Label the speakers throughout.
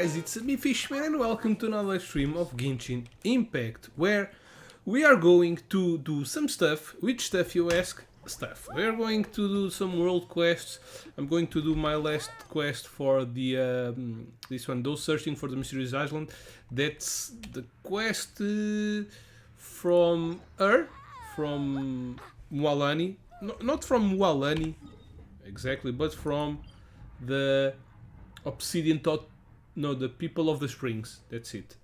Speaker 1: guys, it's me Fishman and welcome to another stream of Genshin Impact, where we are going to do some stuff. Which stuff, you ask? Stuff. We are going to do some world quests. I'm going to do my last quest for the this one, those searching for the mysterious island. That's the quest from her, from Mualani. No, not from Mualani exactly, but from the Obsidian Thought. No, the people of the springs. That's it.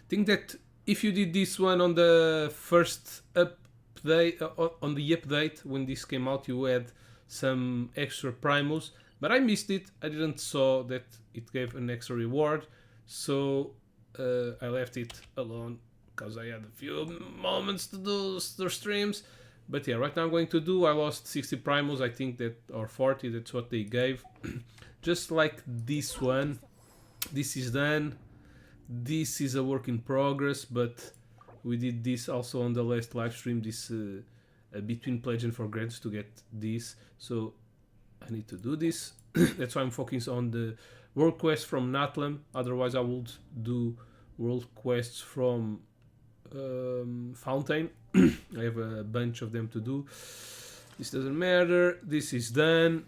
Speaker 1: Think that if you did this one on the first update, on the update when this came out, you had some extra primals, but I missed it. I didn't saw that it gave an extra reward, so I left it alone because I had a few moments to do the streams. But yeah, right now I'm going to do. I lost 60 primals, I think that, or 40. That's what they gave. Just like this one, this is done. This is a work in progress, but we did this also on the last live stream. This between pledge and for grants to get this, so I need to do this. That's why I'm focusing on the world quest from Natlam. Otherwise, I would do world quests from Fountain. I have a bunch of them to do. This doesn't matter. This is done.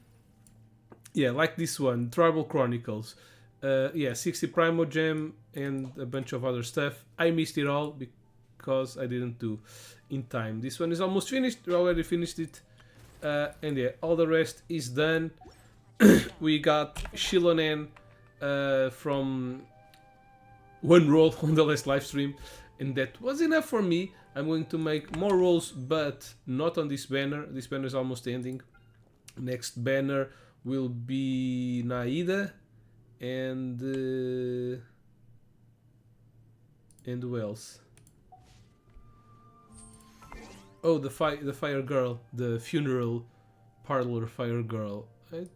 Speaker 1: Yeah, like this one, Tribal Chronicles. Yeah, 60 Primo Gem and a bunch of other stuff. I missed it all because I didn't do in time. This one is almost finished. We already finished it. And yeah, all the rest is done. We got Shilonen from one roll on the last live stream. And that was enough for me. I'm going to make more rolls, but not on this banner. This banner is almost ending. Next banner will be Naida and who else? Oh, the fire girl, the funeral parlor fire girl. I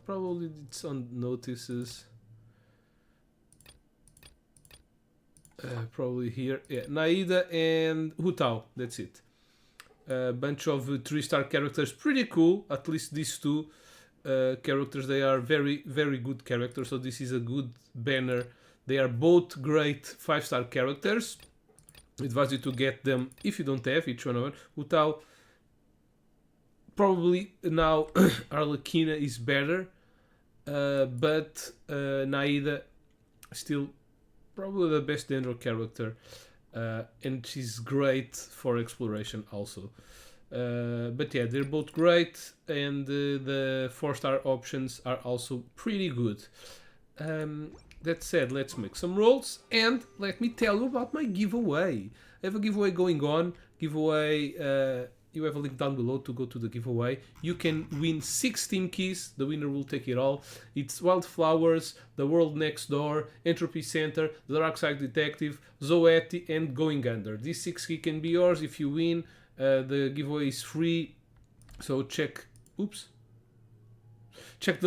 Speaker 1: probably did some notices. Probably here. Yeah, Naida and Hutao. That's it. A bunch of 3-star characters, pretty cool. At least these two characters, they are very, very good characters. So this is a good banner. They are both great 5-star characters. I advise you to get them if you don't have each one of them. Hutao, probably now Arlequina is better, but Naida still probably the best Dendro character, and she's great for exploration also. But yeah, they're both great, and the 4-star options are also pretty good. That said, let's make some rolls, and let me tell you about my giveaway. I have a giveaway going on. You have a link down below to go to the giveaway. You can win 16 keys. The winner will take it all. It's Wildflowers, The World Next Door, Entropy Center, The Dark Side Detective, Zoetti, and Going Under. These 6 keys can be yours if you win. The giveaway is free, so check the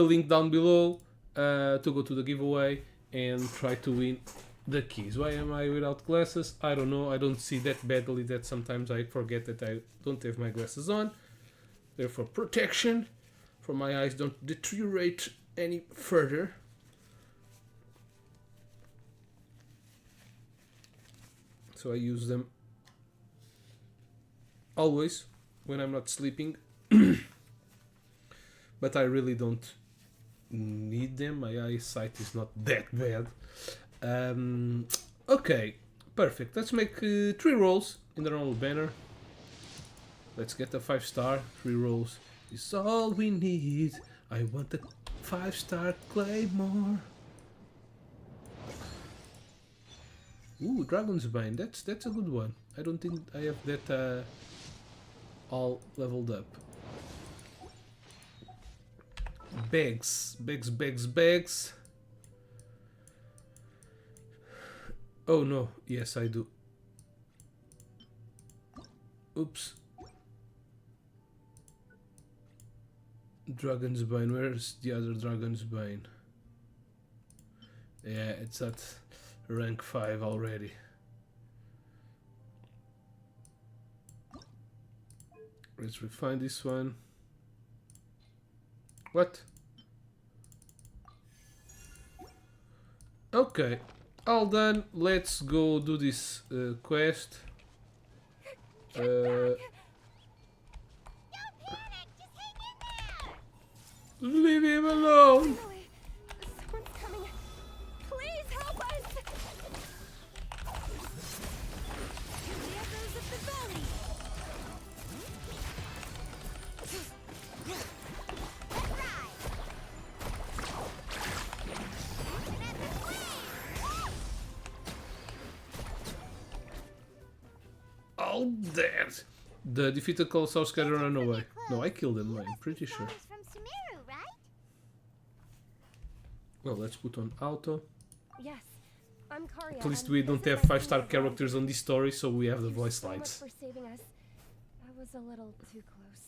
Speaker 1: link down below to go to the giveaway and try to win the keys. Why am I without glasses? I don't know. I don't see that badly that sometimes I forget that I don't have my glasses on. Therefore, protection for my eyes don't deteriorate any further. So I use them always when I'm not sleeping. But I really don't need them. My eyesight is not that bad. Okay, perfect. Let's make 3 rolls in the normal banner. Let's get a 5-star. 3 rolls is all we need. I want a 5-star Claymore. Ooh, Dragon's Bane. That's a good one. I don't think I have that all leveled up. Bags. Oh no, yes I do. Oops. Dragon's Bane, where's the other Dragon's Bane? Yeah, it's at rank 5 already. Let's refine this one. What? Okay, all done. Let's go do this quest.
Speaker 2: Don't panic, just hang in there!
Speaker 1: Leave him alone.
Speaker 2: Finally, someone's coming. Please help us! To the echoes of the valley. Let's ride!
Speaker 1: All dead. The defeated Colossus can run away. No, I killed him, I'm pretty sure.
Speaker 2: From Sumeru, right?
Speaker 1: Well, let's put on auto.
Speaker 2: Yes, I'm Karia.
Speaker 1: At least
Speaker 2: and
Speaker 1: we
Speaker 2: this
Speaker 1: don't
Speaker 2: is
Speaker 1: have
Speaker 2: my
Speaker 1: 5-star
Speaker 2: senior
Speaker 1: characters on this story, so we have the
Speaker 2: Thank you
Speaker 1: voice
Speaker 2: so much
Speaker 1: lines.
Speaker 2: for saving us. That was a little too close.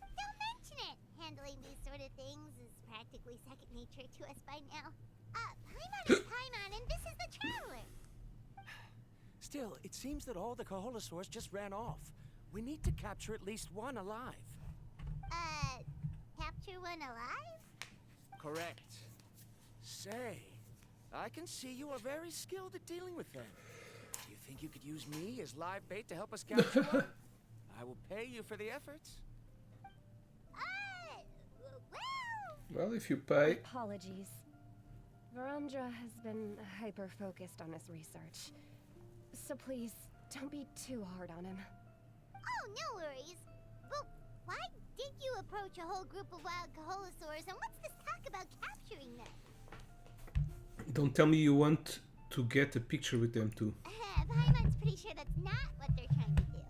Speaker 3: Don't mention it! Handling these sort of things is practically second nature to us by now. Paimon is Paimon, and this is the Traveler!
Speaker 4: Still, it seems that all the Kaholosaurs just ran off. We need to capture at least one alive.
Speaker 3: Capture one alive?
Speaker 4: Correct. Say, I can see you are very skilled at dealing with them. Do you think you could use me as live bait to help us capture one? I will pay you for the efforts.
Speaker 3: Well...
Speaker 1: Well, if you pay.
Speaker 2: Apologies. Varandra has been hyper-focused on his research. So please, don't be too hard on him.
Speaker 3: Oh, no worries. But why did you approach a whole group of wild Kaholosaurs, and what's this talk about capturing them?
Speaker 1: Don't tell me you want to get a picture with them too.
Speaker 3: Paimon's pretty sure that's not what they're trying to do.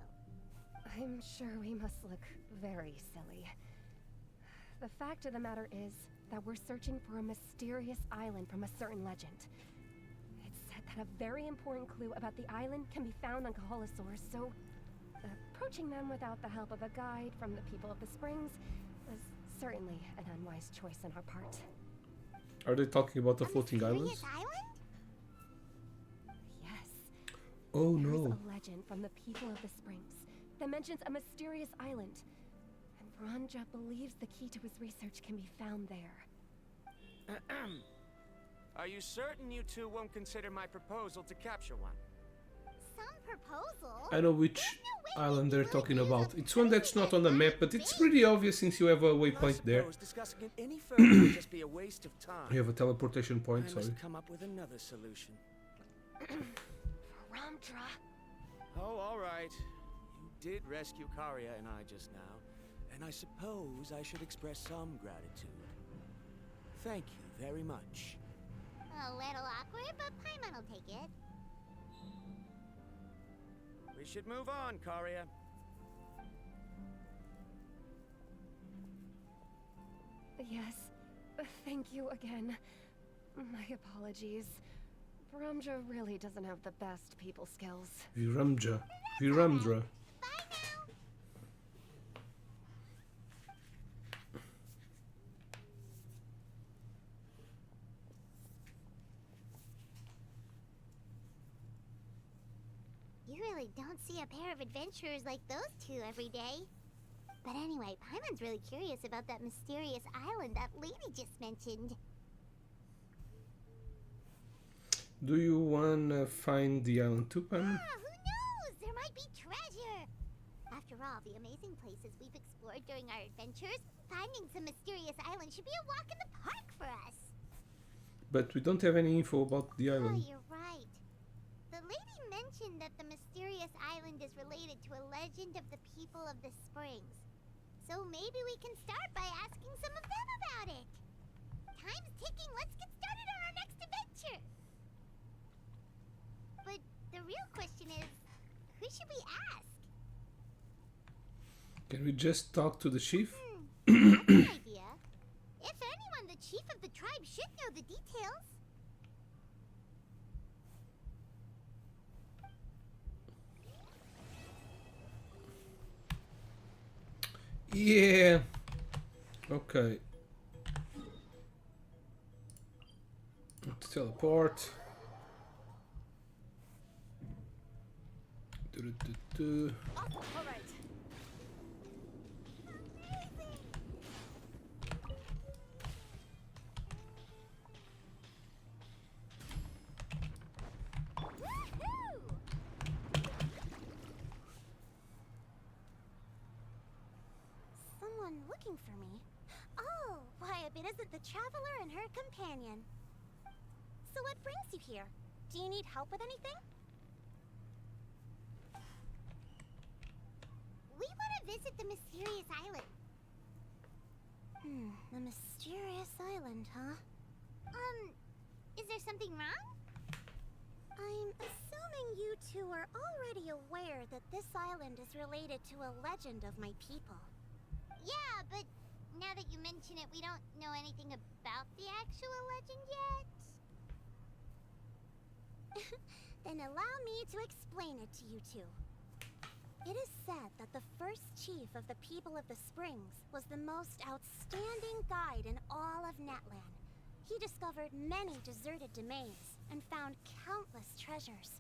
Speaker 2: I'm sure we must look very silly. The fact of the matter is that we're searching for a mysterious island from a certain legend. It's said that a very important clue about the island can be found on Kaholosaurs, so approaching them without the help of a guide from the people of the springs was certainly an unwise choice on our part.
Speaker 1: Are they talking about the
Speaker 3: A
Speaker 1: floating
Speaker 3: mysterious
Speaker 1: islands?
Speaker 3: island?
Speaker 2: Yes.
Speaker 1: Oh
Speaker 2: There's
Speaker 1: no.
Speaker 2: a legend from the people of the springs that mentions a mysterious island. And Varandra believes the key to his research can be found there.
Speaker 4: Are you certain you two won't consider my proposal to capture one?
Speaker 3: Some proposal?
Speaker 1: I know which
Speaker 3: There's no way
Speaker 1: island
Speaker 3: we'd
Speaker 1: they're
Speaker 3: be
Speaker 1: talking
Speaker 3: willing to use
Speaker 1: about.
Speaker 3: a
Speaker 1: It's one that's not on the map, but it's pretty obvious since you have a
Speaker 4: I
Speaker 1: waypoint there.
Speaker 4: suppose discussing it any further would just be a waste of time.
Speaker 1: You have a teleportation point,
Speaker 4: I
Speaker 1: sorry.
Speaker 4: must come up with another solution.
Speaker 2: Varandra!
Speaker 4: Oh, all right. You did rescue Karia and I just now, and I suppose I should express some gratitude. Thank you very much.
Speaker 3: A little awkward, but Paimon will take it.
Speaker 4: We should move on, Karia.
Speaker 2: Yes, thank you again. My apologies. Varandra really doesn't have the best people skills.
Speaker 1: Viramdra. Viramdra.
Speaker 3: Bye now! You really don't see a pair of adventurers like those two every day. But anyway, Paimon's really curious about that mysterious island that lady just mentioned.
Speaker 1: Do you wanna find the island too, Paimon?
Speaker 3: Who knows? There might be treasure! After all, the amazing places we've explored during our adventures, finding some mysterious island should be a walk in the park for us.
Speaker 1: But we don't have any info about the
Speaker 3: Oh,
Speaker 1: island.
Speaker 3: you're right. The lady mentioned that the mysterious island is related to a legend of the people of the springs. So maybe we can start by asking some of them about it. Time's ticking. Let's get started on our next adventure. But the real question is, who should we ask?
Speaker 1: Can we just talk to the chief?
Speaker 3: That's an idea. If anyone, the chief of the tribe should know the details.
Speaker 1: Yeah. Okay. Let's teleport. Do.
Speaker 2: All right.
Speaker 3: anyone looking for me. Oh, why, if it isn't the traveler and her companion. So what brings you here? Do you need help with anything? We want to visit the mysterious island. The mysterious island, huh? Is there something wrong? I'm assuming you two are already aware that this island is related to a legend of my people. Yeah, but now that you mention it, we don't know anything about the actual legend yet. Then allow me to explain it to you two. It is said that the first chief of the people of the Springs was the most outstanding guide in all of Netland. He discovered many deserted domains and found countless treasures.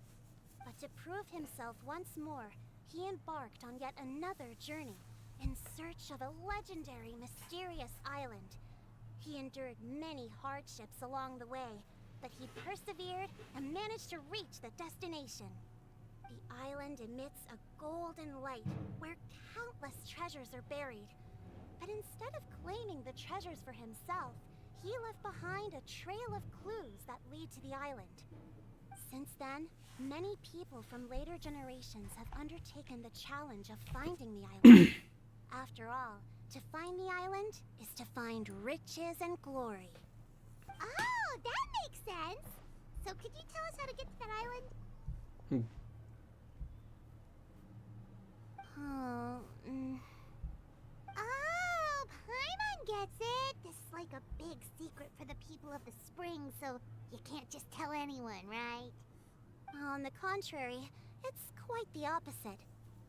Speaker 3: But to prove himself once more, he embarked on yet another journey in search of a legendary, mysterious island. He endured many hardships along the way, but he persevered and managed to reach the destination. The island emits a golden light where countless treasures are buried. But instead of claiming the treasures for himself, he left behind a trail of clues that lead to the island. Since then, many people from later generations have undertaken the challenge of finding the island. After all, to find the island is to find riches and glory. Oh, that makes sense! So could you tell us how to get to that island? Oh, Paimon gets it! This is like a big secret for the people of the spring, so you can't just tell anyone, right? On the contrary, it's quite the opposite.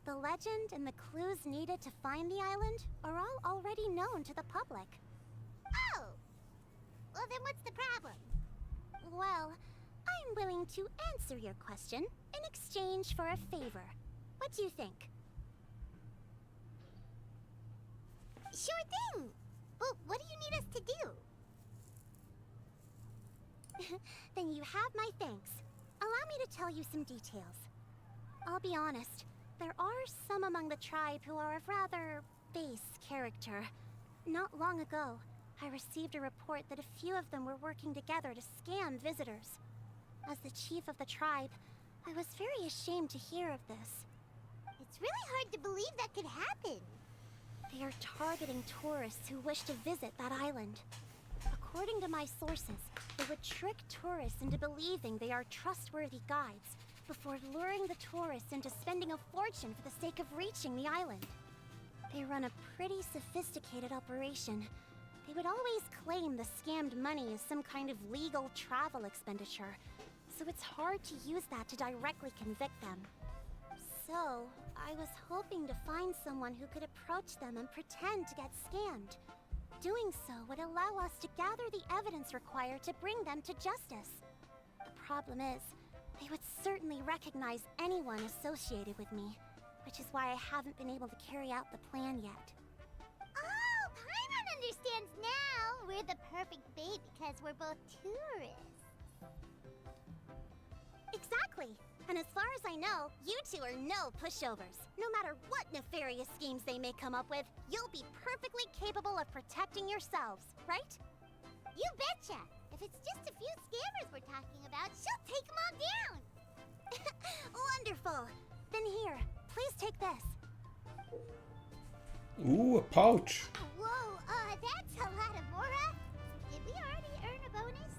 Speaker 3: The legend and the clues needed to find the island are all already known to the public. Oh! Well, then what's the problem? Well, I'm willing to answer your question in exchange for a favor. What do you think? Sure thing! But what do you need us to do? Then you have my thanks. Allow me to tell you some details. I'll be honest, there are some among the tribe who are of rather base character. Not long ago, I received a report that a few of them were working together to scam visitors. As the chief of the tribe, I was very ashamed to hear of this. It's really hard to believe that could happen. They are targeting tourists who wish to visit that island. According to my sources, they would trick tourists into believing they are trustworthy guides before luring the tourists into spending a fortune for the sake of reaching the island. They run a pretty sophisticated operation. They would always claim the scammed money is some kind of legal travel expenditure, so it's hard to use that to directly convict them. So, I was hoping to find someone who could approach them and pretend to get scammed. Doing so would allow us to gather the evidence required to bring them to justice. The problem is, they would certainly recognize anyone associated with me, which is why I haven't been able to carry out the plan yet. Oh, Paimon understands now! We're the perfect bait because we're both tourists. Exactly! And as far as I know, you two are no pushovers. No matter what nefarious schemes they may come up with, you'll be perfectly capable of protecting yourselves, right? You betcha! If it's just a few scammers we're talking about, she'll take them all down! Wonderful! Then here, please take this.
Speaker 1: Ooh, a pouch.
Speaker 3: Whoa, that's a lot of Mora. Did we already earn a bonus?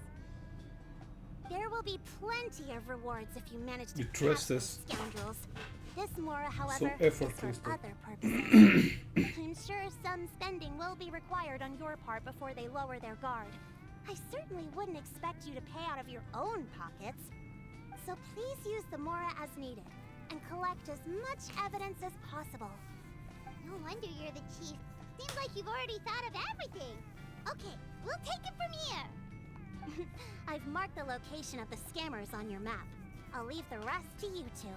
Speaker 3: There will be plenty of rewards if you manage to
Speaker 1: trust
Speaker 3: catch
Speaker 1: us.
Speaker 3: those scoundrels. This Mora, however,
Speaker 1: So
Speaker 3: is for
Speaker 1: effortless.
Speaker 3: other purposes. I'm sure some spending will be required on your part before they lower their guard. I certainly wouldn't expect you to pay out of your own pockets. So please use the Mora as needed, and collect as much evidence as possible. No wonder you're the chief. Seems like you've already thought of everything. Okay, we'll take it from here. I've marked the location of the scammers on your map. I'll leave the rest to you two.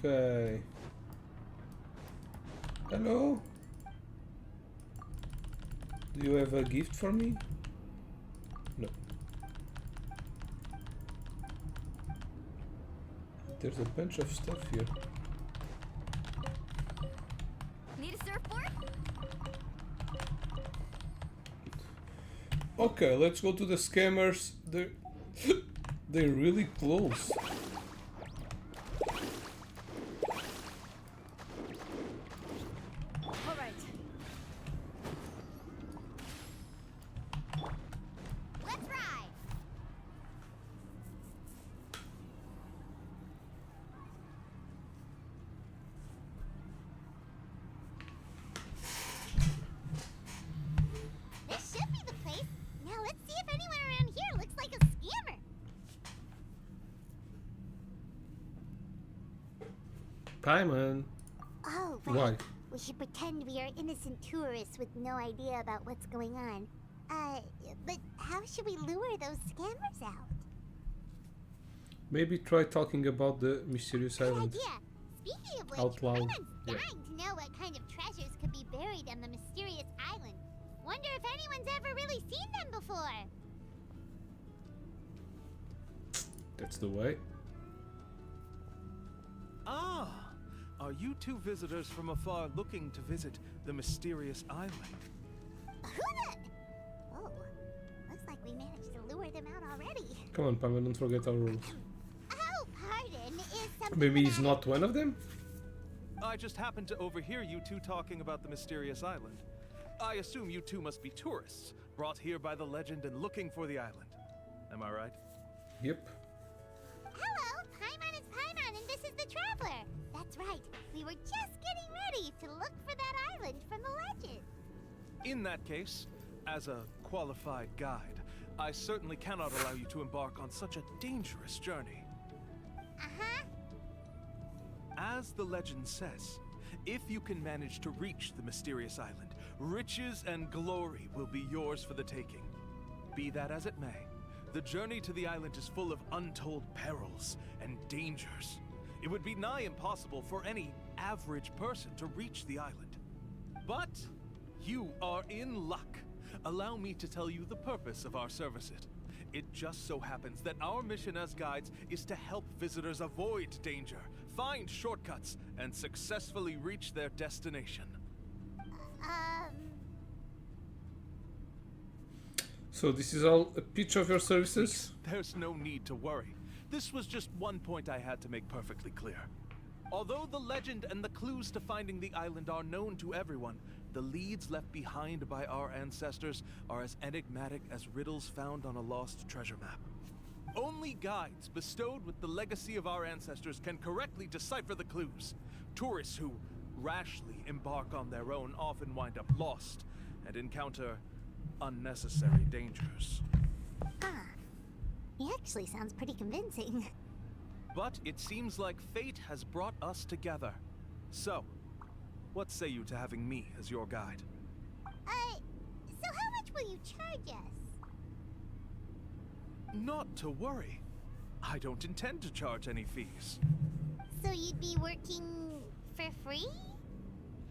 Speaker 1: Okay. Hello? Do you have a gift for me? No. There's a bunch of stuff here.
Speaker 2: Need a surfboard?
Speaker 1: Okay, let's go to the scammers. They're really close.
Speaker 2: All right.
Speaker 3: Let's ride. This should be the place. Now let's see if anyone around here looks like a scammer.
Speaker 1: Paimon.
Speaker 3: Oh, right.
Speaker 1: Why?
Speaker 3: We should pretend we are innocent tourists with no idea about what's going on. But how should we lure those scammers out?
Speaker 1: Maybe try talking about the mysterious
Speaker 3: Good
Speaker 1: island.
Speaker 3: idea. Speaking of which,
Speaker 1: Out loud.
Speaker 3: Paimon's
Speaker 1: Yeah.
Speaker 3: dying to know what kind of treasures could be buried on the mysterious island. Wonder if anyone's ever really seen them before.
Speaker 1: That's the way.
Speaker 5: Ah, are you two visitors from afar looking to visit the mysterious island?
Speaker 3: Who the? Oh, looks like we managed to lure them out already.
Speaker 1: Come on, Paimon, don't forget our rules.
Speaker 3: Oh, pardon. Is something
Speaker 1: Maybe
Speaker 3: that
Speaker 1: he's
Speaker 3: I-
Speaker 1: not one of them?
Speaker 5: I just happened to overhear you two talking about the mysterious island. I assume you two must be tourists, brought here by the legend and looking for the island. Am I right?
Speaker 1: Yep.
Speaker 3: Hello, Paimon is Paimon, and this is the Traveler. That's right. We were just getting ready to look for that island from the legend.
Speaker 5: In that case, as a qualified guide, I certainly cannot allow you to embark on such a dangerous journey.
Speaker 3: Uh-huh.
Speaker 5: As the legend says, if you can manage to reach the mysterious island, riches and glory will be yours for the taking. Be that as it may, the journey to the island is full of untold perils and dangers. It would be nigh impossible for any average person to reach the island. But you are in luck. Allow me to tell you the purpose of our services. It just so happens that our mission as guides is to help visitors avoid danger, find shortcuts, and successfully reach their destination.
Speaker 1: So this is all a pitch of your services?
Speaker 5: There's no need to worry. This was just one point I had to make perfectly clear. Although the legend and the clues to finding the island are known to everyone, the leads left behind by our ancestors are as enigmatic as riddles found on a lost treasure map. Only guides bestowed with the legacy of our ancestors can correctly decipher the clues. Tourists who rashly embark on their own often wind up lost and encounter unnecessary dangers.
Speaker 3: Ah. He actually sounds pretty convincing.
Speaker 5: But it seems like fate has brought us together. So, what say you to having me as your guide?
Speaker 3: So how much will you charge us?
Speaker 5: Not to worry. I don't intend to charge any fees.
Speaker 3: So you'd be working for free?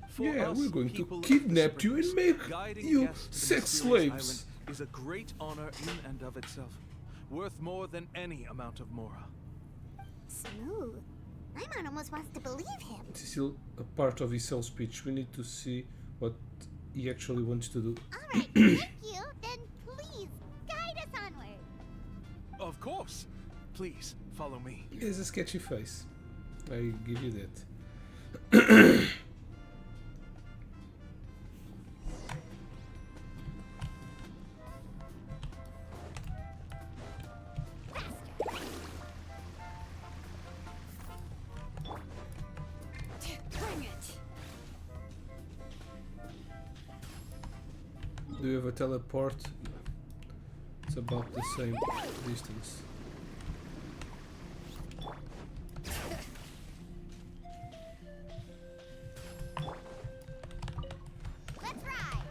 Speaker 5: For
Speaker 1: Yeah,
Speaker 5: us,
Speaker 1: we're going to
Speaker 5: people of
Speaker 1: kidnap
Speaker 5: the
Speaker 1: you and
Speaker 5: Springs,
Speaker 1: make
Speaker 5: guiding
Speaker 1: you
Speaker 5: guests to the
Speaker 1: sex
Speaker 5: mysterious
Speaker 1: slaves.
Speaker 5: island is a great honor in and of itself, worth more than any amount of mora.
Speaker 3: Smooth. Paimon almost wants to believe him.
Speaker 1: This is still a part of his sales speech. We need to see what he actually wants to do.
Speaker 3: Alright, thank you. Then please, guide us onward.
Speaker 5: Of course. Please, follow me.
Speaker 1: He has a sketchy face. I give you that.
Speaker 2: Bring it.
Speaker 1: Do you have a teleport? It's about the same distance.
Speaker 3: Let's ride.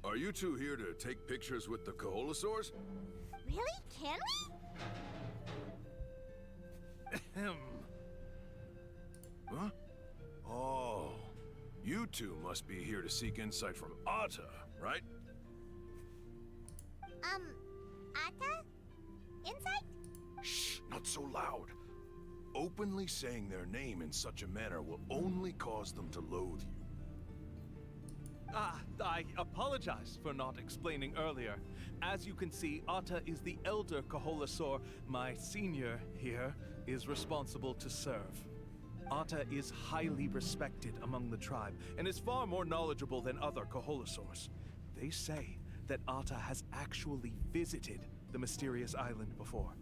Speaker 6: Are you two here to take pictures with the Koholosaurs?
Speaker 3: Really? Can we?
Speaker 5: Ahem.
Speaker 6: Huh? Oh, you You two must be here to seek insight from Atta, right?
Speaker 3: Atta? Insight?
Speaker 6: Shh, not so loud. Openly saying their name in such a manner will only cause them to loathe you.
Speaker 5: I apologize for not explaining earlier. As you can see, Atta is the elder Kaholasaur. My senior here is responsible to serve. Atta is highly respected among the tribe and is far more knowledgeable than other Kaholasaurs. They say that Atta has actually visited the mysterious island before.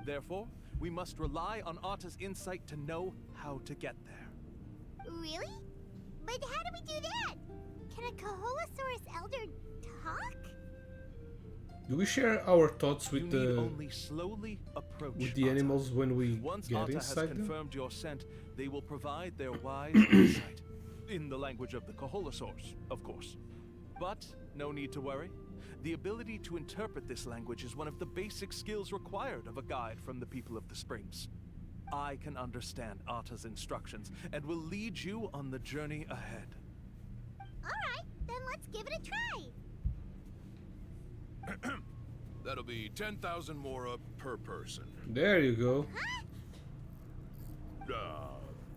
Speaker 5: Therefore, we must rely on Atta's insight to know how to get there.
Speaker 3: Really? But how do we do that? Can a Kaholosaurus elder talk?
Speaker 1: Do we share our thoughts
Speaker 5: You
Speaker 1: with
Speaker 5: need
Speaker 1: the
Speaker 5: only slowly approach
Speaker 1: the
Speaker 5: Atta.
Speaker 1: animals when we
Speaker 5: Once
Speaker 1: get
Speaker 5: Atta has
Speaker 1: inside them?
Speaker 5: confirmed your scent, they will provide their wise insight. In the language of the Kaholosaurs, of course. But no need to worry. The ability to interpret this language is one of the basic skills required of a guide from the people of the Springs. I can understand Atta's instructions and will lead you on the journey ahead.
Speaker 3: Alright, then let's give it a try.
Speaker 6: That'll be 10,000 mora per person.
Speaker 1: There you go.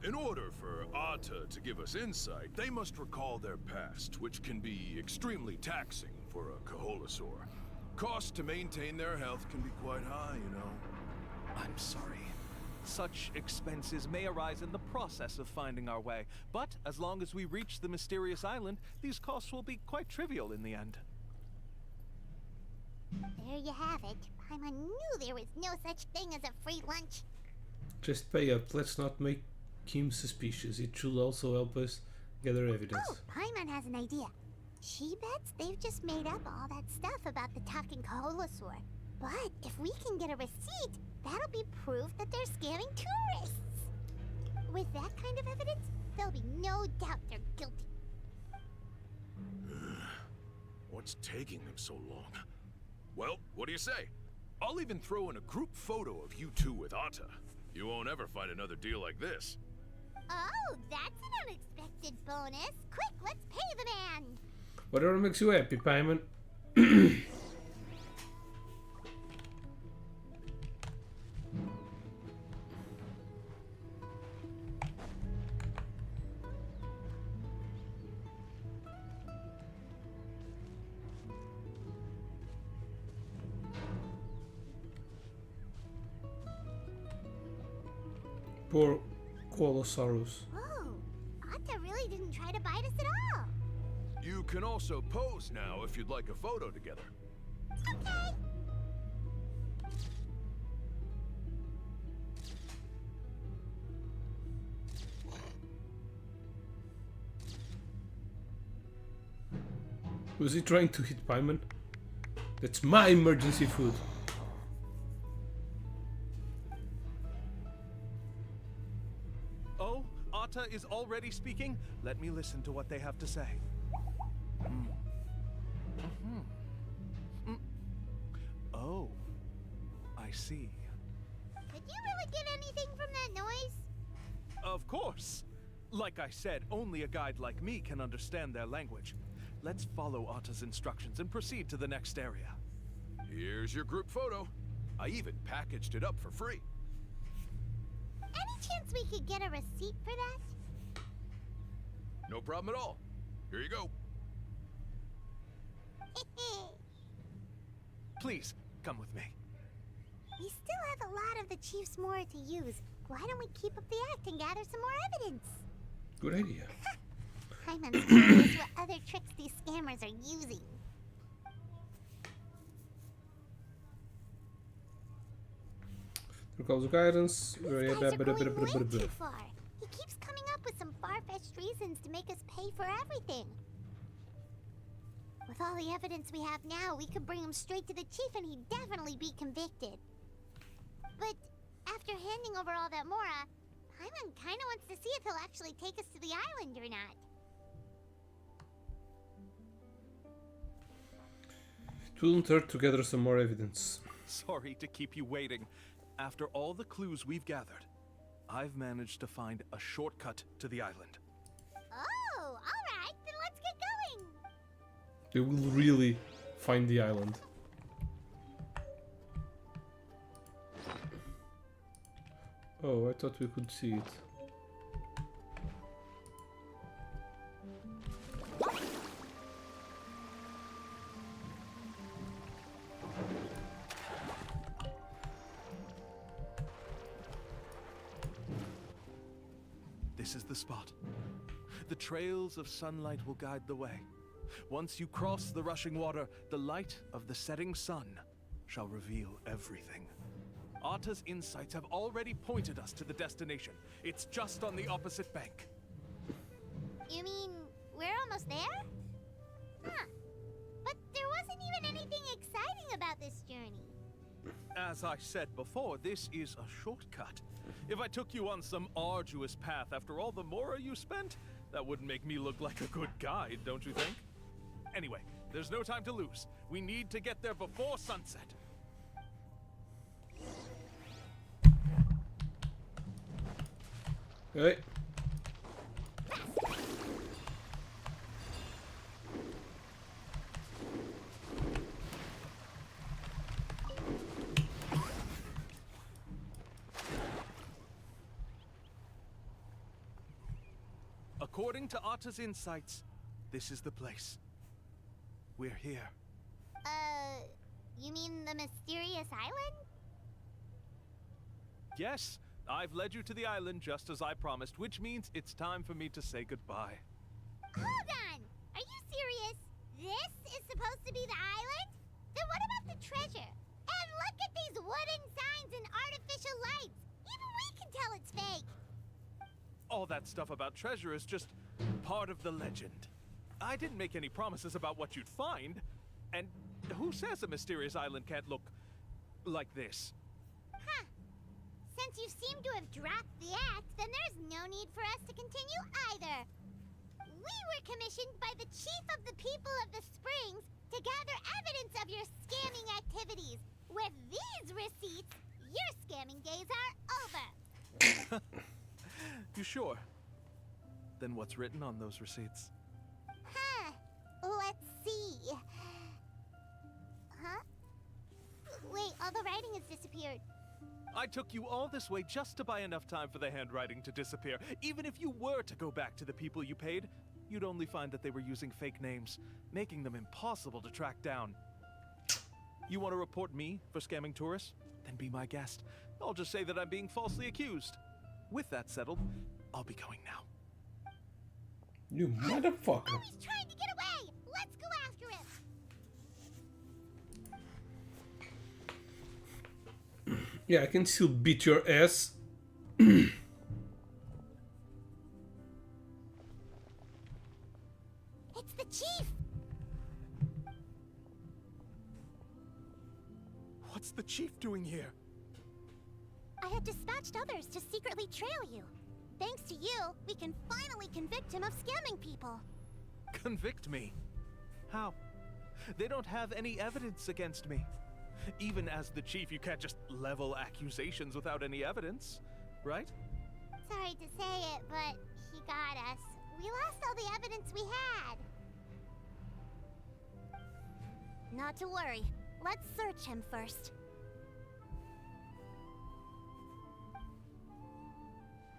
Speaker 6: In order for Atta to give us insight, they must recall their past, which can be extremely taxing for a Kaholasaur. Cost to maintain their health can be quite high, you know.
Speaker 5: I'm sorry. Such expenses may arise in the process of finding our way, but as long as we reach the mysterious island, these costs will be quite trivial in the end.
Speaker 3: There you have it. Paimon knew there was no such thing as a free lunch.
Speaker 1: Just pay up. Let's not make him suspicious. It should also help us gather evidence.
Speaker 3: Oh, Paimon has an idea. She bets they've just made up all that stuff about the talking Kaholosaur. But if we can get a receipt, that'll be proof that they're scamming tourists. With that kind of evidence, there'll be no doubt they're guilty.
Speaker 6: What's taking them so long? Well, what do you say? I'll even throw in a group photo of you two with Atta. You won't ever find another deal like this.
Speaker 3: Oh, that's an unexpected bonus. Quick, let's pay the man.
Speaker 1: Whatever makes you happy, Paimon. Poor Colosaurus.
Speaker 3: Whoa, Atta really didn't try to bite us at all.
Speaker 6: You can also pose now if you'd like a photo together.
Speaker 3: Okay.
Speaker 1: Was he trying to hit Paimon? That's my emergency food.
Speaker 5: Oh, Atta is already speaking? Let me listen to what they have to say. Oh, I see.
Speaker 3: Did you really get anything from that noise?
Speaker 5: Of course! Like I said, only a guide like me can understand their language. Let's follow Atta's instructions and proceed to the next area.
Speaker 6: Here's your group photo. I even packaged it up for free.
Speaker 3: Any chance we could get a receipt for that?
Speaker 6: No problem at all. Here you go.
Speaker 5: Please, come with me.
Speaker 3: We still have a lot of the Chief's Mora to use. Why don't we keep up the act and gather some more evidence?
Speaker 1: Good idea.
Speaker 3: Paimon's curious what other tricks these scammers are using.
Speaker 1: Here comes guidance.
Speaker 3: These guys are going way too far. He keeps coming up with some far-fetched reasons to make us pay for everything. With all the evidence we have now, we could bring him straight to the chief and he'd definitely be convicted. But after handing over all that Mora, Paimon kinda wants to see if he'll actually take us to the island or not.
Speaker 1: It wouldn't hurt to gather some more evidence.
Speaker 5: Sorry to keep you waiting. After all the clues we've gathered, I've managed to find a shortcut to the island.
Speaker 3: Oh, alright
Speaker 1: They will really find the island. Oh, I thought we could see it.
Speaker 5: This is the spot. The trails of sunlight will guide the way. Once you cross the rushing water, the light of the setting sun shall reveal everything. Arta's insights have already pointed us to the destination. It's just on the opposite bank.
Speaker 3: You mean we're almost there? Huh. But there wasn't even anything exciting about this journey.
Speaker 5: As I said before, this is a shortcut. If I took you on some arduous path after all the mora you spent, that wouldn't make me look like a good guide, don't you think? Anyway, there's no time to lose. We need to get there before sunset.
Speaker 1: Hey.
Speaker 5: According to Arta's insights, this is the place. We're here.
Speaker 3: You mean the mysterious island?
Speaker 5: Yes, I've led you to the island just as I promised, which means it's time for me to say goodbye.
Speaker 3: Hold on! Are you serious? This is supposed to be the island? Then what about the treasure? And look at these wooden signs and artificial lights! Even we can tell it's fake!
Speaker 5: All that stuff about treasure is just part of the legend. I didn't make any promises about what you'd find. And who says a mysterious island can't look like this?
Speaker 3: Huh. Since you seem to have dropped the act, then there's no need for us to continue either. We were commissioned by the chief of the people of the Springs to gather evidence of your scamming activities. With these receipts, your scamming days are over.
Speaker 5: You sure? Then what's written on those receipts?
Speaker 3: Huh. Let's see. Huh? Wait, all the writing has disappeared.
Speaker 5: I took you all this way just to buy enough time for the handwriting to disappear. Even if you were to go back to the people you paid, you'd only find that they were using fake names, making them impossible to track down. You want to report me for scamming tourists? Then be my guest. I'll just say that I'm being falsely accused. With that settled, I'll be going now.
Speaker 1: You motherfucker.
Speaker 3: Oh, he's trying to get away! Let's go after him!
Speaker 1: Yeah, I can still beat your ass.
Speaker 3: It's the chief!
Speaker 5: What's the chief doing here?
Speaker 3: I had dispatched others to secretly trail you. Thanks to you, we can finally convict him of scamming people.
Speaker 5: Convict me? How? They don't have any evidence against me. Even as the chief, you can't just level accusations without any evidence, right?
Speaker 3: Sorry to say it, but he got us. We lost all the evidence we had. Not to worry. Let's search him first.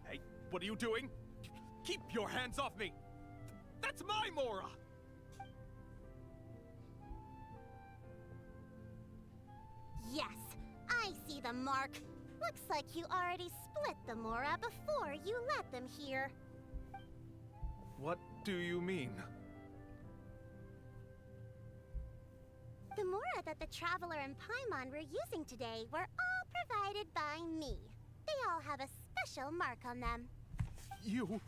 Speaker 5: Hey, what are you doing? Keep your hands off me! That's my Mora!
Speaker 3: Yes, I see the mark. Looks like you already split the Mora before you let them here.
Speaker 5: What do you mean?
Speaker 3: The Mora that the Traveler and Paimon were using today were all provided by me. They all have a special mark on them.
Speaker 5: You...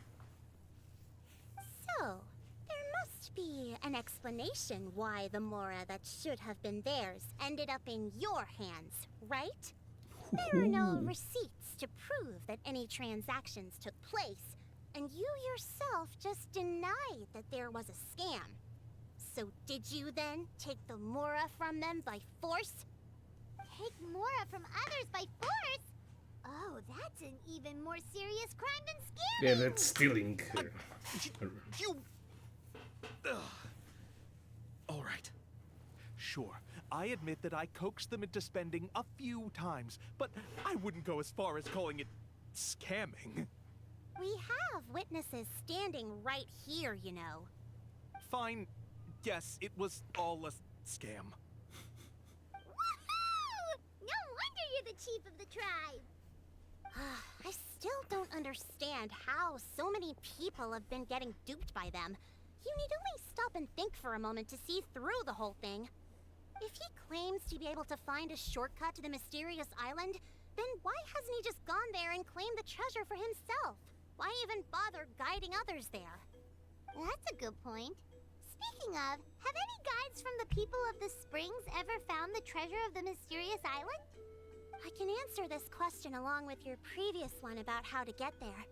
Speaker 3: So, there must be an explanation why the Mora that should have been theirs ended up in your hands, right? There are no receipts to prove that any transactions took place, and you yourself just denied that there was a scam. So did you then take the Mora from them by force? Take Mora from others by force? Oh, that's an even more serious crime than scamming!
Speaker 1: Yeah, that's stealing.
Speaker 5: You... Ugh. All sure. I admit that I coaxed them into spending a few times, but I wouldn't go as far as calling it scamming.
Speaker 3: We have witnesses standing right here, you know.
Speaker 5: Fine. Yes, it was all a scam.
Speaker 3: Woohoo! No wonder you're the chief of the tribe. I still don't understand how so many people have been getting duped by them. You need only stop and think for a moment to see through the whole thing. If he claims to be able to find a shortcut to the mysterious island, then why hasn't he just gone there and claimed the treasure for himself? Why even bother guiding others there? That's a good point. Speaking of, have any guides from the people of the springs ever found the treasure of the mysterious island? I can answer this question along with your previous one about how to get there.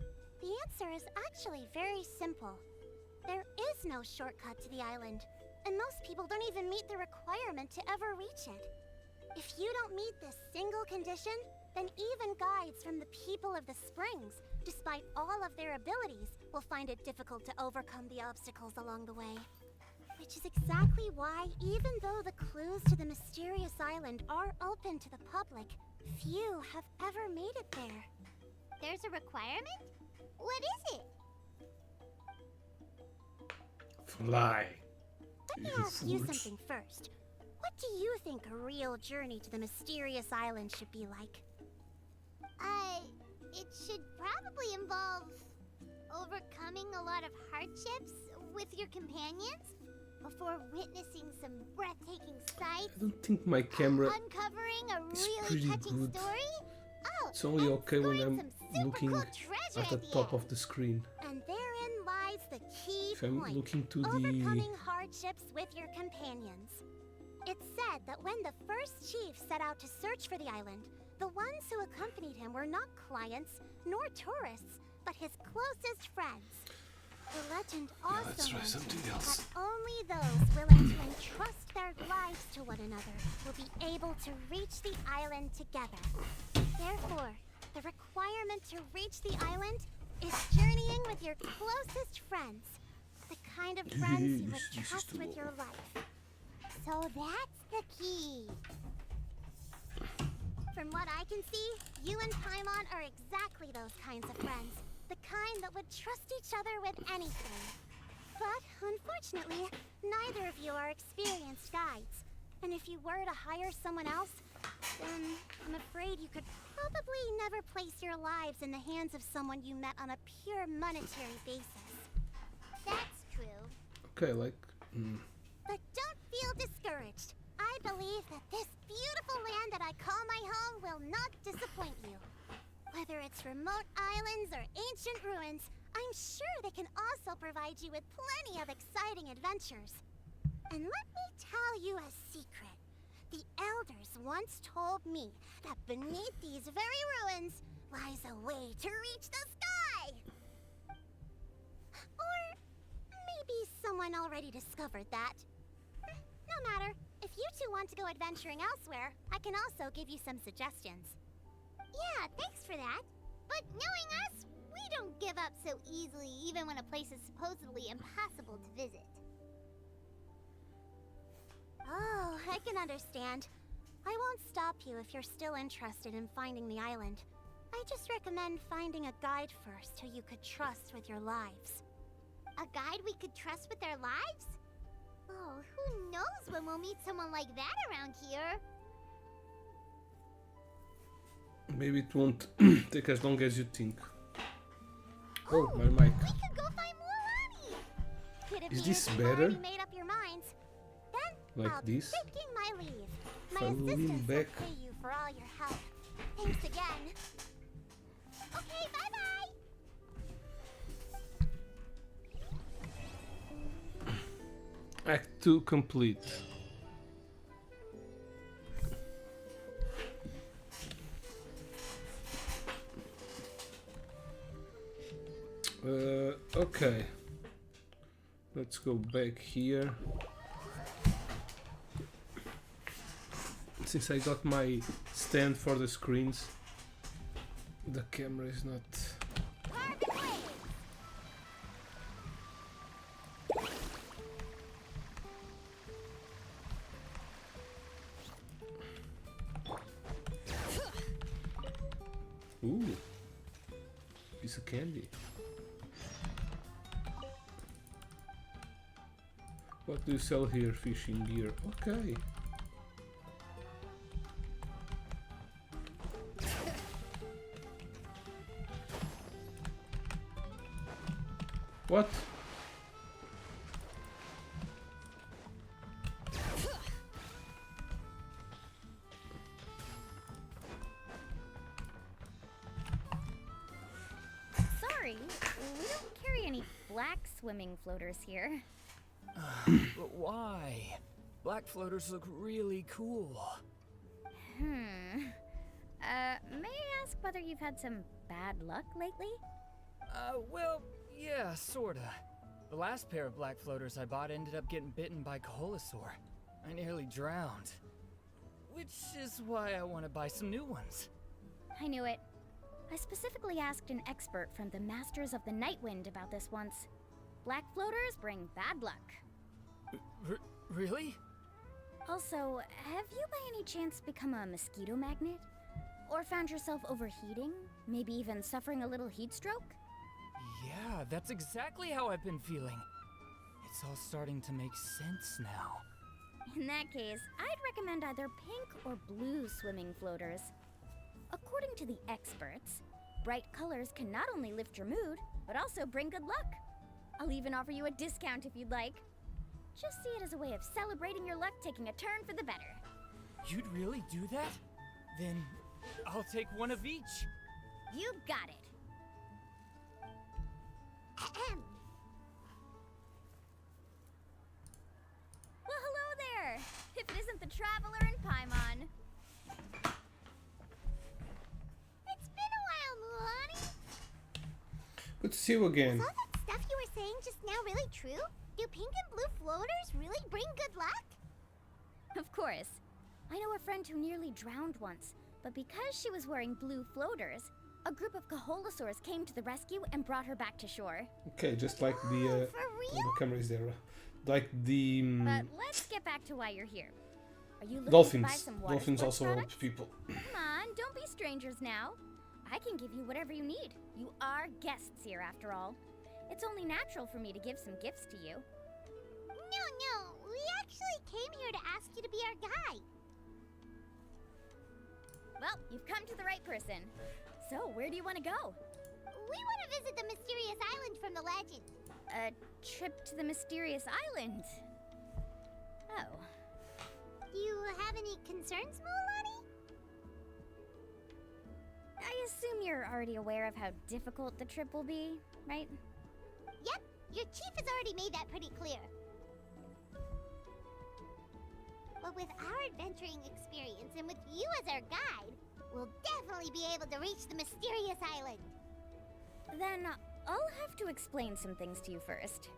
Speaker 3: The answer is actually very simple. There is no shortcut to the island, and most people don't even meet the requirement to ever reach it. If you don't meet this single condition, then even guides from the people of the springs, despite all of their abilities, will find it difficult to overcome the obstacles along the way. Which is exactly why, even though the clues to the mysterious island are open to the public, few have ever made it there. There's a requirement? What is it?
Speaker 1: Fly.
Speaker 3: Let me ask you something first. What do you think a real journey to the mysterious island should be like? It should probably involve overcoming a lot of hardships with your companions before witnessing some breathtaking sights.
Speaker 1: I don't think my camera
Speaker 3: Uncovering a
Speaker 1: is
Speaker 3: really
Speaker 1: pretty
Speaker 3: touching
Speaker 1: good.
Speaker 3: story. Oh,
Speaker 1: It's only
Speaker 3: and
Speaker 1: okay when
Speaker 3: scoring
Speaker 1: I'm
Speaker 3: some super
Speaker 1: looking
Speaker 3: cool treasure
Speaker 1: at the
Speaker 3: the
Speaker 1: top
Speaker 3: end.
Speaker 1: of the screen.
Speaker 3: And therein lies the key
Speaker 1: If I'm
Speaker 3: point.
Speaker 1: looking to the...
Speaker 3: Overcoming hardships with your companions. It's said that when the first chief set out to search for the island, the ones who accompanied him were not clients nor tourists, but his closest friends. The legend also
Speaker 1: let's try
Speaker 3: mentions
Speaker 1: something else.
Speaker 3: that only those willing to entrust their lives to one another will be able to reach the island together. Therefore, the requirement to reach the island is journeying with your closest friends. The kind of friends you would
Speaker 1: This is
Speaker 3: trust
Speaker 1: too
Speaker 3: with your
Speaker 1: low.
Speaker 3: life. So that's the key. From what I can see, you and Paimon are exactly those kinds of friends. The kind that would trust each other with anything. But, unfortunately, neither of you are experienced guides. And if you were to hire someone else, then I'm afraid you could probably never place your lives in the hands of someone you met on a pure monetary basis. That's true.
Speaker 1: Okay, like...
Speaker 3: But don't feel discouraged. I believe that this beautiful land that I call my home will not disappoint you. Whether it's remote islands or ancient ruins, I'm sure they can also provide you with plenty of exciting adventures. And let me tell you a secret. The elders once told me that beneath these very ruins lies a way to reach the sky. Or maybe someone already discovered that. No matter. If you two want to go adventuring elsewhere, I can also give you some suggestions. Yeah, thanks for that. But knowing us, we don't give up so easily even when a place is supposedly impossible to visit. Oh, I can understand. I won't stop you if you're still interested in finding the island. I just recommend finding a guide first who you could trust with your lives. A guide we could trust with their lives? Oh, who knows when we'll meet someone like that around here?
Speaker 1: Maybe it won't take as long as you think. Oh, my mic.
Speaker 3: We could go find more Rani! It
Speaker 1: Is
Speaker 3: appears
Speaker 1: this
Speaker 3: you've
Speaker 1: better?
Speaker 3: already made up your minds. Then
Speaker 1: Like
Speaker 3: I'll
Speaker 1: this?
Speaker 3: be taking my leave.
Speaker 1: If
Speaker 3: My
Speaker 1: I lean
Speaker 3: assistants will
Speaker 1: back.
Speaker 3: pay you for all your help. Thanks again. Okay, bye-bye!
Speaker 1: Act 2 complete. Okay. Let's go back here. Since I got my stand for the screens, the camera is not... Ooh. Piece of candy. What do you sell here? Fishing gear. Okay. What?
Speaker 7: Sorry, we don't carry any black swimming floaters here.
Speaker 4: But why? Black floaters look really cool.
Speaker 7: May I ask whether you've had some bad luck lately?
Speaker 4: Well, yeah, sorta. The last pair of black floaters I bought ended up getting bitten by Coholosaur. I nearly drowned. Which is why I want to buy some new ones.
Speaker 7: I knew it. I specifically asked an expert from the Masters of the Nightwind about this once. Black floaters bring bad luck.
Speaker 4: Really?
Speaker 7: Also, have you by any chance become a mosquito magnet? Or found yourself overheating? Maybe even suffering a little heat stroke?
Speaker 4: Yeah, that's exactly how I've been feeling. It's all starting to make sense now.
Speaker 7: In that case, I'd recommend either pink or blue swimming floaters. According to the experts, bright colors can not only lift your mood, but also bring good luck. I'll even offer you a discount if you'd like. Just see it as a way of celebrating your luck taking a turn for the better.
Speaker 4: You'd really do that? Then I'll take one of each.
Speaker 7: You got it. Well, hello there! If it isn't the Traveler and Paimon.
Speaker 3: It's been a while, Mulani.
Speaker 1: Good to see you again.
Speaker 3: Was all that stuff you were saying just now really true? Do pink and blue floaters really bring good luck?
Speaker 7: Of course. I know a friend who nearly drowned once, but because she was wearing blue floaters, a group of Coholosaurs came to the rescue and brought her back to shore.
Speaker 1: Okay, just like the
Speaker 3: For real?
Speaker 1: the camera is there. Like the
Speaker 7: But let's get back to why you're here. Are you looking to buy
Speaker 1: dolphins.
Speaker 7: some water
Speaker 1: Dolphins
Speaker 7: sports
Speaker 1: also help
Speaker 7: products?
Speaker 1: people.
Speaker 7: Come on, don't be strangers now. I can give you whatever you need. You are guests here after all. It's only natural for me to give some gifts to you.
Speaker 3: No. We actually came here to ask you to be our guide.
Speaker 7: Well, you've come to the right person. So, where do you want to go?
Speaker 3: We want to visit the mysterious island from the legend.
Speaker 7: A trip to the mysterious island. Oh.
Speaker 3: Do you have any concerns, Mulani?
Speaker 7: I assume you're already aware of how difficult the trip will be, right?
Speaker 3: Yep, your chief has already made that pretty clear. But with our adventuring experience and with you as our guide, we'll definitely be able to reach the mysterious island.
Speaker 7: Then I'll have to explain some things to you first.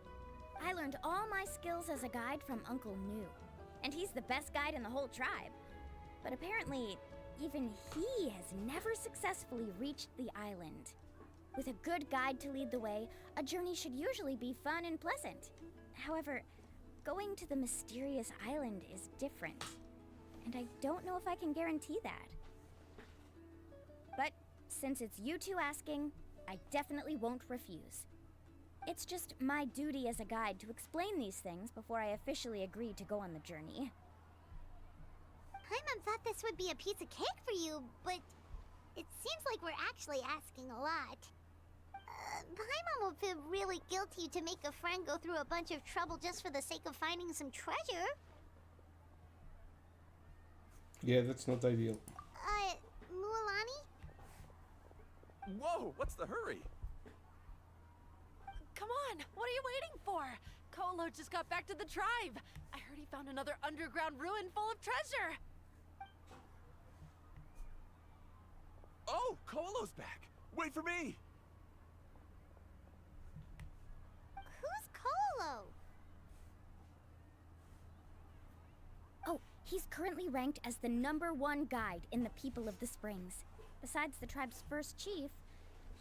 Speaker 7: I learned all my skills as a guide from Uncle New, and he's the best guide in the whole tribe. But apparently, even he has never successfully reached the island. With a good guide to lead the way, a journey should usually be fun and pleasant. However, going to the mysterious island is different, and I don't know if I can guarantee that. But since it's you two asking, I definitely won't refuse. It's just my duty as a guide to explain these things before I officially agree to go on the journey.
Speaker 3: Paimon thought this would be a piece of cake for you, but it seems like we're actually asking a lot. Paimon will feel really guilty to make a friend go through a bunch of trouble just for the sake of finding some treasure.
Speaker 1: Yeah, that's not ideal.
Speaker 3: Mulani?
Speaker 5: Whoa, what's the hurry?
Speaker 8: Come on, what are you waiting for? Kolo just got back to the tribe. I heard he found another underground ruin full of treasure.
Speaker 5: Oh, Kolo's back. Wait for me.
Speaker 3: Who's Kolo?
Speaker 7: Oh, he's currently ranked as the #1 guide in the People of the Springs. Besides the tribe's first chief,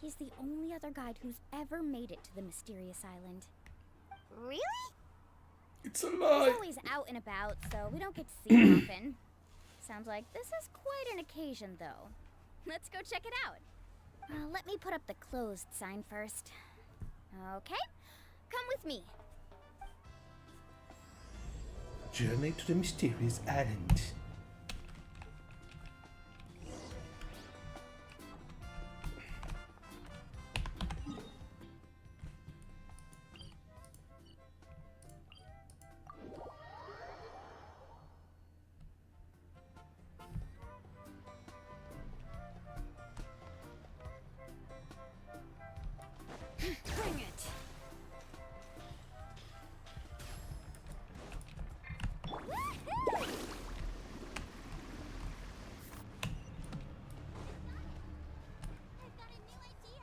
Speaker 7: he's the only other guide who's ever made it to the mysterious island.
Speaker 3: Really?
Speaker 1: It's a
Speaker 7: He's
Speaker 1: lie.
Speaker 7: always out and about, so we don't get to see him often. Sounds like this is quite an occasion, though. Let's go check it out. Let me put up the closed sign first. Okay, come with me.
Speaker 1: Journey to the mysterious island.
Speaker 8: Bring it.
Speaker 3: I've got a new idea.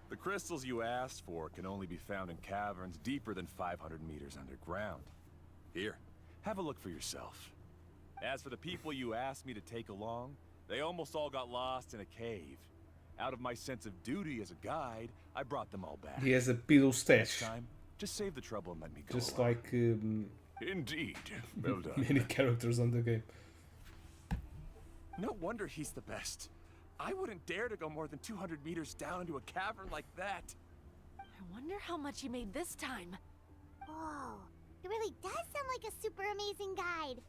Speaker 9: The crystals you asked for can only be found in caverns deeper than 500 meters underground. Here, have a look for yourself. As for the people you asked me to take along, they almost all got lost in a cave. Out of my sense of duty as a guide, I brought them all back.
Speaker 1: He has a pillow
Speaker 9: Next
Speaker 1: stash,
Speaker 9: time, just save the trouble and let me go
Speaker 1: just
Speaker 9: alone.
Speaker 1: like
Speaker 9: Indeed. Well done.
Speaker 1: many characters on the game.
Speaker 9: No wonder he's the best. I wouldn't dare to go more than 200 meters down into a cavern like that.
Speaker 8: I wonder how much he made this time.
Speaker 3: Whoa, he really does sound like a super amazing guide.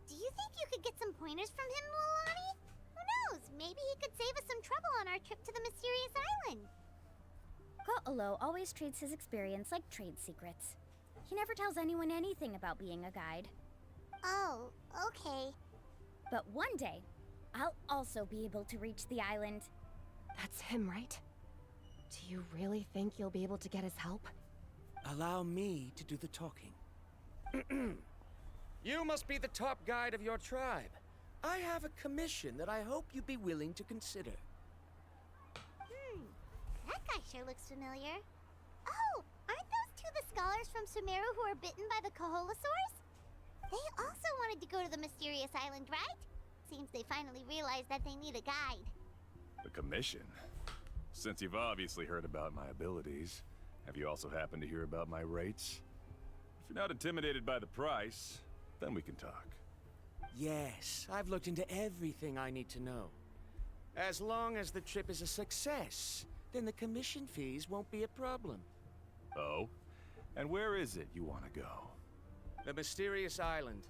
Speaker 3: Do you think you could get some pointers from him, Mualani? Who knows? Maybe he could save us some trouble on our trip to the mysterious island.
Speaker 7: Ko'olo always treats his experience like trade secrets. He never tells anyone anything about being a guide.
Speaker 3: Oh, okay.
Speaker 7: But one day, I'll also be able to reach the island.
Speaker 2: That's him, right? Do you really think you'll be able to get his help?
Speaker 4: Allow me to do the talking. You must be the top guide of your tribe. I have a commission that I hope you'd be willing to consider.
Speaker 3: That guy sure looks familiar. Oh, aren't those two the scholars from Sumeru who are bitten by the Kaholosaurs? They also wanted to go to the mysterious island, right? Seems they finally realized that they need a guide.
Speaker 9: The commission? Since you've obviously heard about my abilities, have you also happened to hear about my rates? If you're not intimidated by the price, then we can talk.
Speaker 4: Yes, I've looked into everything I need to know. As long as the trip is a success, then the commission fees won't be a problem.
Speaker 9: Oh? And where is it you want to go?
Speaker 4: The mysterious island.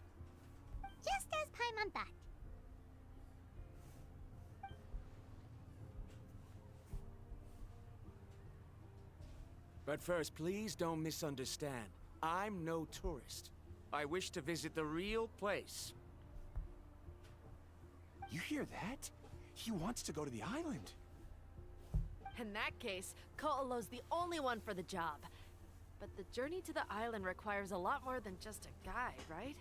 Speaker 3: Just as Paimon thought.
Speaker 4: But first, please don't misunderstand. I'm no tourist. I wish to visit the real place.
Speaker 9: You hear that? He wants to go to the island.
Speaker 8: In that case, Ko'olo's the only one for the job. But the journey to the island requires a lot more than just a guide, right?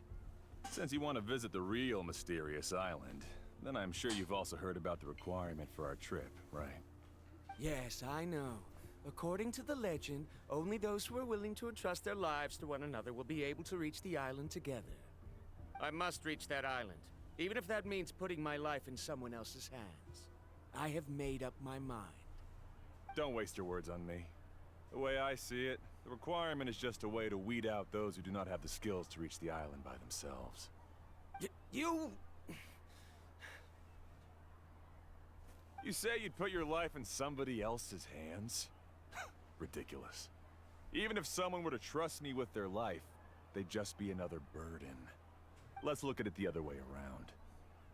Speaker 9: Since you want to visit the real mysterious island, then I'm sure you've also heard about the requirement for our trip, right?
Speaker 4: Yes, I know. According to the legend, only those who are willing to entrust their lives to one another will be able to reach the island together. I must reach that island, even if that means putting my life in someone else's hands. I have made up my mind.
Speaker 9: Don't waste your words on me. The way I see it, the requirement is just a way to weed out those who do not have the skills to reach the island by themselves.
Speaker 4: You...
Speaker 9: You say you'd put your life in somebody else's hands? Ridiculous. Even if someone were to trust me with their life, they'd just be another burden. Let's look at it the other way around.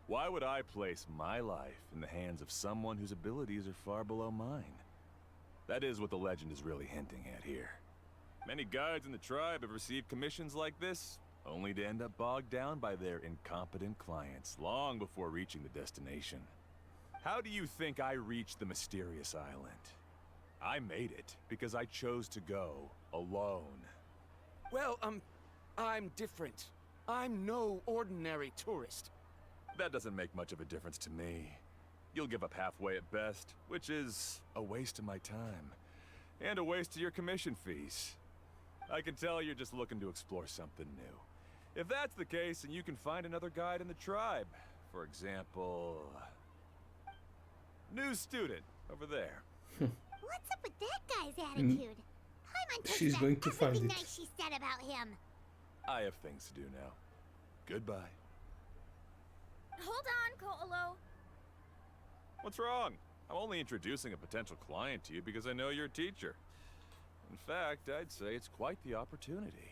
Speaker 9: Why would I place my life in the hands of someone whose abilities are far below mine? That is what the legend is really hinting at here. Many guides in the tribe have received commissions like this, only to end up bogged down by their incompetent clients long before reaching the destination. How do you think I reached the mysterious island? I made it because I chose to go alone.
Speaker 4: Well, I'm different. I'm no ordinary tourist.
Speaker 9: That doesn't make much of a difference to me. You'll give up halfway at best, which is a waste of my time. And a waste of your commission fees. I can tell you're just looking to explore something new. If that's the case, then you can find another guide in the tribe. For example... new student, over there.
Speaker 3: What's up with that guy's attitude? Paimon takes
Speaker 1: She's
Speaker 3: back
Speaker 1: going to find
Speaker 3: everything
Speaker 1: it.
Speaker 3: nice she said about him.
Speaker 9: I have things to do now. Goodbye.
Speaker 7: Hold on, Ko'olo.
Speaker 9: What's wrong? I'm only introducing a potential client to you because I know you're a teacher. In fact, I'd say it's quite the opportunity.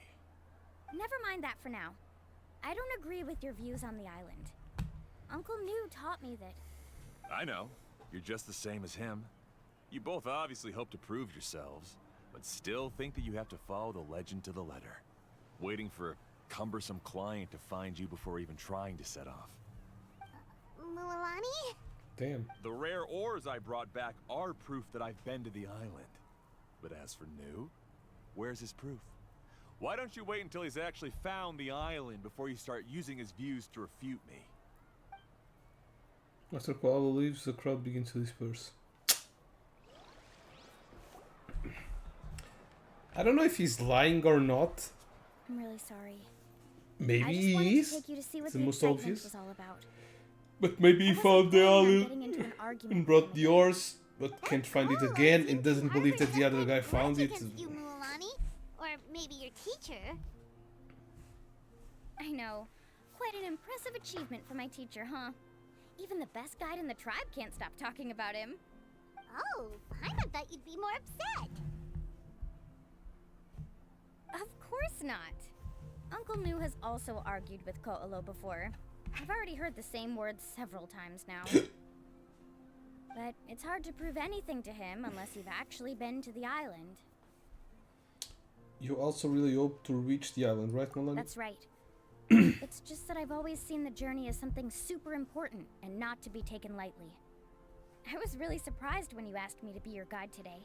Speaker 7: Never mind that for now. I don't agree with your views on the island. Uncle New taught me that.
Speaker 9: I know. You're just the same as him. You both obviously hope to prove yourselves, but still think that you have to follow the legend to the letter. Waiting for a cumbersome client to find you before even trying to set off.
Speaker 3: Mualani?
Speaker 1: Damn.
Speaker 9: The rare ores I brought back are proof that I've been to the island. But as for New, where's his proof? Why don't you wait until he's actually found the island before you start using his views to refute me?
Speaker 1: After Koala leaves, the crowd begins to disperse. I don't know if he's lying or not.
Speaker 7: I'm really sorry.
Speaker 1: Maybe
Speaker 7: I just
Speaker 1: he
Speaker 7: wanted
Speaker 1: is.
Speaker 7: to take you to see what
Speaker 1: It's
Speaker 7: the
Speaker 1: the most
Speaker 7: excitement
Speaker 1: obvious.
Speaker 7: was all about.
Speaker 1: But maybe he
Speaker 7: I wasn't
Speaker 1: found the
Speaker 7: planning on
Speaker 1: island
Speaker 7: getting into an argument
Speaker 1: and
Speaker 7: with
Speaker 1: brought
Speaker 7: him
Speaker 1: the
Speaker 7: again.
Speaker 1: ores, but can't find it
Speaker 3: cool.
Speaker 1: again
Speaker 3: Seems
Speaker 1: and doesn't
Speaker 3: you
Speaker 1: believe that
Speaker 3: harbored
Speaker 1: the other
Speaker 3: some
Speaker 1: guy
Speaker 3: kind of
Speaker 1: found
Speaker 3: grudge
Speaker 1: it.
Speaker 3: against you, Mualani. Or maybe your teacher.
Speaker 7: I know. Quite an impressive achievement for my teacher, huh? Even the best guide in the tribe can't stop talking about him.
Speaker 3: Oh, Paimon thought you'd be more upset.
Speaker 7: Of course not. Uncle New has also argued with Ko'olo before. I've already heard the same words several times now. But it's hard to prove anything to him unless you've actually been to the island.
Speaker 1: You also really hope to reach the island, right, Melanie?
Speaker 7: That's right. It's just that I've always seen the journey as something super important and not to be taken lightly. I was really surprised when you asked me to be your guide today.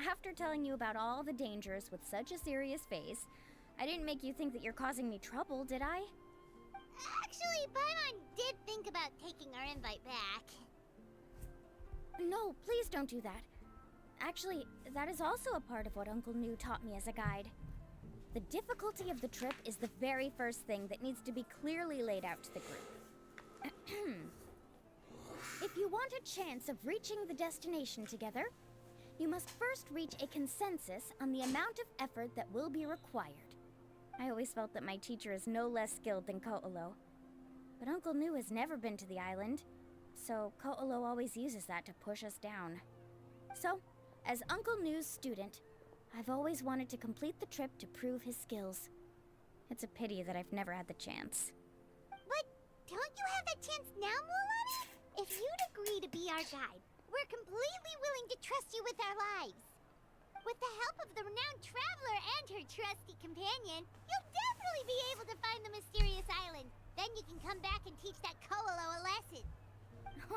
Speaker 7: After telling you about all the dangers with such a serious face, I didn't make you think that you're causing me trouble, did I?
Speaker 3: Actually, Paimon did think about taking our invite back.
Speaker 7: No, please don't do that. Actually, that is also a part of what Uncle New taught me as a guide. The difficulty of the trip is the very first thing that needs to be clearly laid out to the group. If you want a chance of reaching the destination together, you must first reach a consensus on the amount of effort that will be required. I always felt that my teacher is no less skilled than Ko'olo. But Uncle New has never been to the island, so Ko'olo always uses that to push us down. So, as Uncle New's student, I've always wanted to complete the trip to prove his skills. It's a pity that I've never had the chance.
Speaker 3: But don't you have that chance now, Mualani? If you'd agree to be our guide, we're completely willing to trust you with our lives. With the help of the renowned traveler and her trusty companion, you'll definitely be able to find the mysterious island. Then you can come back and teach that Ko'olo a lesson.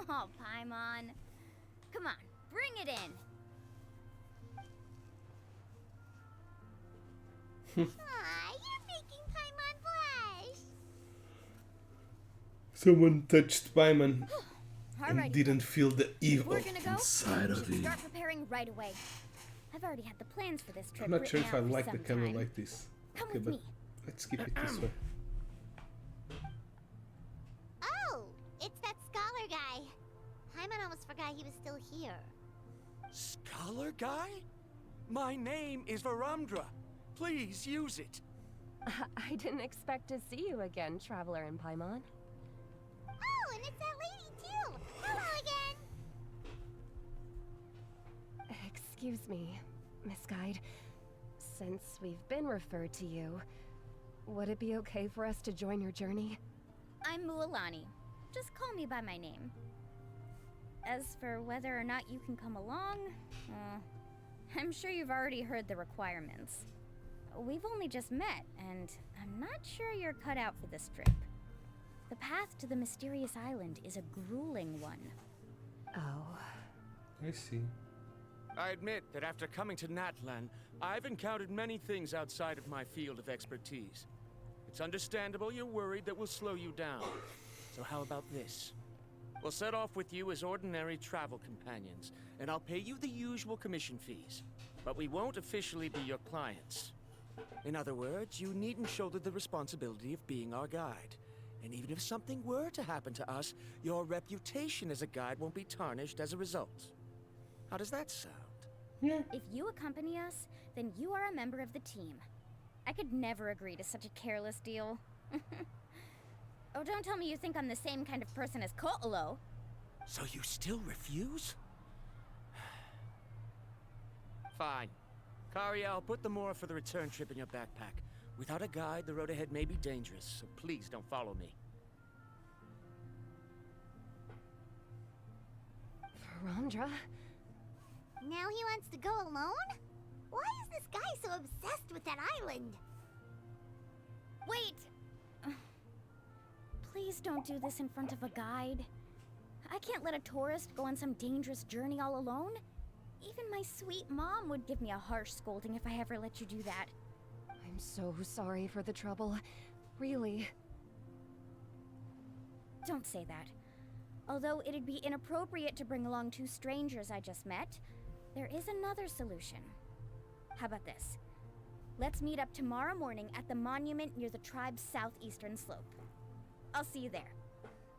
Speaker 7: Oh, Paimon. Come on, bring it in.
Speaker 3: Aw, you're making Paimon blush.
Speaker 1: Someone touched Paimon and
Speaker 7: Alrighty,
Speaker 1: didn't feel the evil
Speaker 7: we're gonna go.
Speaker 1: inside
Speaker 7: We
Speaker 1: of
Speaker 7: should
Speaker 1: him.
Speaker 7: start preparing right away. I've already had the plans for this trip.
Speaker 1: I'm not sure
Speaker 7: written
Speaker 1: if I
Speaker 7: out for
Speaker 1: like the
Speaker 7: some
Speaker 1: camera
Speaker 7: time.
Speaker 1: like this.
Speaker 7: Come
Speaker 1: Okay,
Speaker 7: with
Speaker 1: but
Speaker 7: me.
Speaker 1: let's keep it this way.
Speaker 3: Oh, it's that scholar guy. Paimon almost forgot he was still here.
Speaker 4: Scholar guy? My name is Varamdra. Please use it.
Speaker 2: I didn't expect to see you again, Traveler and Paimon.
Speaker 3: Oh, and it's that lady too. Hello again.
Speaker 2: Excuse me, Miss Guide. Since we've been referred to you, would it be okay for us to join your journey?
Speaker 7: I'm Mualani. Just call me by my name. As for whether or not you can come along, I'm sure you've already heard the requirements. We've only just met, and I'm not sure you're cut out for this trip. The path to the mysterious island is a grueling one.
Speaker 2: Oh.
Speaker 1: I see.
Speaker 4: I admit that after coming to Natlan, I've encountered many things outside of my field of expertise. It's understandable you're worried that we'll slow you down. So how about this? We'll set off with you as ordinary travel companions, and I'll pay you the usual commission fees. But we won't officially be your clients. In other words, you needn't shoulder the responsibility of being our guide. And even if something were to happen to us, your reputation as a guide won't be tarnished as a result. How does that sound?
Speaker 1: Yeah.
Speaker 7: If you accompany us, then you are a member of the team. I could never agree to such a careless deal. Oh, don't tell me you think I'm the same kind of person as Ko'olo.
Speaker 4: So you still refuse? Fine. Kariel, put the more for the return trip in your backpack. Without a guide, the road ahead may be dangerous, so please don't follow me.
Speaker 2: Verandra?
Speaker 3: Now he wants to go alone? Why is this guy so obsessed with that island?
Speaker 7: Wait! Please don't do this in front of a guide. I can't let a tourist go on some dangerous journey all alone. Even my sweet mom would give me a harsh scolding if I ever let you do that.
Speaker 2: I'm so sorry for the trouble. Really.
Speaker 7: Don't say that. Although it'd be inappropriate to bring along two strangers I just met, there is another solution. How about this? Let's meet up tomorrow morning at the monument near the tribe's southeastern slope. I'll see you there.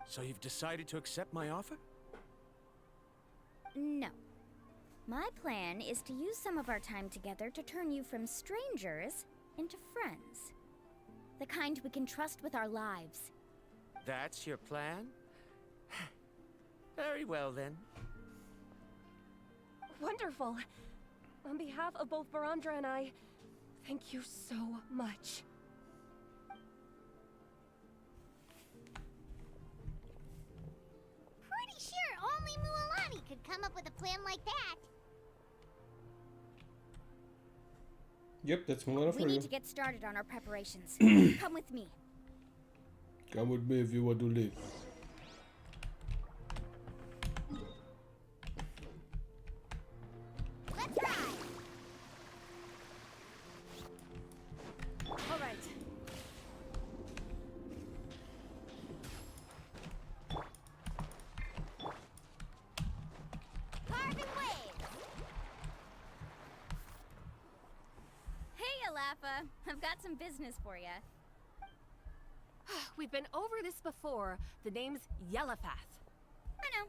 Speaker 4: So you've decided to accept my offer?
Speaker 7: No. My plan is to use some of our time together to turn you from strangers into friends. The kind we can trust with our lives.
Speaker 4: That's your plan? Very well then.
Speaker 2: Wonderful. On behalf of both Verandra and I, thank you so much.
Speaker 3: Pretty sure only Mualani could come up with a plan like that.
Speaker 1: Yep, that's Mulana for
Speaker 7: We
Speaker 1: you.
Speaker 7: need to get started on our preparations. Come with me.
Speaker 1: Come with me if you want to live.
Speaker 3: Let's ride.
Speaker 8: All right.
Speaker 3: Carving waves.
Speaker 7: Hey, Alafa. I've got some business for you.
Speaker 8: We've been over this before. The name's Yellowfath.
Speaker 7: I know.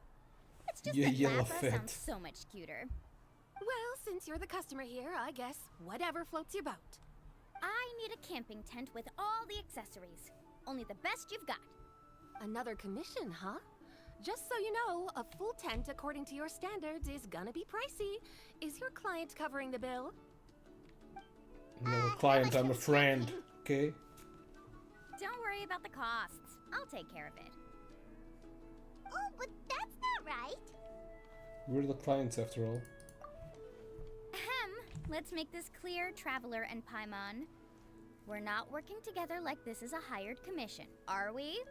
Speaker 7: It's just
Speaker 1: Yeah,
Speaker 7: that
Speaker 1: yellow
Speaker 7: Lafa
Speaker 1: fat.
Speaker 7: sounds so much cuter.
Speaker 8: Well, since you're the customer here, I guess whatever floats your boat.
Speaker 7: I need a camping tent with all the accessories. Only the best you've got.
Speaker 8: Another commission, huh? Just so you know, a full tent according to your standards is gonna be pricey. Is your client covering the bill?
Speaker 1: I'm not a client, I'm a friend. Okay?
Speaker 7: Don't worry about the costs. I'll take care of it.
Speaker 3: Oh, but that's not right.
Speaker 1: We're the clients after all.
Speaker 7: Ahem. Let's make this clear, Traveler and Paimon. We're not working together like this is a hired commission, are we?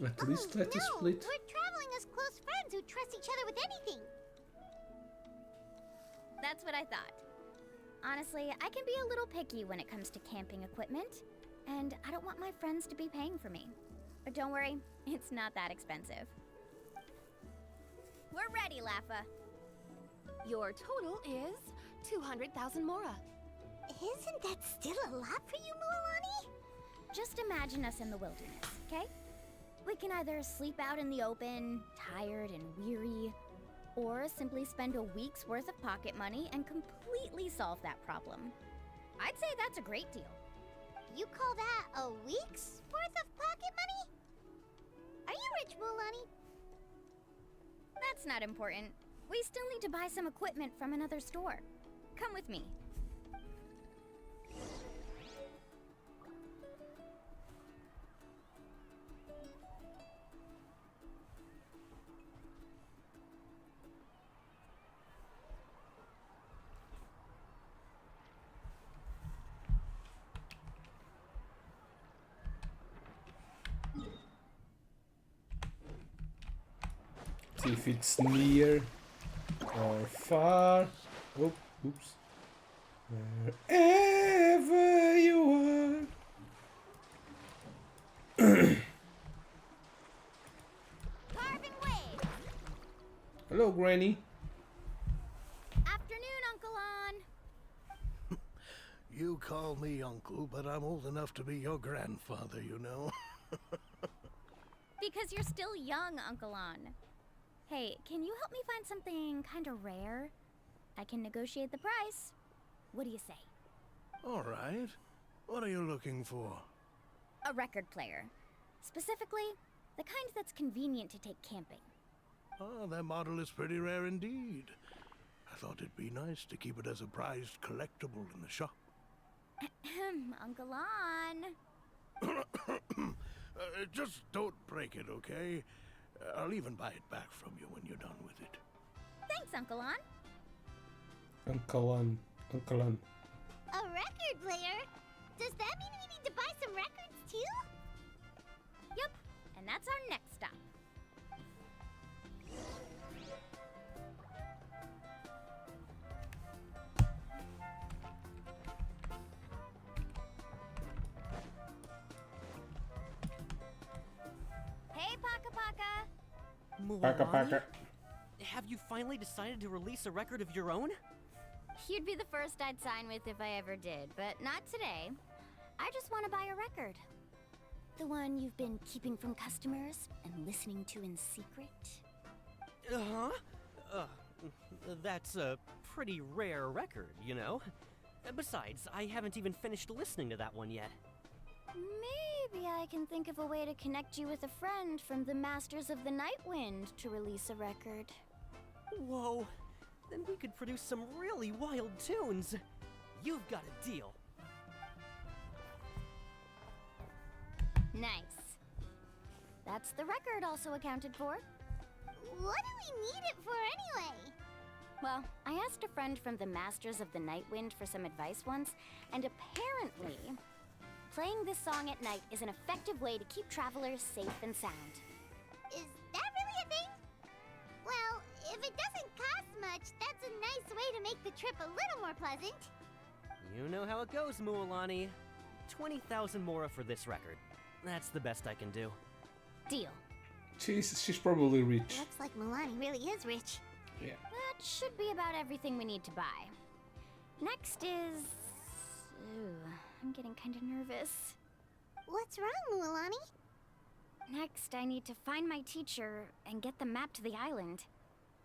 Speaker 1: At least let us split.
Speaker 3: We're traveling as close friends who trust each other with anything.
Speaker 7: That's what I thought. Honestly, I can be a little picky when it comes to camping equipment, and I don't want my friends to be paying for me. But don't worry, it's not that expensive. We're ready, Lafa.
Speaker 8: Your total is 200,000 Mora.
Speaker 3: Isn't that still a lot for you, Mualani?
Speaker 7: Just imagine us in the wilderness, okay? We can either sleep out in the open, tired and weary, or simply spend a week's worth of pocket money and completely solve that problem. I'd say that's a great deal.
Speaker 3: You call that a week's worth of pocket money? Are you rich, Mualani?
Speaker 7: That's not important. We still need to buy some equipment from another store. Come with me.
Speaker 1: See if it's near or far. Oh, oops. Wherever you are.
Speaker 3: Carving waves.
Speaker 1: Hello, Granny.
Speaker 7: Afternoon, Uncle On.
Speaker 10: You call me uncle, but I'm old enough to be your grandfather, you know.
Speaker 7: Because you're still young, Uncle On. Hey, can you help me find something kind of rare? I can negotiate the price. What do you say?
Speaker 10: All right. What are you looking for?
Speaker 7: A record player. Specifically, The kind that's convenient to take camping.
Speaker 10: Oh, that model is pretty rare indeed. I thought it'd be nice to keep it as a prized collectible in the shop.
Speaker 7: Uncle Lon.
Speaker 10: Just don't break it, okay? I'll even buy it back from you when you're done with it.
Speaker 7: Thanks, Uncle Lon.
Speaker 1: Uncle An.
Speaker 3: A record player? Does that mean we need to buy some records too?
Speaker 7: Yup, and that's our next stop. Hey, Paka Paka.
Speaker 1: Paka paka.
Speaker 11: Have you finally decided to release a record of your own?
Speaker 7: You'd be the first I'd sign with if I ever did, but not today. I just want to buy a record. The one you've been keeping from customers and listening to in secret.
Speaker 11: Uh-huh. That's a pretty rare record, you know? Besides, I haven't even finished listening to that one yet.
Speaker 7: Maybe I can think of a way to connect you with a friend from the Masters of the Night Wind to release a record.
Speaker 11: Whoa. Then we could produce some really wild tunes. You've got a deal.
Speaker 7: Nice. That's the record also accounted for.
Speaker 3: What do we need it for anyway?
Speaker 7: Well, I asked a friend from the Masters of the Night Wind for some advice once, and apparently, playing this song at night is an effective way to keep travelers safe and sound.
Speaker 3: Is that really a thing? Well, if it doesn't cost much, that's a nice way to make the trip a little more pleasant.
Speaker 11: You know how it goes, Mualani. 20,000 mora for this record. That's the best I can do.
Speaker 7: Deal.
Speaker 1: She's probably rich.
Speaker 3: Looks like Milani really is rich.
Speaker 1: Yeah.
Speaker 7: That should be about everything we need to buy. Next is... Ooh, I'm getting kind of nervous.
Speaker 3: What's wrong, Mualani?
Speaker 7: Next, I need to find my teacher and get the map to the island.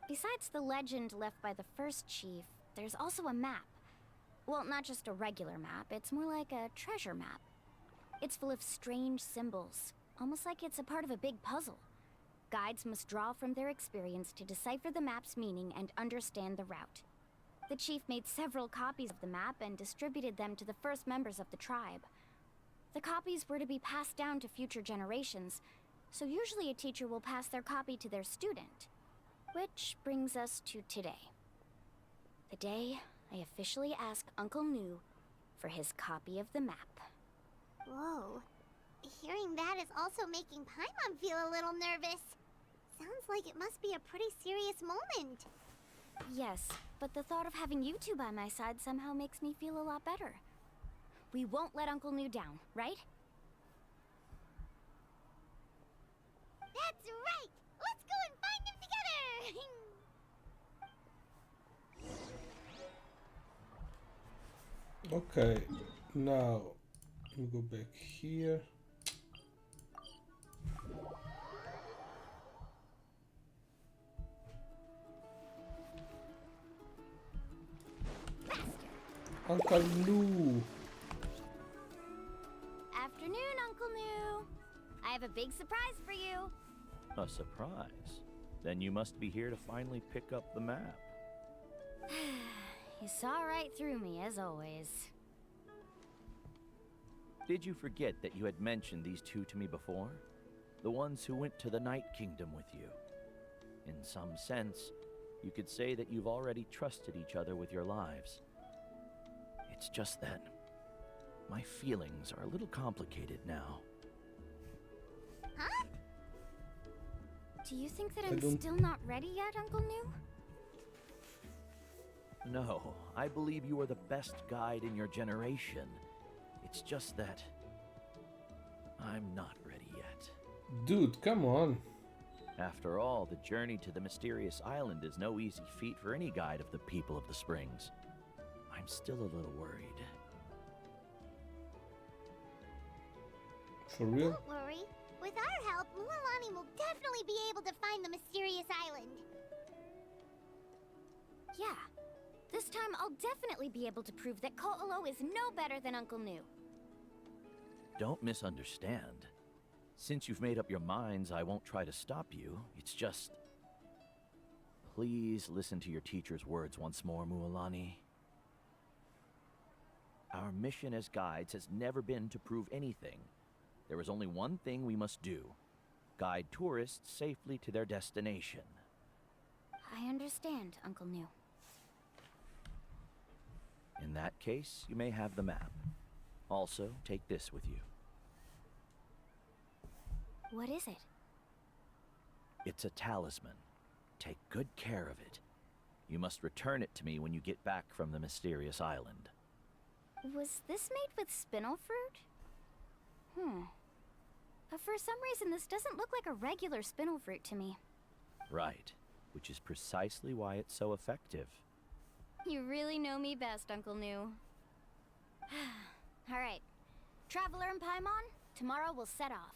Speaker 7: Besides the legend left by the first chief, there's also a map. Well, not just a regular map, it's more like a treasure map. It's full of strange symbols, almost like it's a part of a big puzzle. Guides must draw from their experience to decipher the map's meaning and understand the route. The chief made several copies of the map and distributed them to the first members of the tribe. The copies were to be passed down to future generations, so usually a teacher will pass their copy to their student. Which brings us to today. The day I officially asked Uncle Nu for his copy of the map.
Speaker 3: Whoa. Hearing that is also making Paimon feel a little nervous. Sounds like it must be a pretty serious moment.
Speaker 7: Yes, but the thought of having you two by my side somehow makes me feel a lot better. We won't let Uncle Nu down, right?
Speaker 3: That's right! Let's go and find him together!
Speaker 1: Okay, now we go back here. Uncle Nu.
Speaker 7: Afternoon, Uncle Nu. I have a big surprise for you.
Speaker 12: A surprise? Then you must be here to finally pick up the map.
Speaker 7: You saw right through me, as always.
Speaker 12: Did you forget that you had mentioned these two to me before? The ones who went to the Night Kingdom with you. In some sense, you could say that you've already trusted each other with your lives. It's just that my feelings are a little complicated now.
Speaker 3: Huh?
Speaker 7: Do you think that
Speaker 1: I
Speaker 7: I'm
Speaker 1: don't-
Speaker 7: still not ready yet, Uncle Nu?
Speaker 12: No, I believe you are the best guide in your generation. It's just that I'm not ready yet.
Speaker 1: Dude, come on.
Speaker 12: After all, the journey to the mysterious island is no easy feat for any guide of the people of the springs. I'm still a little worried.
Speaker 1: For real?
Speaker 3: Don't worry. With our help, Mualani will definitely be able to find the mysterious island.
Speaker 7: Yeah. This time I'll definitely be able to prove that Ko'olo is no better than Uncle Nu.
Speaker 12: Don't misunderstand. Since you've made up your minds, I won't try to stop you. It's just... Please listen to your teacher's words once more, Mualani. Our mission as guides has never been to prove anything. There is only one thing we must do. Guide tourists safely to their destination.
Speaker 7: I understand, Uncle New.
Speaker 12: In that case, you may have the map. Also, take this with you.
Speaker 7: What is it?
Speaker 12: It's a talisman. Take good care of it. You must return it to me when you get back from the mysterious island.
Speaker 7: Was this made with spinel fruit? For some reason, this doesn't look like a regular spinel fruit to me.
Speaker 12: Right, which is precisely why it's so effective.
Speaker 7: You really know me best, Uncle New. Alright. Traveler and Paimon, tomorrow we'll set off.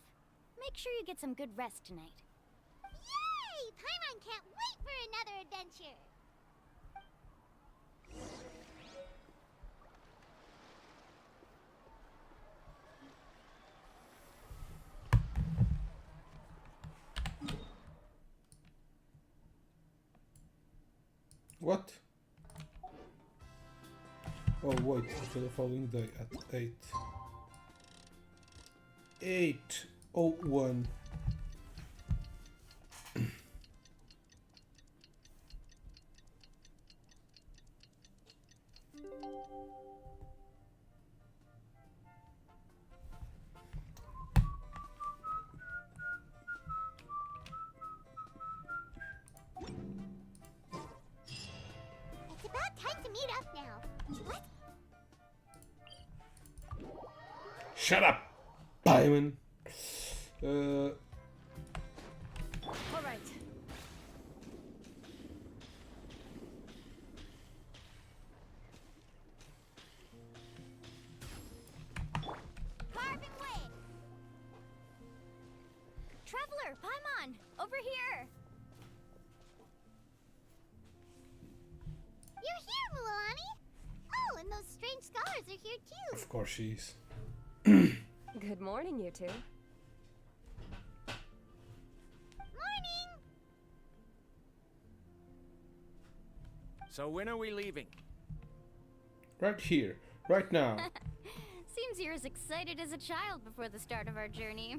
Speaker 7: Make sure you get some good rest tonight.
Speaker 3: Yay! Paimon can't wait for another adventure!
Speaker 1: What? Oh wait, until the following day at 8. 8:01.
Speaker 3: It's about time to meet up now. What?
Speaker 1: Shut up, Paimon.
Speaker 8: All right.
Speaker 3: Carving way!
Speaker 7: Traveler, Paimon, over here!
Speaker 3: You're here, Mualani! Oh, and those strange scholars are here too!
Speaker 1: Of course she is.
Speaker 2: Good morning, you two.
Speaker 3: Morning!
Speaker 4: So when are we leaving?
Speaker 1: Right here, right now.
Speaker 7: Seems you're as excited as a child before the start of our journey.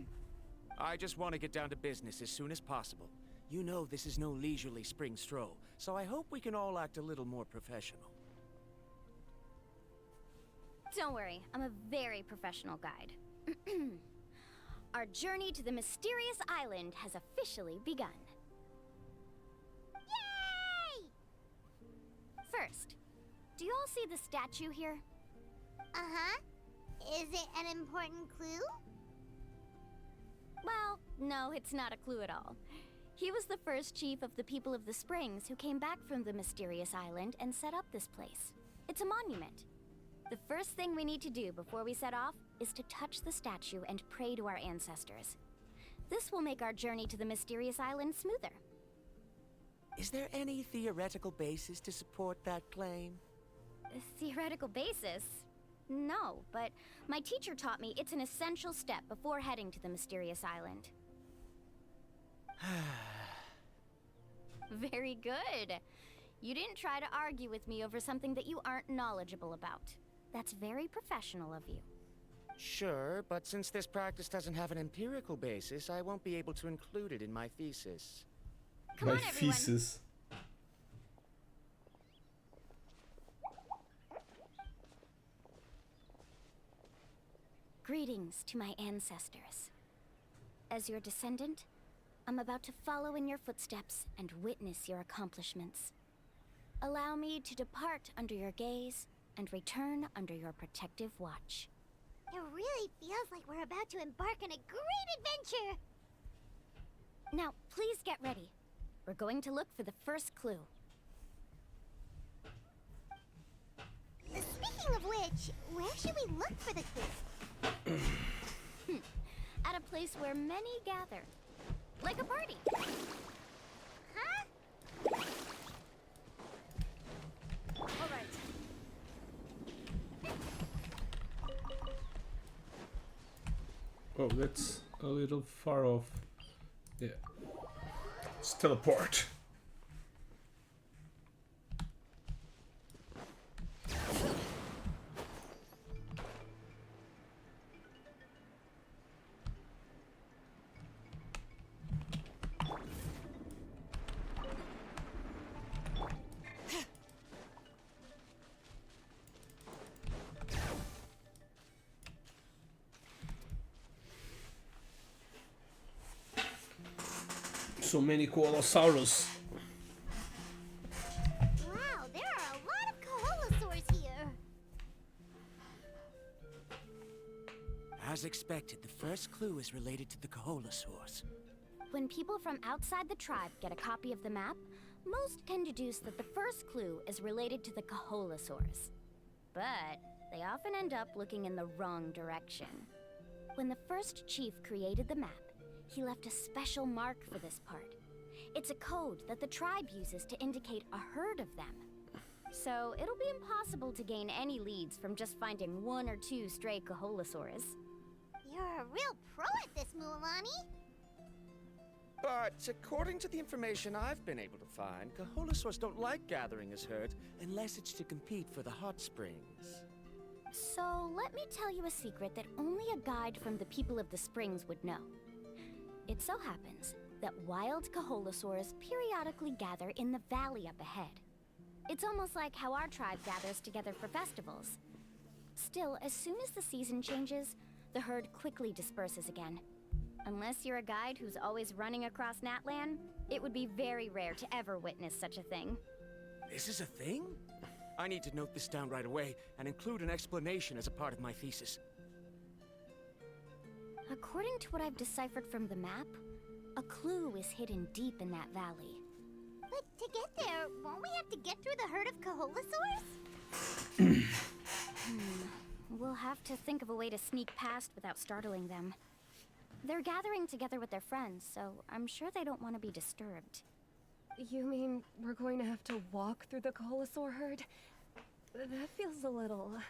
Speaker 4: I just want to get down to business as soon as possible. You know this is no leisurely spring stroll, so I hope we can all act a little more professional.
Speaker 7: Don't worry, I'm a very professional guide. Our journey to the mysterious island has officially begun.
Speaker 3: Yay!
Speaker 7: First, do you all see the statue here?
Speaker 3: Uh-huh. Is it an important clue?
Speaker 7: Well, no, it's not a clue at all. He was the first chief of the people of the Springs who came back from the mysterious island and set up this place. It's a monument. The first thing we need to do before we set off is to touch the statue and pray to our ancestors. This will make our journey to the mysterious island smoother.
Speaker 4: Is there any theoretical basis to support that claim?
Speaker 7: A theoretical basis? No, but my teacher taught me it's an essential step before heading to the mysterious island. Very good. You didn't try to argue with me over something that you aren't knowledgeable about. That's very professional of you.
Speaker 4: Sure, but since this practice doesn't have an empirical basis, I won't be able to include it in my thesis.
Speaker 7: Come
Speaker 1: My
Speaker 7: on, everyone.
Speaker 1: thesis.
Speaker 7: Greetings to my ancestors. As your descendant, I'm about to follow in your footsteps and witness your accomplishments. Allow me to depart under your gaze and return under your protective watch.
Speaker 3: It really feels like we're about to embark on a great adventure!
Speaker 7: Now, please get ready. We're going to look for the first clue.
Speaker 3: Speaking of which, where should we look for the clue?
Speaker 7: At a place where many gather. Like a party.
Speaker 3: Huh?
Speaker 8: All right.
Speaker 1: Oh, that's a little far off. Yeah. Let's teleport. So many Koalosaurus.
Speaker 3: Wow, there are a lot of Kaholosaurs here.
Speaker 4: As expected, the first clue is related to the Kaholosaurs.
Speaker 7: When people from outside the tribe get a copy of the map, most can deduce that the first clue is related to the Kaholosaurs. But they often end up looking in the wrong direction. When the first chief created the map, he left a special mark for this part. It's a code that the tribe uses to indicate a herd of them. So it'll be impossible to gain any leads from just finding 1 or 2 stray Kaholosaurs.
Speaker 3: You're a real pro at this, Mualani.
Speaker 4: But according to the information I've been able to find, Kaholosaurs don't like gathering as herds unless it's to compete for the hot springs.
Speaker 7: So let me tell you a secret that only a guide from the people of the springs would know. It so happens that wild Kaholosaurs periodically gather in the valley up ahead. It's almost like how our tribe gathers together for festivals. Still, as soon as the season changes, the herd quickly disperses again. Unless you're a guide who's always running across Natlan, it would be very rare to ever witness such a thing.
Speaker 4: This is a thing? I need to note this down right away and include an explanation as a part of my thesis.
Speaker 7: According to what I've deciphered from the map, a clue is hidden deep in that valley.
Speaker 3: But to get there, won't we have to get through the herd of Kaholosaurs?
Speaker 7: We'll have to think of a way to sneak past without startling them. They're gathering together with their friends, so I'm sure they don't want to be disturbed.
Speaker 2: You mean we're going to have to walk through the Kaholosaur herd? That feels a little...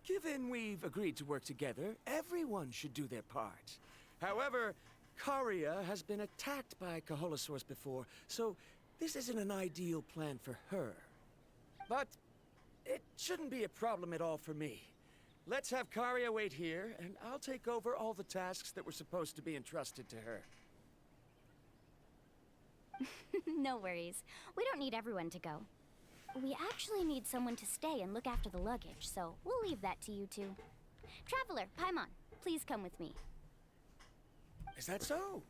Speaker 4: Given we've agreed to work together, everyone should do their part. However, Karia has been attacked by Kaholosaurs before, so this isn't an ideal plan for her. But it shouldn't be a problem at all for me. Let's have Karia wait here, and I'll take over all the tasks that were supposed to be entrusted to her.
Speaker 7: No worries. We don't need everyone to go. We actually need someone to stay and look after the luggage, so we'll leave that to you two. Traveler, Paimon, please come with me.
Speaker 4: Is that so?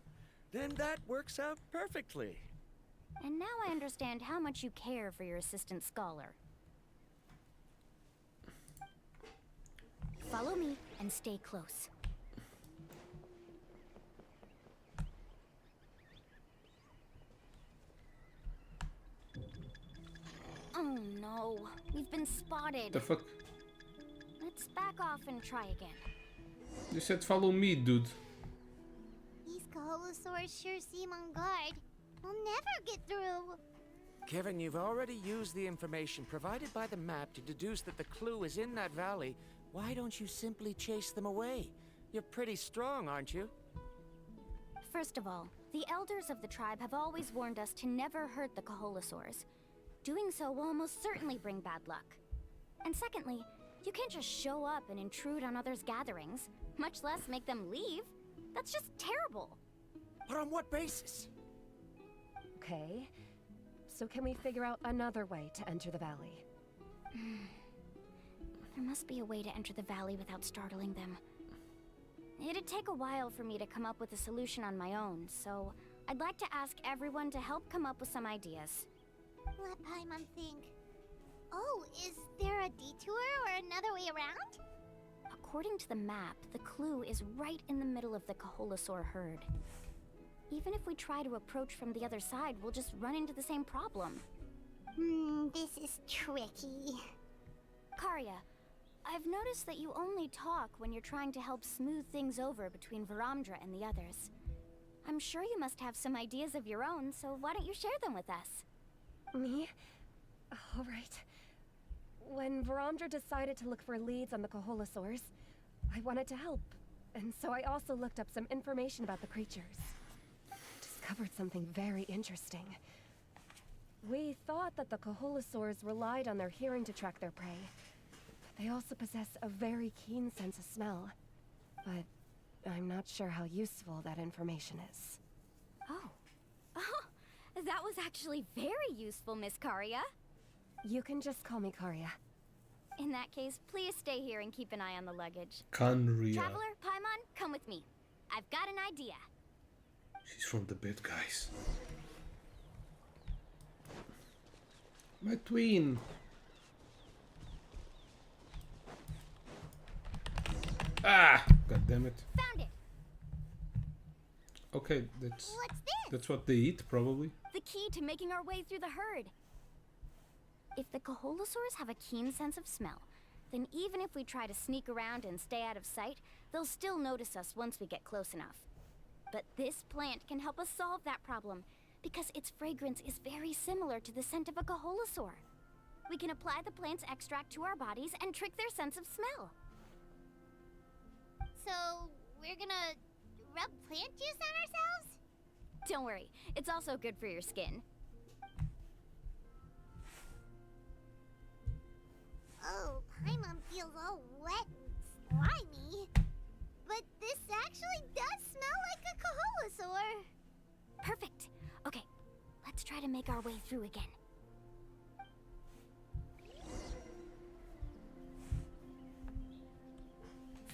Speaker 4: Then that works out perfectly.
Speaker 7: And now I understand how much you care for your assistant scholar. Follow me and stay close. Oh no, we've been spotted.
Speaker 1: The fuck?
Speaker 7: Let's back off and try again.
Speaker 1: You said follow me, dude.
Speaker 3: These Kaholosaurs sure seem on guard. We'll never get through.
Speaker 4: Kevin, you've already used the information provided by the map to deduce that the clue is in that valley. Why don't you simply chase them away? You're pretty strong, aren't you?
Speaker 7: First of all, the elders of the tribe have always warned us to never hurt the Kaholosaurs. Doing so will almost certainly bring bad luck. And secondly, you can't just show up and intrude on others' gatherings, much less make them leave. That's just terrible.
Speaker 4: But on what basis?
Speaker 2: Okay. So can we figure out another way to enter the valley?
Speaker 7: There must be a way to enter the valley without startling them. It'd take a while for me to come up with a solution on my own, so I'd like to ask everyone to help come up with some ideas.
Speaker 3: Let Paimon think. Oh, is there a detour or another way around?
Speaker 7: According to the map, the clue is right in the middle of the Kaholosaur herd. Even if we try to approach from the other side, we'll just run into the same problem.
Speaker 3: This is tricky.
Speaker 7: Karia, I've noticed that you only talk when you're trying to help smooth things over between Varamdra and the others. I'm sure you must have some ideas of your own, so why don't you share them with us?
Speaker 2: Me? All right. When Varamdra decided to look for leads on the Kaholosaurs, I wanted to help. And so I also looked up some information about the creatures. Discovered something very interesting. We thought that the Coholosaurs relied on their hearing to track their prey. But they also possess a very keen sense of smell. But I'm not sure how useful that information is.
Speaker 7: Oh. Oh, that was actually very useful, Miss Karia.
Speaker 2: You can just call me Karia.
Speaker 7: In that case, please stay here and keep an eye on the luggage.
Speaker 1: Kanria.
Speaker 7: Traveler, Paimon, come with me. I've got an idea.
Speaker 1: She's from the bad guys. My twin. Ah! God damn it.
Speaker 7: Found it.
Speaker 1: Okay,
Speaker 3: What's this?
Speaker 1: that's what they eat, probably.
Speaker 7: The key to making our way through the herd. If the Coholosaurs have a keen sense of smell, then even if we try to sneak around and stay out of sight, they'll still notice us once we get close enough. But this plant can help us solve that problem, because its fragrance is very similar to the scent of a Coholosaur. We can apply the plant's extract to our bodies and trick their sense of smell.
Speaker 3: So, we're gonna rub plant juice on ourselves?
Speaker 7: Don't worry, it's also good for your skin.
Speaker 3: Oh, Paimon feels all wet and slimy. But this actually does smell like a Coholosaur.
Speaker 7: Perfect. Okay, let's try to make our way through again.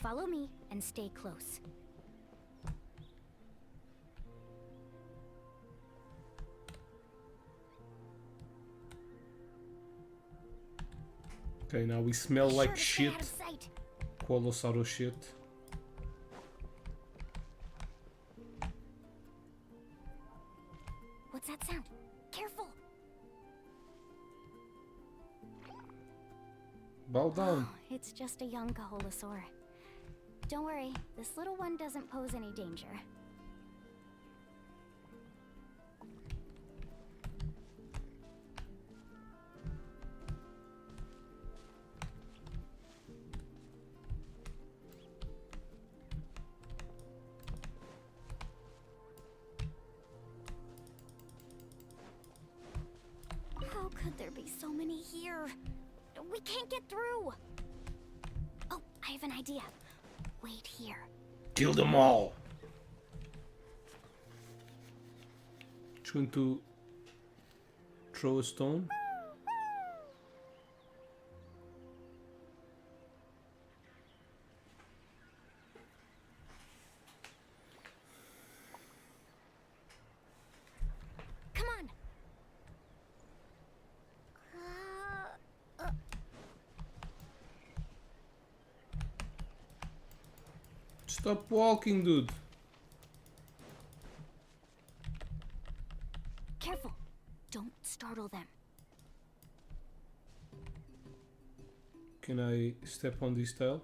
Speaker 7: Follow me and stay close.
Speaker 1: Okay, now we smell
Speaker 7: Be
Speaker 1: like
Speaker 7: sure to stay
Speaker 1: shit.
Speaker 7: out of sight.
Speaker 1: Colossauro shit.
Speaker 7: What's that sound? Careful!
Speaker 1: Bow down.
Speaker 7: It's just a young Coholosaur. Don't worry, this little one doesn't pose any danger. How could there be so many here? We can't get through! Oh, I have an idea. Wait here.
Speaker 1: Kill them all. Just going to throw a stone.
Speaker 7: Come on!
Speaker 1: Stop walking, dude.
Speaker 7: Careful! Don't startle them.
Speaker 1: Can I step on this tile?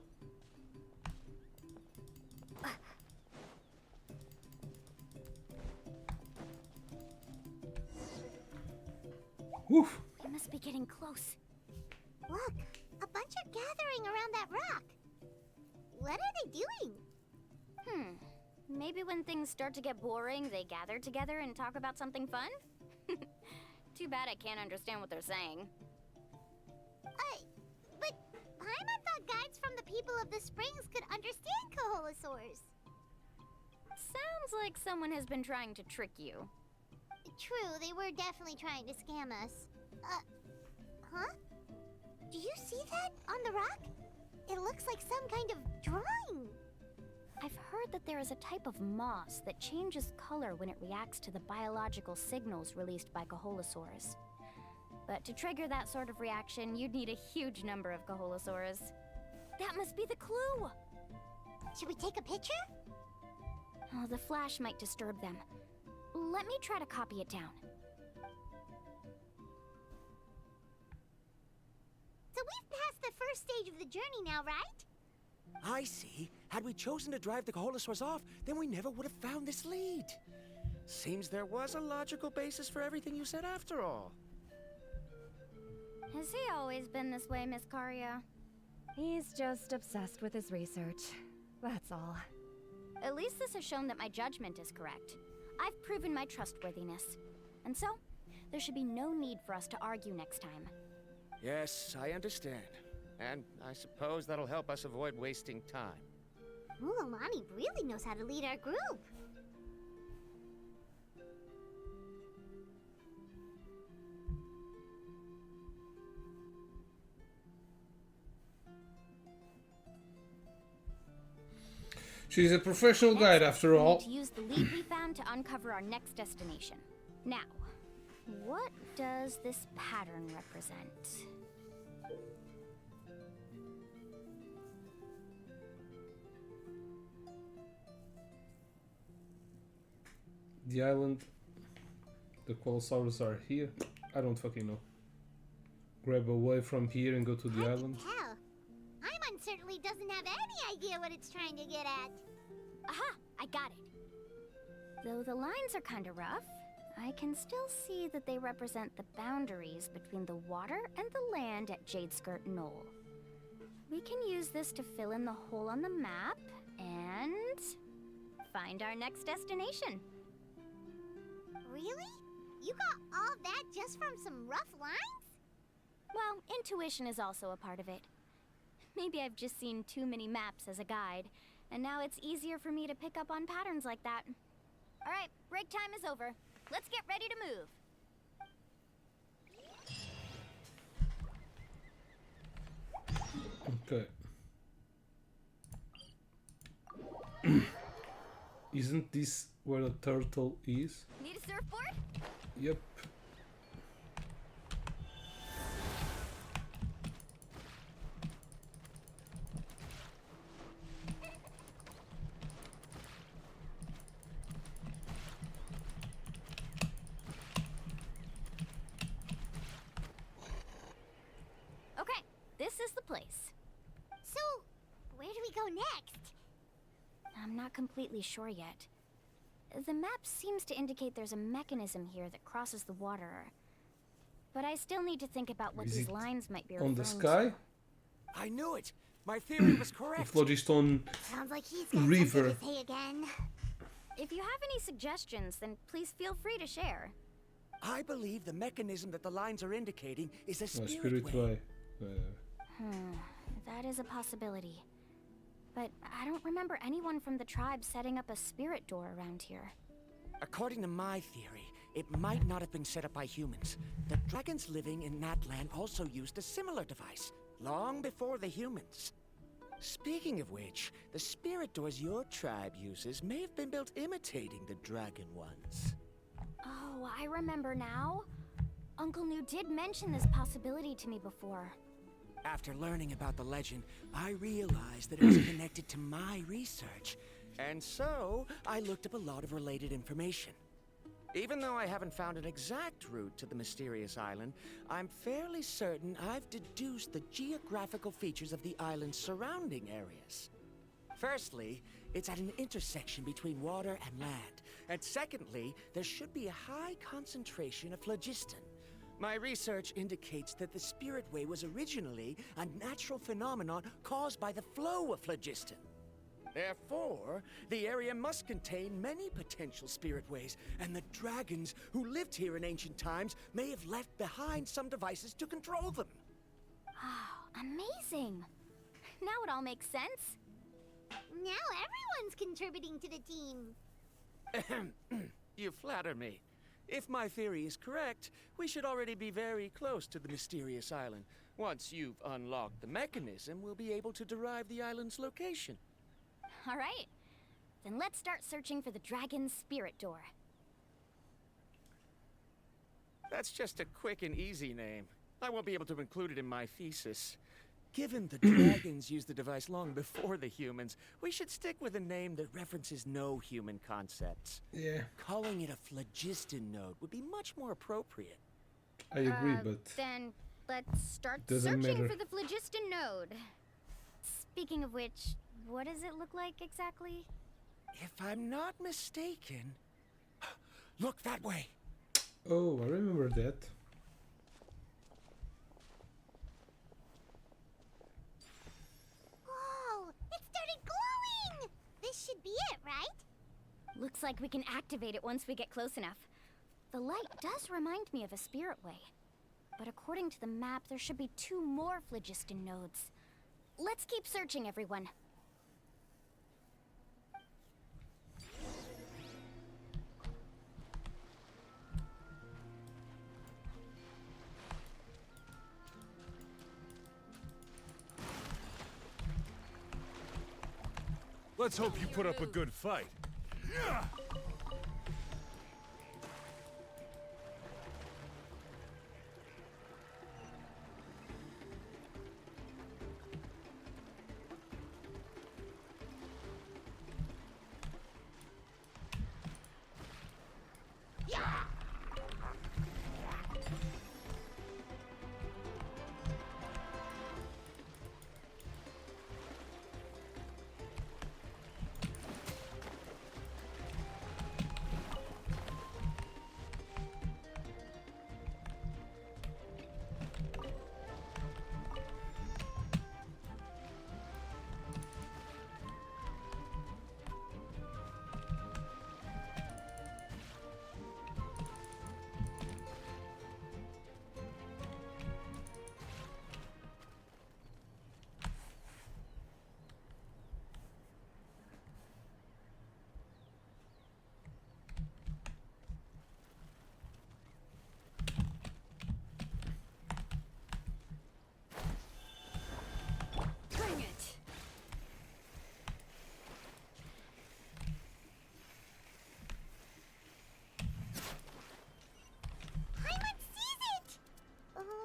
Speaker 1: Woof!
Speaker 7: We must be getting close.
Speaker 3: Look, a bunch are gathering around that rock. What are they doing?
Speaker 7: Maybe when things start to get boring, they gather together and talk about something fun? Too bad I can't understand what they're saying.
Speaker 3: But Paimon thought guides from the people of the springs could understand Coholosaurs.
Speaker 7: Sounds like someone has been trying to trick you.
Speaker 3: True, they were definitely trying to scam us. Huh? Do you see that on the rock? It looks like some kind of drawing.
Speaker 7: I've heard that there is a type of moss that changes color when it reacts to the biological signals released by Coholosaurs. But to trigger that sort of reaction, you'd need a huge number of Coholosaurs. That must be the clue!
Speaker 3: Should we take a picture?
Speaker 7: Oh, the flash might disturb them. Let me try to copy it down.
Speaker 3: So we've passed the first stage of the journey now, right?
Speaker 4: I see. Had we chosen to drive the Coholosaurs off, then we never would have found this lead. Seems there was a logical basis for everything you said after all.
Speaker 7: Has he always been this way, Miss Karia?
Speaker 2: He's just obsessed with his research. That's all.
Speaker 7: At least this has shown that my judgment is correct. I've proven my trustworthiness. And so, there should be no need for us to argue next time.
Speaker 4: Yes, I understand. And I suppose that'll help us avoid wasting time.
Speaker 3: Mualani really knows how to lead our group.
Speaker 1: She's a professional guide after
Speaker 7: We
Speaker 1: all.
Speaker 7: need to use the lead we found to uncover our next destination. Now, what does this pattern represent?
Speaker 1: The island. The Qualosaurus are here. I don't fucking know. Grab away from here and go to the island.
Speaker 3: Hell, Paimon certainly doesn't have any idea what it's trying to get at.
Speaker 7: Aha! I got it. Though the lines are kind of rough, I can still see that they represent the boundaries between the water and the land at Jadeskirt Knoll. We can use this to fill in the hole on the map and find our next destination.
Speaker 3: Really? You got all that just from some rough lines?
Speaker 7: Well, intuition is also a part of it. Maybe I've just seen too many maps as a guide, and now it's easier for me to pick up on patterns like that. All right, break time is over. Let's get ready to move.
Speaker 1: Okay. Isn't this where the turtle is?
Speaker 7: Need a surfboard?
Speaker 1: Yep.
Speaker 7: Okay, this is the place.
Speaker 3: So, where do we go next?
Speaker 7: I'm not completely sure yet. The map seems to indicate there's a mechanism here that crosses the water. But I still need to think about what
Speaker 1: Is
Speaker 7: these
Speaker 1: it
Speaker 7: lines might be
Speaker 1: on
Speaker 7: referring
Speaker 1: the sky?
Speaker 4: I knew it! My theory was
Speaker 1: The
Speaker 4: correct!
Speaker 1: Phlogiston
Speaker 3: Sounds like he's got
Speaker 1: River.
Speaker 3: something to say again.
Speaker 7: If you have any suggestions, then please feel free to share.
Speaker 4: I believe the mechanism that the lines are indicating is a
Speaker 1: Oh,
Speaker 4: spirit way.
Speaker 1: Way.
Speaker 7: That is a possibility. But I don't remember anyone from the tribe setting up a spirit door around here.
Speaker 4: According to my theory, it might not have been set up by humans. The dragons living in that land also used a similar device, long before the humans. Speaking of which, the spirit doors your tribe uses may have been built imitating the dragon ones.
Speaker 7: Oh, I remember now. Uncle New did mention this possibility to me before.
Speaker 4: After learning about the legend, I realized that it was connected to my research. And so, I looked up a lot of related information. Even though I haven't found an exact route to the mysterious island, I'm fairly certain I've deduced the geographical features of the island's surrounding areas. Firstly, it's at an intersection between water and land. And secondly, there should be a high concentration of phlogiston. My research indicates that the Spirit Way was originally a natural phenomenon caused by the flow of phlogiston. Therefore, the area must contain many potential Spirit Ways, and the dragons who lived here in ancient times may have left behind some devices to control them.
Speaker 7: Oh, amazing! Now it all makes sense.
Speaker 3: Now everyone's contributing to the team.
Speaker 4: You flatter me. If my theory is correct, we should already be very close to the mysterious island. Once you've unlocked the mechanism, we'll be able to derive the island's location.
Speaker 7: All right. Then let's start searching for the dragon's spirit door.
Speaker 4: That's just a quick and easy name. I won't be able to include it in my thesis. Given the dragons used the device long before the humans, we should stick with a name that references no human concepts.
Speaker 1: Yeah,
Speaker 4: Calling it a phlogiston node would be much more appropriate.
Speaker 1: I agree, but
Speaker 7: Then let's start
Speaker 1: Doesn't
Speaker 7: searching
Speaker 1: matter.
Speaker 7: for the phlogiston node. Speaking of which, what does it look like exactly?
Speaker 4: If I'm not mistaken... Look that way!
Speaker 1: oh, I remember that.
Speaker 3: Whoa! It started glowing! This should be it, right?
Speaker 7: Looks like we can activate it once we get close enough. The light does remind me of a spirit way. But according to the map, there should be 2 more phlogiston nodes. Let's keep searching, everyone.
Speaker 9: Let's hope you put up a good fight.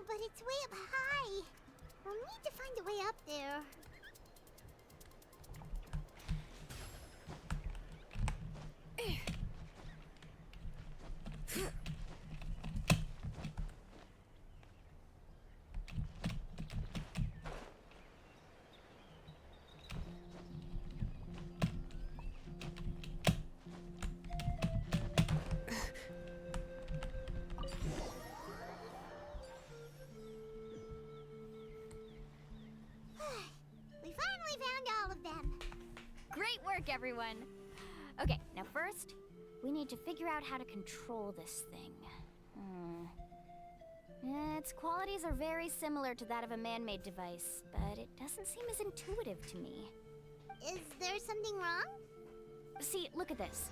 Speaker 3: But it's way up high. We'll need to find a way up there.
Speaker 7: Everyone. Okay, now first, we need to figure out how to control this thing. Its qualities are very similar to that of a man-made device, but it doesn't seem as intuitive to me.
Speaker 3: Is there something wrong?
Speaker 7: See, look at this.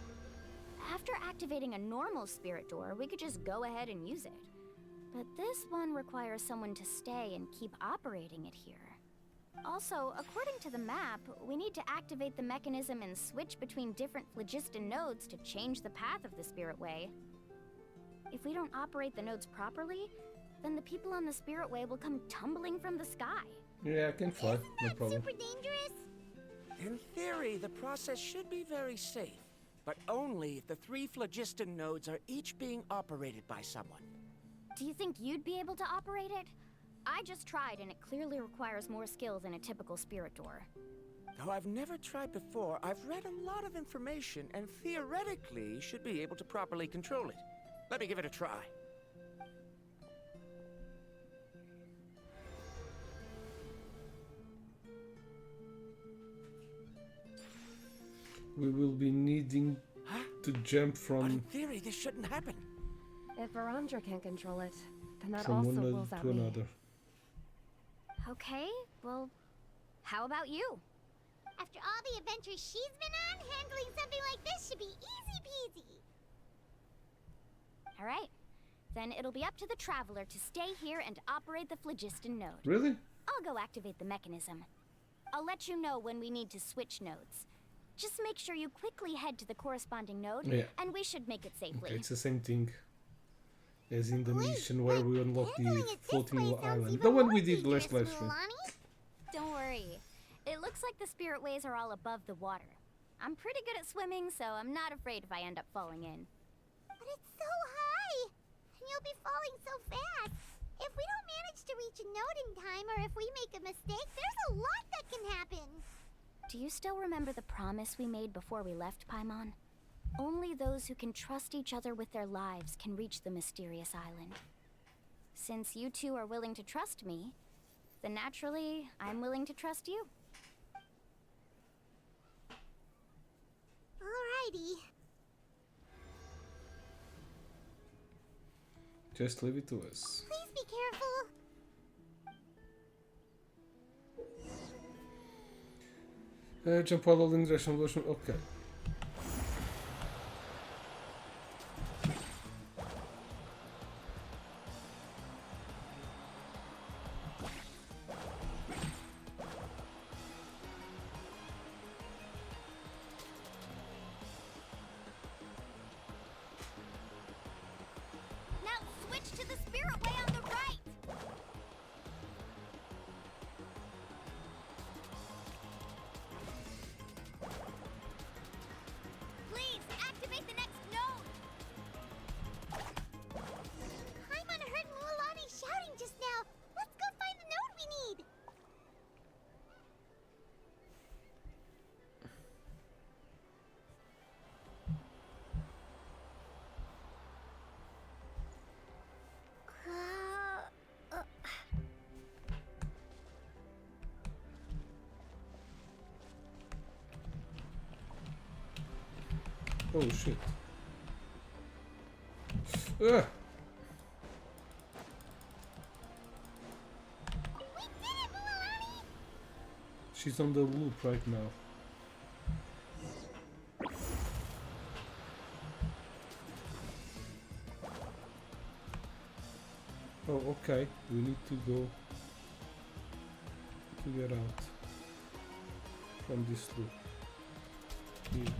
Speaker 7: After activating a normal spirit door, we could just go ahead and use it. But this one requires someone to stay and keep operating it here. Also, according to the map, we need to activate the mechanism and switch between different phlogiston nodes to change the path of the spirit way. If we don't operate the nodes properly, then the people on the spirit way will come tumbling from the sky.
Speaker 1: Yeah, I can fly, no problem.
Speaker 3: Super dangerous?
Speaker 4: In theory, the process should be very safe, but only if the 3 phlogiston nodes are each being operated by someone.
Speaker 7: Do you think you'd be able to operate it? I just tried, and it clearly requires more skill than a typical spirit door.
Speaker 4: Though I've never tried before, I've read a lot of information and theoretically should be able to properly control it. Let me give it a try.
Speaker 1: We will be needing to jump
Speaker 4: But
Speaker 1: from
Speaker 4: in theory, this shouldn't happen.
Speaker 2: If Verandra can't control it, then that
Speaker 1: from
Speaker 2: also
Speaker 1: one
Speaker 2: rules
Speaker 1: node
Speaker 2: out
Speaker 1: to
Speaker 2: me.
Speaker 1: another.
Speaker 7: Okay, well, how about you?
Speaker 3: After all the adventures she's been on, handling something like this should be easy peasy.
Speaker 7: All right, then it'll be up to the Traveler to stay here and operate the phlogiston node.
Speaker 1: Really?
Speaker 7: I'll go activate the mechanism. I'll let you know when we need to switch nodes. Just make sure you quickly head to the corresponding node,
Speaker 1: Yeah.
Speaker 7: and we should make it safely.
Speaker 1: Okay, it's the same thing as in the mission where we unlock the
Speaker 3: Handling it this
Speaker 1: floating
Speaker 3: way sounds
Speaker 1: island.
Speaker 3: even
Speaker 1: The one
Speaker 3: more
Speaker 1: we did last
Speaker 3: dangerous,
Speaker 1: live stream.
Speaker 3: Mulan.
Speaker 7: Don't worry. It looks like the spirit ways are all above the water. I'm pretty good at swimming, so I'm not afraid if I end up falling in.
Speaker 3: But it's so high! And you'll be falling so fast! If we don't manage to reach a node in time, or if we make a mistake, there's a lot that can happen!
Speaker 7: Do you still remember the promise we made before we left Paimon? Only those who can trust each other with their lives can reach the mysterious island. Since you two are willing to trust me, then naturally, I'm willing to trust you.
Speaker 3: Alrighty.
Speaker 1: Just leave it to us.
Speaker 3: Please be careful.
Speaker 1: Jump while holding direction motion. Okay.
Speaker 7: Now switch to the spirit way on the right. Please activate the next node.
Speaker 3: Paimon heard Mualani shouting just now. Let's go find the node we need.
Speaker 1: Oh shit. Ugh.
Speaker 3: We did it, Mualani!
Speaker 1: She's on the loop right now. Oh, okay. We need to go to get out from this loop. Here.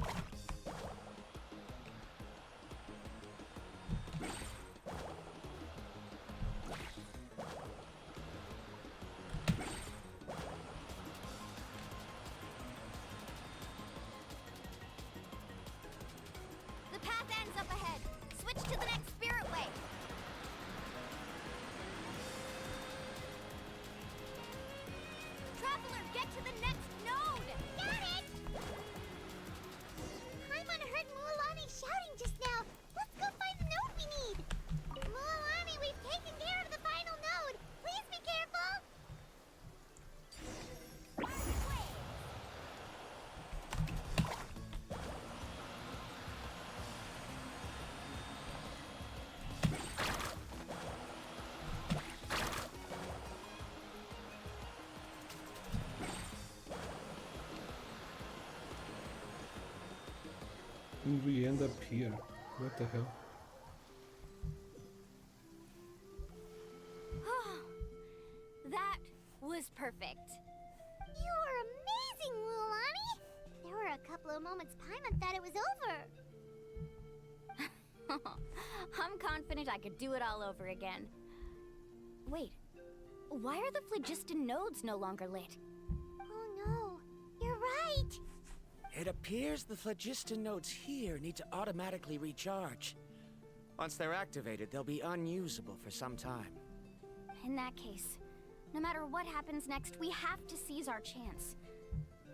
Speaker 7: The path ends up ahead. Switch to the next spirit way. Traveler, get to the next node.
Speaker 3: Got it! Paimon heard Mualani shouting just now. Let's go find the node we need. Mualani, we've taken care of the final node. Please be careful.
Speaker 1: And we end up here. What the hell?
Speaker 7: That was perfect.
Speaker 3: You were amazing, Mualani. There were a couple of moments Paimon thought it was over.
Speaker 7: I'm confident I could do it all over again. Wait, why are the phlogiston nodes no longer lit?
Speaker 3: Oh no, you're right.
Speaker 4: It appears the phlogiston nodes here need to automatically recharge. Once they're activated, they'll be unusable for some time.
Speaker 7: In that case, no matter what happens next, we have to seize our chance.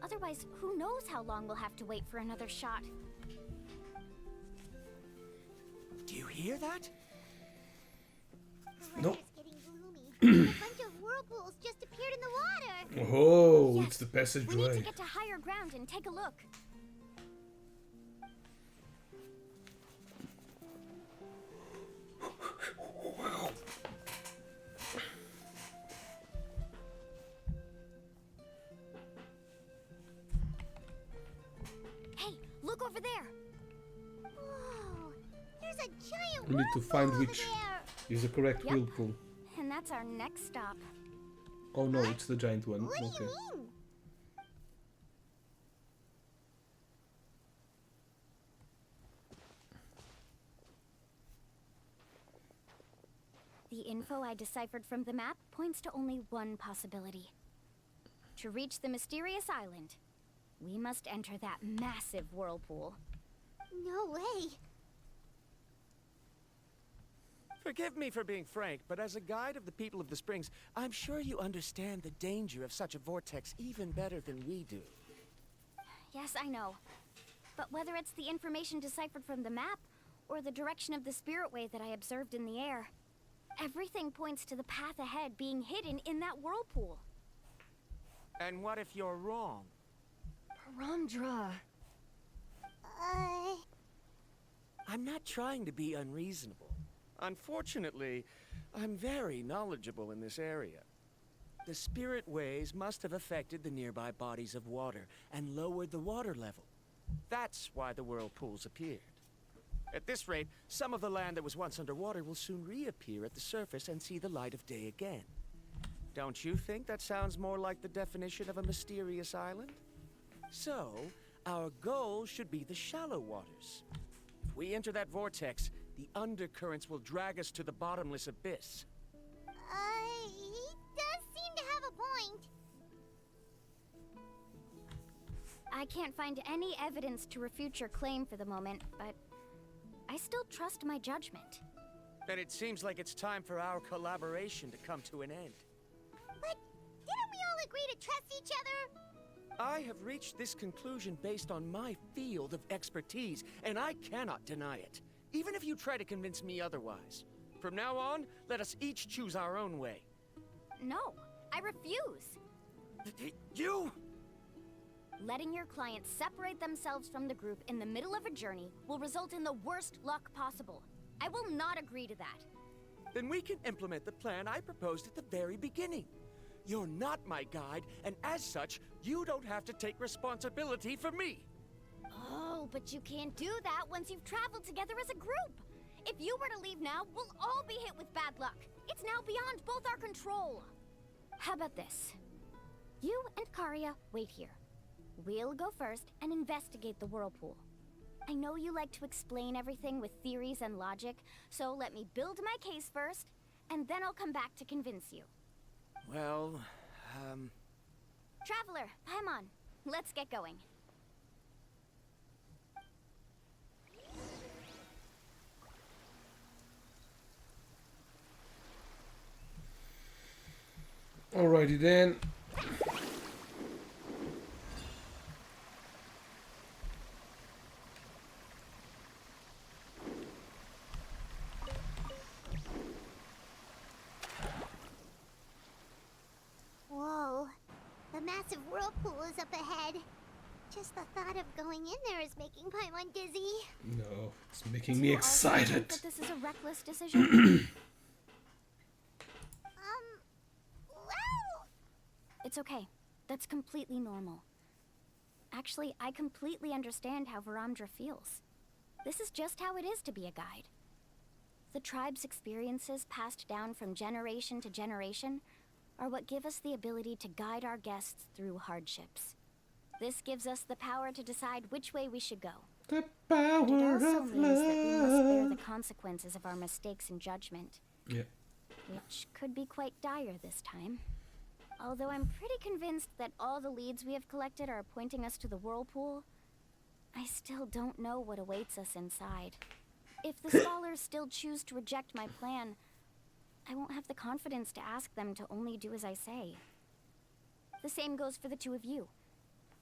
Speaker 7: Otherwise, who knows how long we'll have to wait for another shot.
Speaker 4: Do you hear that?
Speaker 3: The
Speaker 1: Nope.
Speaker 3: weather's getting gloomy. A bunch of whirlpools just appeared in the water.
Speaker 1: Oh,
Speaker 7: Yes,
Speaker 1: it's the
Speaker 7: We need to
Speaker 1: passageway.
Speaker 7: get to higher ground and take a look. Hey, look over there.
Speaker 3: Whoa, there's a giant
Speaker 1: We need to find
Speaker 3: whirlpool
Speaker 1: which
Speaker 3: over there.
Speaker 1: is the correct
Speaker 7: Yep.
Speaker 1: whirlpool.
Speaker 7: And that's our next stop.
Speaker 1: Oh no, it's the giant one.
Speaker 3: What do
Speaker 1: Okay.
Speaker 3: you mean?
Speaker 7: The info I deciphered from the map points to only one possibility. To reach the mysterious island, we must enter that massive whirlpool.
Speaker 3: No way.
Speaker 4: Forgive me for being frank, but as a guide of the people of the Springs, I'm sure you understand the danger of such a vortex even better than we do.
Speaker 7: Yes, I know. But whether it's the information deciphered from the map or the direction of the spirit way that I observed in the air, everything points to the path ahead being hidden in that whirlpool.
Speaker 4: And what if you're wrong?
Speaker 2: Paramdra.
Speaker 3: Uh,
Speaker 4: I'm not trying to be unreasonable. Unfortunately, I'm very knowledgeable in this area. The spirit waves must have affected the nearby bodies of water and lowered the water level. That's why the whirlpools appeared. At this rate, some of the land that was once underwater will soon reappear at the surface and see the light of day again. Don't you think that sounds more like the definition of a mysterious island? So, our goal should be the shallow waters. If we enter that vortex, the undercurrents will drag us to the bottomless abyss.
Speaker 3: He does seem to have a point.
Speaker 7: I can't find any evidence to refute your claim for the moment, but I still trust my judgment.
Speaker 4: Then it seems like it's time for our collaboration to come to an end.
Speaker 3: But didn't we all agree to trust each other?
Speaker 4: I have reached this conclusion based on my field of expertise, and I cannot deny it, even if you try to convince me otherwise. From now on, let us each choose our own way.
Speaker 7: No, I refuse.
Speaker 4: You?
Speaker 7: Letting your clients separate themselves from the group in the middle of a journey will result in the worst luck possible. I will not agree to that.
Speaker 4: Then we can implement the plan I proposed at the very beginning. You're not my guide, and as such, you don't have to take responsibility for me.
Speaker 7: Oh, but you can't do that once you've traveled together as a group. If you were to leave now, we'll all be hit with bad luck. It's now beyond both our control. How about this? You and Karia wait here. We'll go first and investigate the whirlpool. I know you like to explain everything with theories and logic, so let me build my case first, and then I'll come back to convince you.
Speaker 4: Well,
Speaker 7: Traveler, Paimon, let's get going.
Speaker 1: Alrighty then.
Speaker 3: Whoa. The massive whirlpool is up ahead. Just the thought of going in there is making Paimon dizzy.
Speaker 1: No, it's making
Speaker 7: Do
Speaker 1: me
Speaker 7: you also think
Speaker 1: excited.
Speaker 7: that this is a reckless decision?
Speaker 3: Well...
Speaker 7: It's okay. That's completely normal. Actually, I completely understand how Varamdra feels. This is just how it is to be a guide. The tribe's experiences passed down from generation to generation are what give us the ability to guide our guests through hardships. This gives us the power to decide which way we should go.
Speaker 1: The
Speaker 7: But it
Speaker 1: power
Speaker 7: also
Speaker 1: of
Speaker 7: means that we must bear
Speaker 1: love.
Speaker 7: the consequences of our mistakes and judgment.
Speaker 1: Yeah.
Speaker 7: Which could be quite dire this time. Although I'm pretty convinced that all the leads we have collected are pointing us to the whirlpool, I still don't know what awaits us inside. If the scholars still choose to reject my plan, I won't have the confidence to ask them to only do as I say. The same goes for the two of you.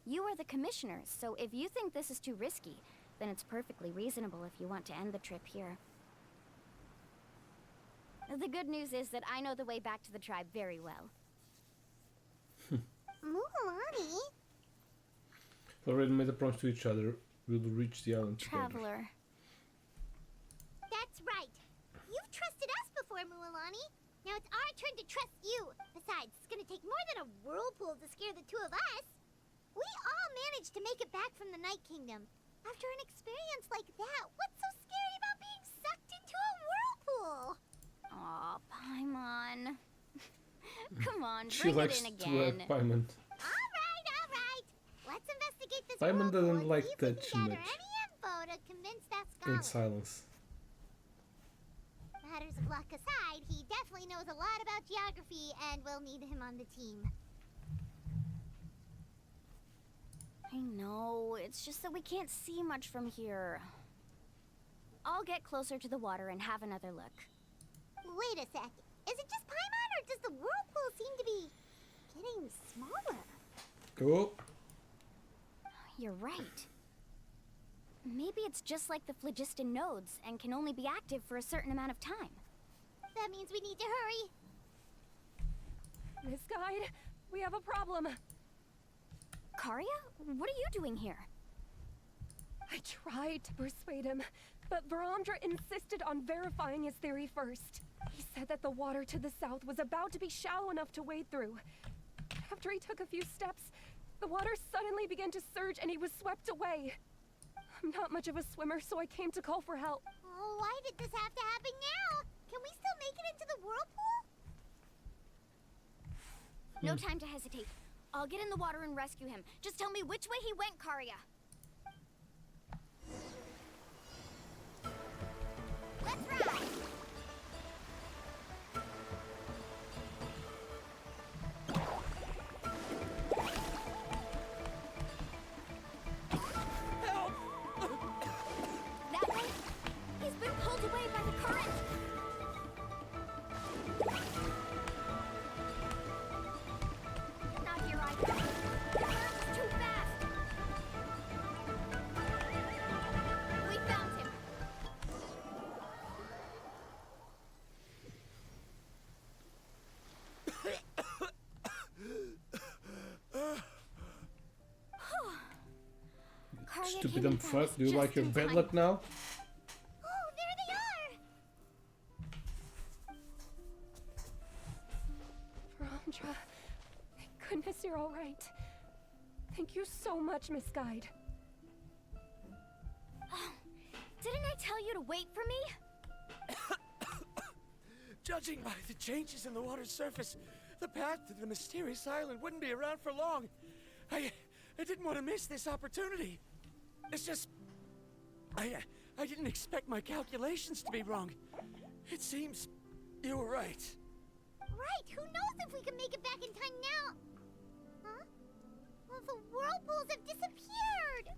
Speaker 7: You are the commissioners, so if you think this is too risky, then it's perfectly reasonable if you want to end the trip here. The good news is that I know the way back to the tribe very well.
Speaker 3: Mualani?
Speaker 1: Already made a promise to each other. We will reach the island together.
Speaker 7: Traveler.
Speaker 3: That's right. You've trusted us before, Mualani. Now it's our turn to trust you. Besides, it's gonna take more than a whirlpool to scare the two of us. We all managed to make it back from the Night Kingdom. After an experience like that, what's so scary about being sucked into a whirlpool?
Speaker 7: Aw, Paimon. Come on,
Speaker 1: She
Speaker 7: bring
Speaker 1: likes
Speaker 7: it in
Speaker 1: to
Speaker 7: again.
Speaker 1: Paimon.
Speaker 3: Alright. Let's investigate this
Speaker 1: Paimon
Speaker 3: whirlpool
Speaker 1: doesn't
Speaker 3: and
Speaker 1: like
Speaker 3: see if we
Speaker 1: that
Speaker 3: can gather
Speaker 1: much.
Speaker 3: any info to convince that
Speaker 1: In
Speaker 3: scholar.
Speaker 1: silence.
Speaker 3: Matters of luck aside, he definitely knows a lot about geography, and we'll need him on the team.
Speaker 7: I know, it's just that we can't see much from here. I'll get closer to the water and have another look.
Speaker 3: Wait a sec. Is it just Paimon, or does the whirlpool seem to be getting smaller?
Speaker 1: Go.
Speaker 7: You're right. Maybe it's just like the phlogiston nodes and can only be active for a certain amount of time.
Speaker 3: That means we need to hurry.
Speaker 2: Miss Guide, we have a problem.
Speaker 7: Karia? What are you doing here?
Speaker 2: I tried to persuade him, But Varamdra insisted on verifying his theory first. He said that the water to the south was about to be shallow enough to wade through. After he took a few steps, the water suddenly began to surge and he was swept away. I'm not much of a swimmer, so I came to call for help.
Speaker 3: Oh, why did this have to happen now? Can we still make it into the whirlpool?
Speaker 7: No time to hesitate. I'll get in the water and rescue him. Just tell me which way he went, Karya. Let's ride!
Speaker 4: Help!
Speaker 7: That way? He's been pulled away by the current. Not here either. The current is too fast. We found him. Karya
Speaker 1: Stupid
Speaker 7: came
Speaker 1: dumb
Speaker 7: and found us
Speaker 1: fuck. Do you
Speaker 7: just
Speaker 1: like your
Speaker 7: in
Speaker 1: bad
Speaker 7: time.
Speaker 1: luck now?
Speaker 3: Oh, there they are!
Speaker 2: Varamdra, thank goodness you're all right. Thank you so much, Miss Guide.
Speaker 7: Oh, didn't I tell you to wait for me?
Speaker 4: Judging by the changes in the water's surface, the path to the mysterious island wouldn't be around for long. I didn't want to miss this opportunity. It's just... I didn't expect my calculations to be wrong. It seems you were right.
Speaker 3: Right, who knows if we can make it back in time now? Huh? Well, the whirlpools have disappeared!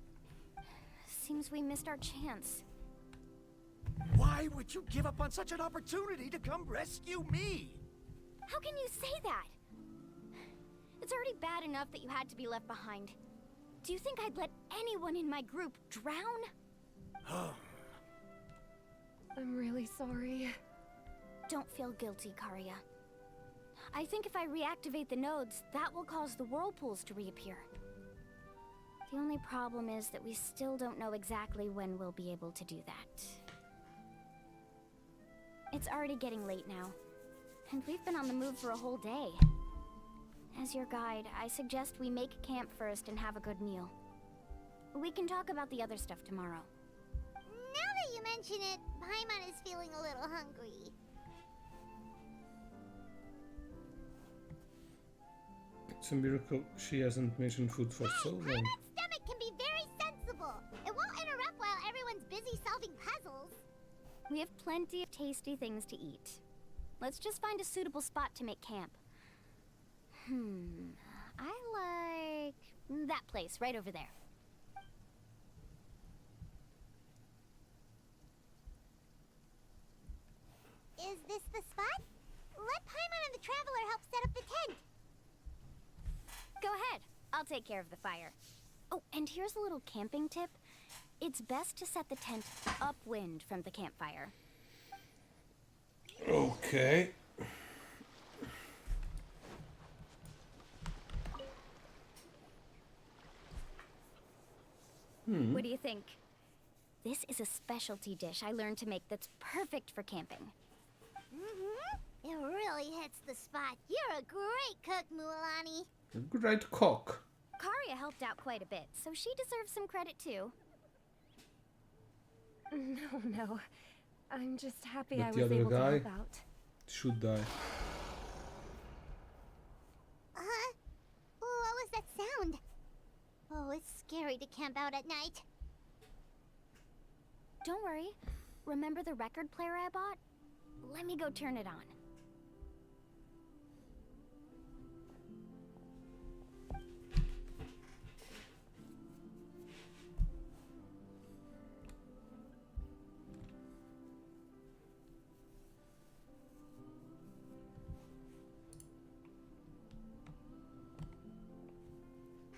Speaker 7: Seems we missed our chance.
Speaker 4: Why would you give up on such an opportunity to come rescue me?
Speaker 7: How can you say that? It's already bad enough that you had to be left behind. Do you think I'd let anyone in my group drown?
Speaker 2: I'm really sorry.
Speaker 7: Don't feel guilty, Karya. I think if I reactivate the nodes, that will cause the whirlpools to reappear. The only problem is that we still don't know exactly when we'll be able to do that. It's already getting late now, and we've been on the move for a whole day. As your guide, I suggest we make camp first and have a good meal. We can talk about the other stuff tomorrow.
Speaker 3: Now that you mention it, Paimon is feeling a little hungry.
Speaker 1: It's a miracle she hasn't mentioned food for so long.
Speaker 3: Paimon's stomach can be very sensible. It won't interrupt while everyone's busy solving puzzles.
Speaker 7: We have plenty of tasty things to eat. Let's just find a suitable spot to make camp. I like that place right over there.
Speaker 3: Is this the spot? Let Paimon and the Traveler help set up the tent.
Speaker 7: Go ahead. I'll take care of the fire. Oh, and here's a little camping tip. It's best to set the tent upwind from the campfire.
Speaker 1: Okay.
Speaker 7: What do you think? This is a specialty dish I learned to make that's perfect for camping.
Speaker 3: It really hits the spot. You're a great cook, Mualani.
Speaker 1: Great cock.
Speaker 7: Karya helped out quite a bit, so she deserves some credit too.
Speaker 2: No. I'm just happy
Speaker 1: But
Speaker 2: I
Speaker 1: the
Speaker 2: was
Speaker 1: other
Speaker 2: able to
Speaker 1: guy
Speaker 2: help out.
Speaker 1: should die.
Speaker 3: Huh? What was that sound? Oh, it's scary to camp out at night.
Speaker 7: Don't worry. Remember the record player I bought? Let me go turn it on.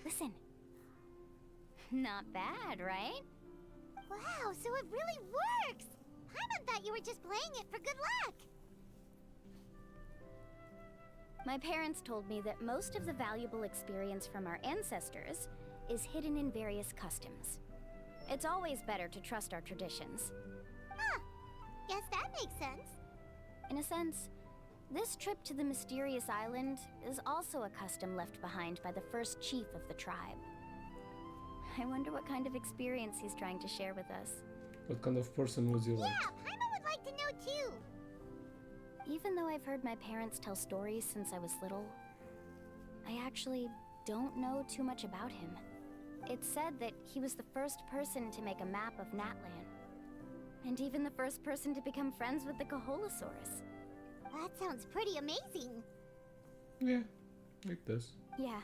Speaker 7: Listen. Not bad, right?
Speaker 3: Wow, so it really works! Paimon thought you were just playing it for good luck.
Speaker 7: My parents told me that most of the valuable experience from our ancestors is hidden in various customs. It's always better to trust our traditions.
Speaker 3: makes sense.
Speaker 7: In a sense, this trip to the mysterious island is also a custom left behind by the first chief of the tribe. I wonder what kind of experience he's trying to share with us.
Speaker 1: What kind of person was he like?
Speaker 3: Yeah, Paimon would like to know too.
Speaker 7: Even though I've heard my parents tell stories since I was little, I actually don't know too much about him. It's said that he was the first person to make a map of Natlan, and even the first person to become friends with the Kaholosaurus.
Speaker 3: That sounds pretty amazing.
Speaker 1: Yeah, it does.
Speaker 7: Yeah.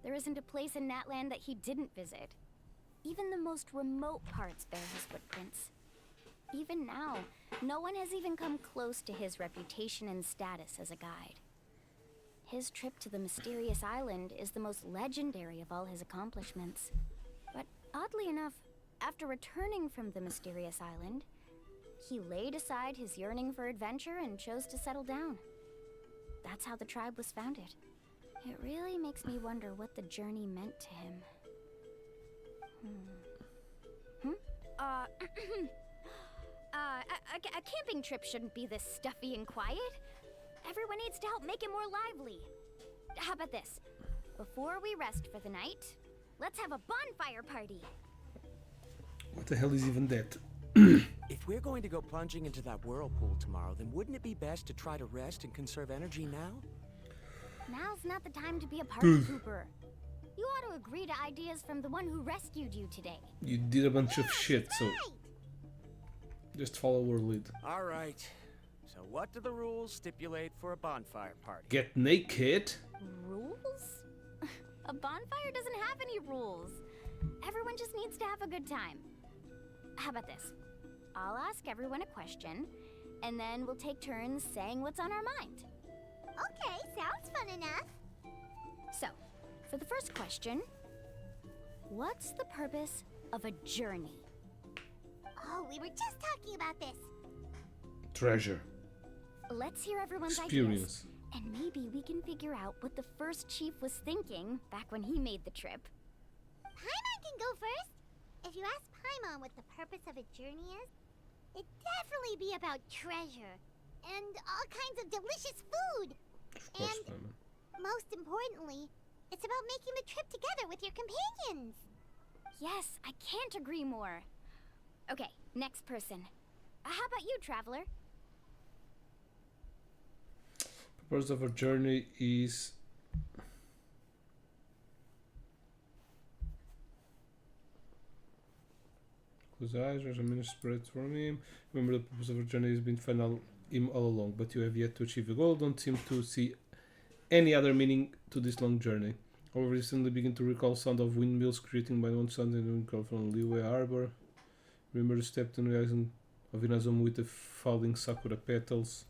Speaker 7: There isn't a place in Natlan that he didn't visit. Even the most remote parts bear his footprints. Even now, no one has even come close to his reputation and status as a guide. His trip to the mysterious island is the most legendary of all his accomplishments. But oddly enough, after returning from the mysterious island, he laid aside his yearning for adventure and chose to settle down. That's how the tribe was founded. It really makes me wonder what the journey meant to him. A camping trip shouldn't be this stuffy and quiet. Everyone needs to help make it more lively. How about this? Before we rest for the night, let's have a bonfire party.
Speaker 1: What the hell is even that?
Speaker 4: If we're going to go plunging into that whirlpool tomorrow, then wouldn't it be best to try to rest and conserve energy now?
Speaker 7: Now's not the time to be a party pooper. You ought to agree to ideas from the one who rescued you today.
Speaker 1: You did a bunch of shit, so just follow our lead.
Speaker 4: All right. So what do the rules stipulate for a bonfire party?
Speaker 1: Get naked.
Speaker 7: Rules? A bonfire doesn't have any rules. Everyone just needs to have a good time. How about this? I'll ask everyone a question, and then we'll take turns saying what's on our mind.
Speaker 3: Okay, sounds fun enough.
Speaker 7: So, for the first question, what's the purpose of a journey?
Speaker 3: Oh, we were just talking about this.
Speaker 1: Treasure.
Speaker 7: Let's hear everyone's
Speaker 1: Experience.
Speaker 7: ideas. And maybe we can figure out what the first chief was thinking back when he made the trip.
Speaker 3: Paimon can go first. If you ask Paimon what the purpose of a journey is, it'd definitely be about treasure and all kinds of delicious food.
Speaker 1: Of course,
Speaker 3: And
Speaker 1: Paimon.
Speaker 3: most importantly, it's about making the trip together with your companions.
Speaker 7: Yes, I can't agree more. Okay, next person. How about you, Traveler?
Speaker 1: Purpose of our journey is close eyes, there's a minute spread from him. Remember, the purpose of our journey has been to find him all along, but you have yet to achieve the goal. Don't seem to see any other meaning to this long journey. However, you suddenly begin to recall sound of windmills creating by one sound and wind call from Liyue Harbor. Remember the step to the horizon of Inazumu with the falling sakura petals.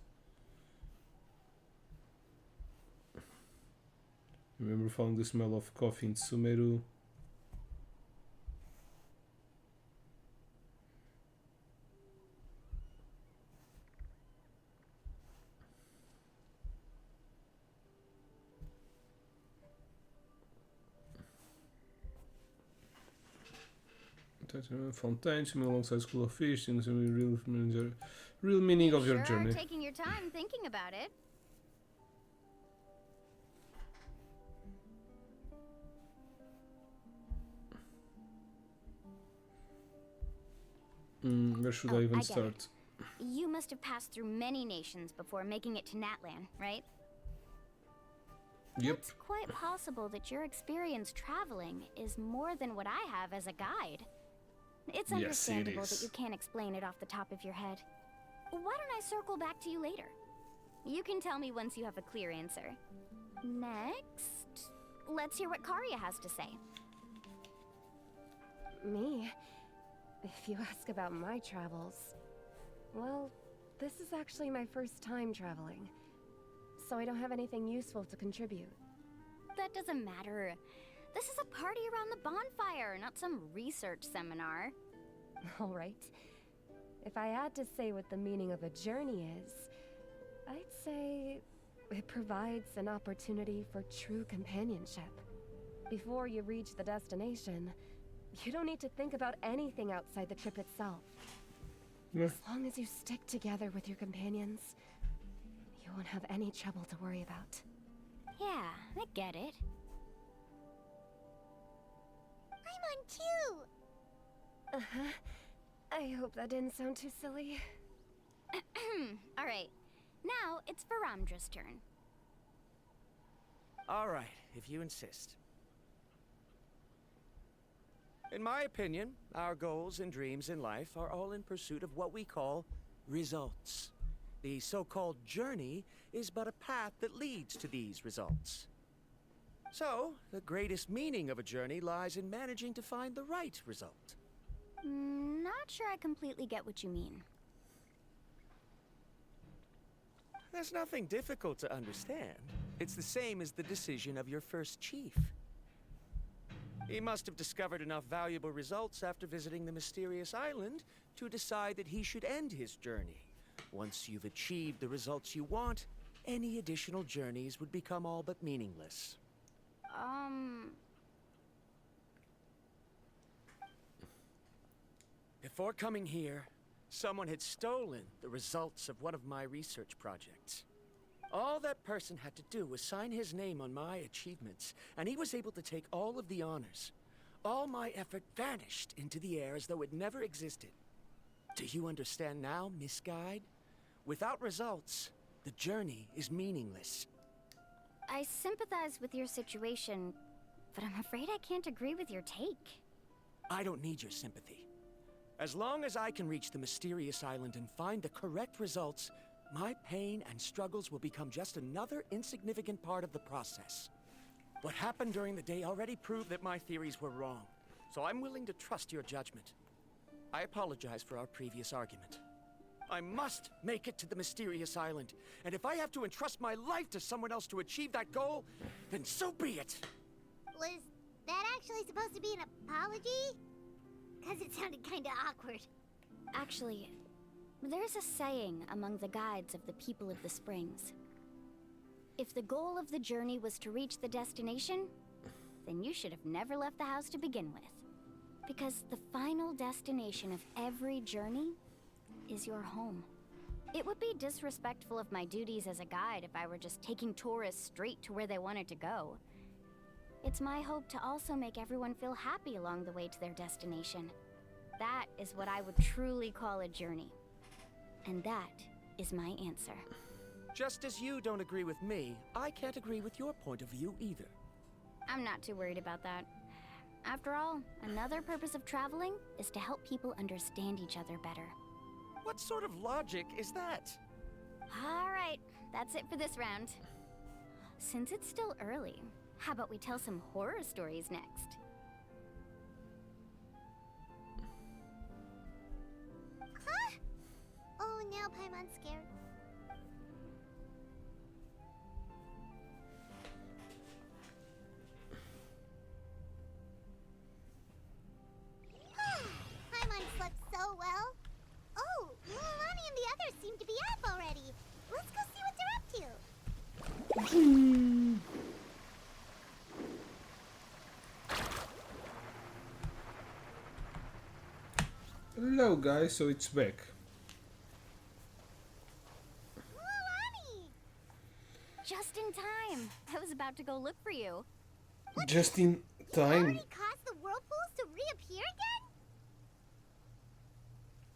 Speaker 1: Remember following the smell of coffee in Sumeru. Fontaine, swimming alongside school of fish, things the real meaning of your journey.
Speaker 7: Taking your time thinking about it.
Speaker 1: Where should I even
Speaker 7: get
Speaker 1: start?
Speaker 7: it. You must have passed through many nations before making it to Natlan, right?
Speaker 1: Yep.
Speaker 7: It's quite possible that your experience traveling is more than what I have as a guide. It's
Speaker 1: Yes, it
Speaker 7: understandable
Speaker 1: is.
Speaker 7: that you can't explain it off the top of your head. Why don't I circle back to you later? You can tell me once you have a clear answer. Next, let's hear what Karya has to say.
Speaker 2: Me? If you ask about my travels, well, this is actually my first time traveling, so I don't have anything useful to contribute.
Speaker 7: That doesn't matter. This is a party around the bonfire, not some research seminar.
Speaker 2: All right. If I had to say what the meaning of a journey is, I'd say it provides an opportunity for true companionship. Before you reach the destination, you don't need to think about anything outside the trip itself. As long as you stick together with your companions, you won't have any trouble to worry about.
Speaker 7: Yeah, I get it.
Speaker 3: I'm on too!
Speaker 2: Uh-huh. I hope that didn't sound too silly.
Speaker 7: Alright, now it's Varamdra's turn.
Speaker 4: All right, if you insist. In my opinion, our goals and dreams in life are all in pursuit of what we call results. The so-called journey is but a path that leads to these results. So, the greatest meaning of a journey lies in managing to find the right result.
Speaker 7: Not sure I completely get what you mean.
Speaker 4: There's nothing difficult to understand. It's the same as the decision of your first chief. He must have discovered enough valuable results after visiting the mysterious island to decide that he should end his journey. Once you've achieved the results you want, any additional journeys would become all but meaningless. Before coming here, someone had stolen the results of one of my research projects. All that person had to do was sign his name on my achievements, and he was able to take all of the honors. All my effort vanished into the air as though it never existed. Do you understand now, Miss Guide? Without results, the journey is meaningless.
Speaker 7: I sympathize with your situation, but I'm afraid I can't agree with your take.
Speaker 4: I don't need your sympathy. As long as I can reach the mysterious island and find the correct results, my pain and struggles will become just another insignificant part of the process. What happened during the day already proved that my theories were wrong, so I'm willing to trust your judgment. I apologize for our previous argument. I must make it to the mysterious island, and if I have to entrust my life to someone else to achieve that goal, then so be it!
Speaker 3: Was that actually supposed to be an apology? Because it sounded kinda awkward.
Speaker 7: Actually, there's a saying among the guides of the people of the springs. If the goal of the journey was to reach the destination, then you should have never left the house to begin with. Because the final destination of every journey is your home. It would be disrespectful of my duties as a guide if I were just taking tourists straight to where they wanted to go. It's my hope to also make everyone feel happy along the way to their destination. That is what I would truly call a journey. And that is my answer.
Speaker 4: Just as you don't agree with me, I can't agree with your point of view either.
Speaker 7: I'm not too worried about that. After all, another purpose of traveling is to help people understand each other better.
Speaker 4: What sort of logic is that?
Speaker 7: All right, that's it for this round. Since it's still early, how about we tell some horror stories next?
Speaker 3: Huh? Oh, now Paimon's scared. Paimon slept so well. Oh, Mulan and the others seem to be up already. Let's go see what they're up to.
Speaker 1: Hello guys, so it's back.
Speaker 3: Mulani!
Speaker 7: Just in time. I was about to go look for you.
Speaker 1: Just in
Speaker 3: You
Speaker 1: time.
Speaker 3: already caused the whirlpools to reappear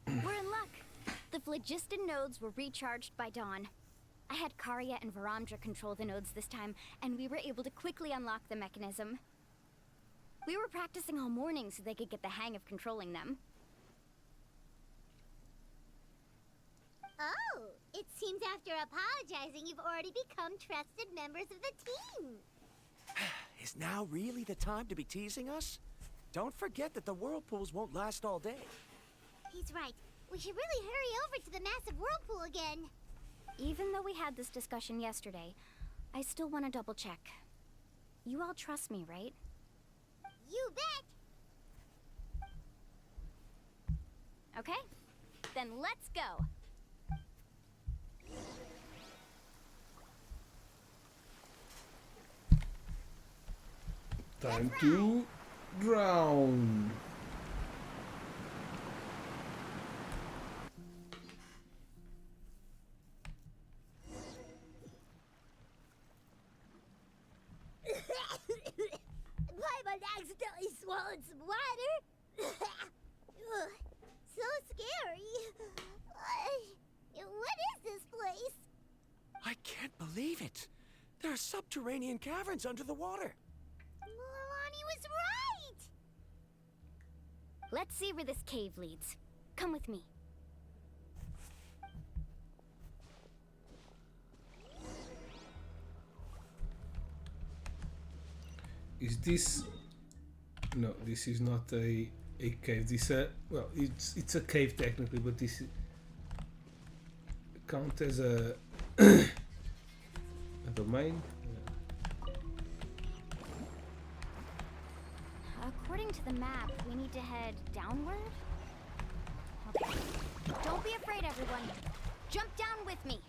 Speaker 3: again?
Speaker 7: We're in luck. The phlogiston nodes were recharged by dawn. I had Karya and Varamdra control the nodes this time, and we were able to quickly unlock the mechanism. We were practicing all morning so they could get the hang of controlling them.
Speaker 3: Oh, it seems after apologizing, you've already become trusted members of the team.
Speaker 4: Is now really the time to be teasing us? Don't forget that the whirlpools won't last all day.
Speaker 3: He's right. We should really hurry over to the massive whirlpool again.
Speaker 7: Even though we had this discussion yesterday, I still want to double check. You all trust me, right?
Speaker 3: You bet!
Speaker 7: Okay, then let's go.
Speaker 1: Time to drown.
Speaker 3: while it's water. Ugh, so scary. What is this place?
Speaker 4: I can't believe it. There are subterranean caverns under the water.
Speaker 3: Mualani was right!
Speaker 7: Let's see where this cave leads. Come with me.
Speaker 1: Is this... No, this is not a cave. This well, it's a cave technically, but this count as a domain.
Speaker 7: According to the map, we need to head downward? Okay. Don't be afraid, everyone. Jump down with me.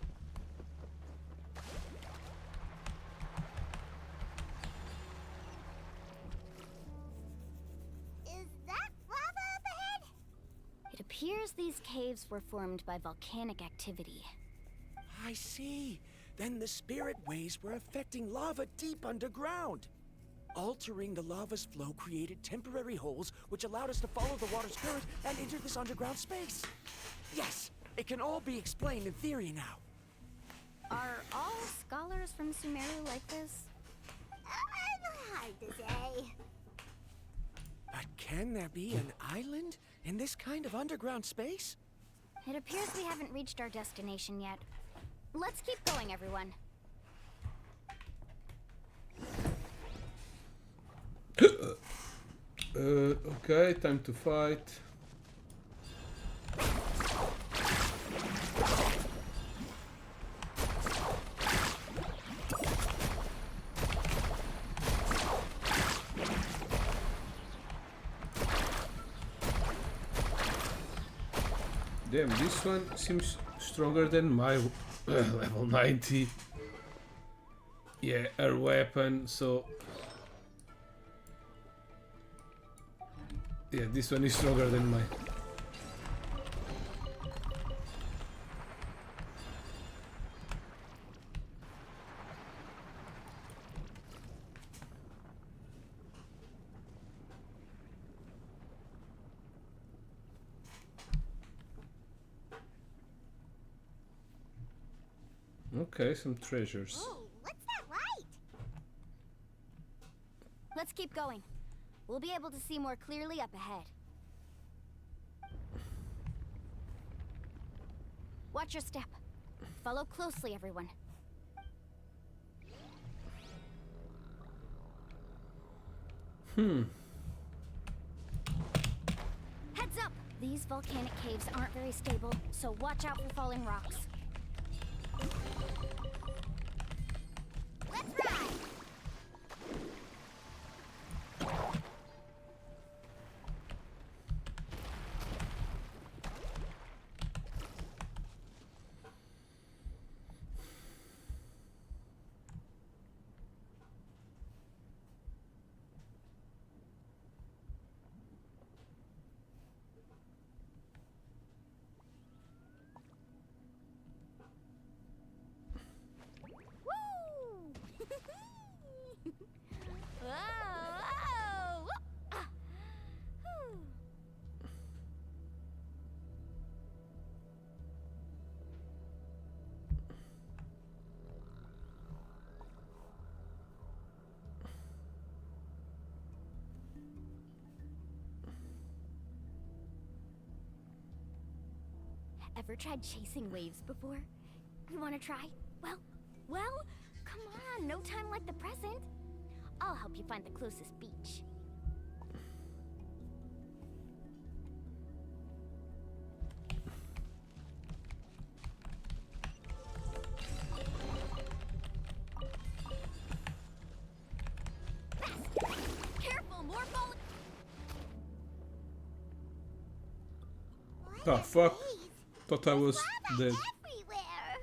Speaker 3: Is that lava up ahead?
Speaker 7: It appears these caves were formed by volcanic activity.
Speaker 4: I see. Then the spirit waves were affecting lava deep underground. Altering the lava's flow created temporary holes which allowed us to follow the water's current and enter this underground space. Yes, it can all be explained in theory now.
Speaker 7: Are all scholars from Sumeru like this?
Speaker 3: Hard to say.
Speaker 4: But can there be an island in this kind of underground space?
Speaker 7: It appears we haven't reached our destination yet. Let's keep going, everyone.
Speaker 1: Okay, time to fight. Damn, this one seems stronger than my level 90. Yeah, her weapon, so... Yeah, this one is stronger than mine. Okay, some treasures.
Speaker 3: Oh, what's that light?
Speaker 7: Let's keep going. We'll be able to see more clearly up ahead. Watch your step. Follow closely, everyone. Heads up! These volcanic caves aren't very stable, so watch out for falling rocks.
Speaker 3: Let's ride!
Speaker 7: Whoa! Ah. Whew. Ever tried chasing waves before? You want to try? Well, come on, no time like the present. I'll help you find the closest beach. Careful, more falling.
Speaker 1: Ah, fuck. Thought I was
Speaker 3: Lava
Speaker 1: dead.
Speaker 3: everywhere.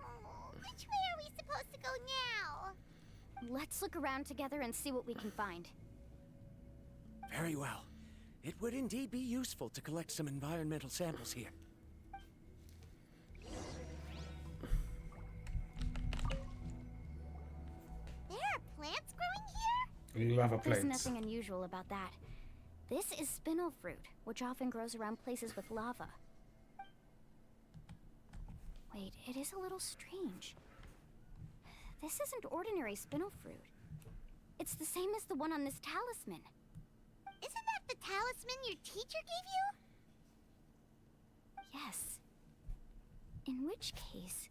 Speaker 3: Oh, which way are we supposed to go now?
Speaker 7: Let's look around together and see what we can find.
Speaker 4: Very well. It would indeed be useful to collect some environmental samples here.
Speaker 3: There are plants growing here?
Speaker 1: Lava
Speaker 7: There's
Speaker 1: plates.
Speaker 7: nothing unusual about that. This is spinel fruit, which often grows around places with lava. Wait, it is a little strange. This isn't ordinary spinel fruit. It's the same as the one on this talisman.
Speaker 3: Isn't that the talisman your teacher gave you?
Speaker 7: Yes. In which case,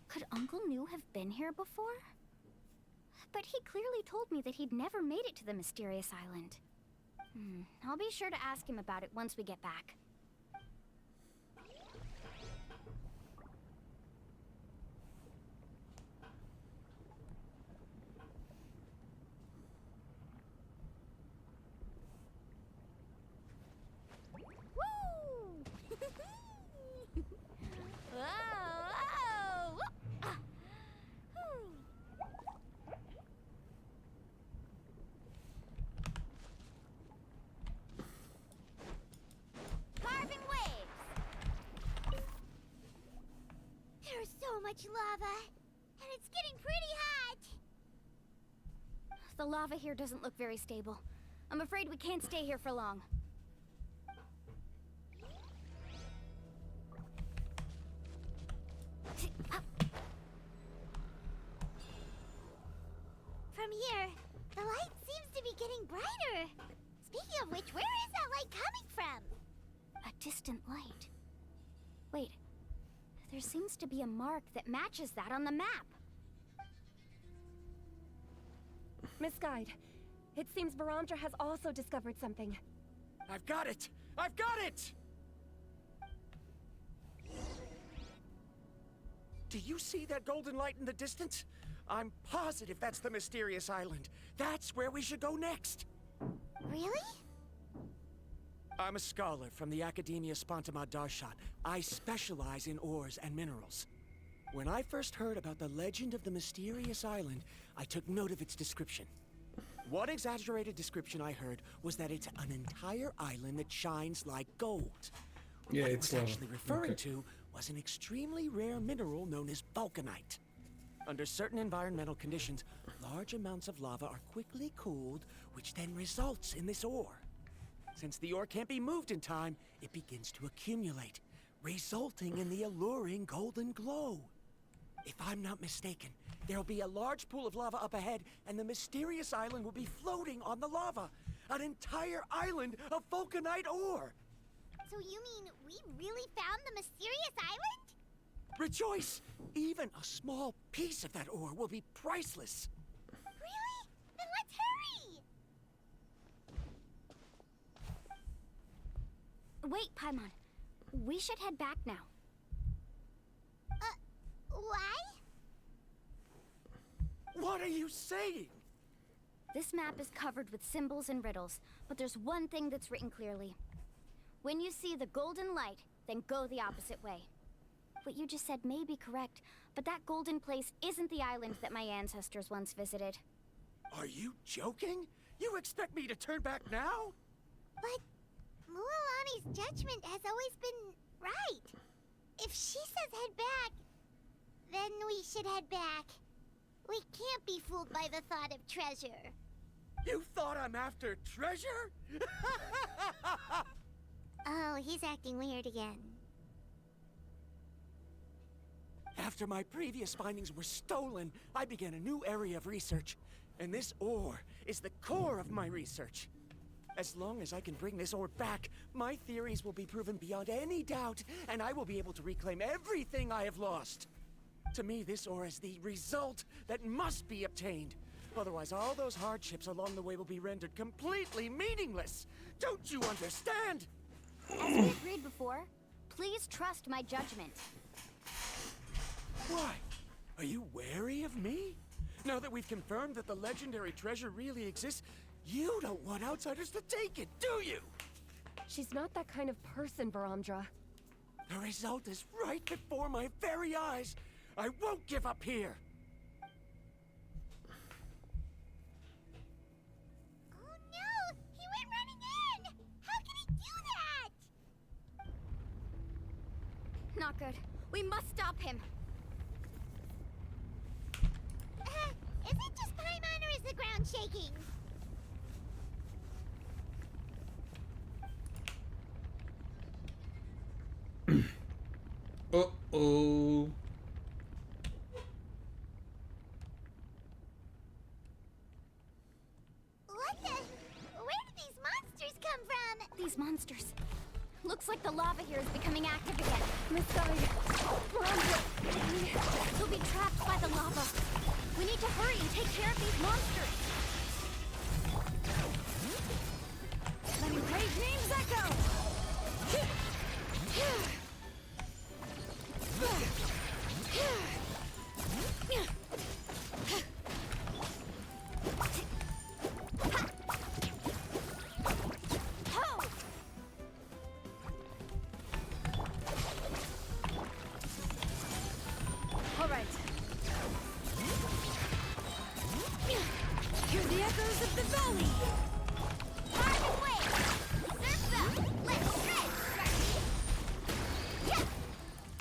Speaker 7: could Uncle New have been here before? But he clearly told me that he'd never made it to the mysterious island. I'll be sure to ask him about it once we get back.
Speaker 3: Carving waves! There's so much lava, and it's getting pretty hot.
Speaker 7: The lava here doesn't look very stable. I'm afraid we can't stay here for long.
Speaker 3: From here, the light seems to be getting brighter. Speaking of which, where is that light coming from?
Speaker 7: A distant light. Wait, there seems to be a mark that matches that on the map.
Speaker 2: Miss Guide, it seems Baramdra has also discovered something.
Speaker 4: I've got it! I've got it! Do you see that golden light in the distance? I'm positive that's the mysterious island. That's where we should go next.
Speaker 3: Really?
Speaker 4: I'm a scholar from the Academia Spontima Darshat. I specialize in ores and minerals. When I first heard about the legend of the mysterious island, I took note of its description. One exaggerated description I heard was that it's an entire island that shines like gold.
Speaker 1: Yeah,
Speaker 4: What it
Speaker 1: it's
Speaker 4: was
Speaker 1: lava.
Speaker 4: actually referring
Speaker 1: Okay.
Speaker 4: to was an extremely rare mineral known as vulcanite. Under certain environmental conditions, large amounts of lava are quickly cooled, which then results in this ore. Since the ore can't be moved in time, it begins to accumulate, resulting in the alluring golden glow. If I'm not mistaken, there'll be a large pool of lava up ahead, and the mysterious island will be floating on the lava. An entire island of vulcanite ore!
Speaker 3: So you mean we really found the mysterious island?
Speaker 4: Rejoice! Even a small piece of that ore will be priceless.
Speaker 3: Really? Then let's hurry!
Speaker 7: Wait, Paimon. We should head back now.
Speaker 3: Why?
Speaker 4: What are you saying?
Speaker 7: This map is covered with symbols and riddles, but there's one thing that's written clearly. When you see the golden light, then go the opposite way. What you just said may be correct, but that golden place isn't the island that my ancestors once visited.
Speaker 4: Are you joking? You expect me to turn back now?
Speaker 3: But Mualani's judgment has always been right. If she says head back, then we should head back. We can't be fooled by the thought of treasure.
Speaker 4: You thought I'm after treasure?
Speaker 3: Oh, he's acting weird again.
Speaker 4: After my previous findings were stolen, I began a new area of research. And this ore is the core of my research. As long as I can bring this ore back, my theories will be proven beyond any doubt, and I will be able to reclaim everything I have lost. To me, this ore is the result that must be obtained. Otherwise, all those hardships along the way will be rendered completely meaningless. Don't you understand?
Speaker 7: As we agreed before, please trust my judgment.
Speaker 4: Why? Are you wary of me? Now that we've confirmed that the legendary treasure really exists, you don't want outsiders to take it, do you?
Speaker 2: She's not that kind of person, Baramdra.
Speaker 4: The result is right before my very eyes. I won't give up here.
Speaker 3: Oh no! He went running in! How can he do that?
Speaker 7: Not good. We must stop him.
Speaker 3: Is it just Paimon or is the ground shaking? come from?
Speaker 7: These monsters. Looks like the lava here is becoming active again.
Speaker 2: Misguide. Miranda,
Speaker 7: We'll be trapped by the lava. We need to hurry and take care of these monsters.
Speaker 8: Let me great dreams echo! All right. Hear the echoes of the valley!
Speaker 3: Target way! Surf's up! Let's shred, Sharky! Yeah!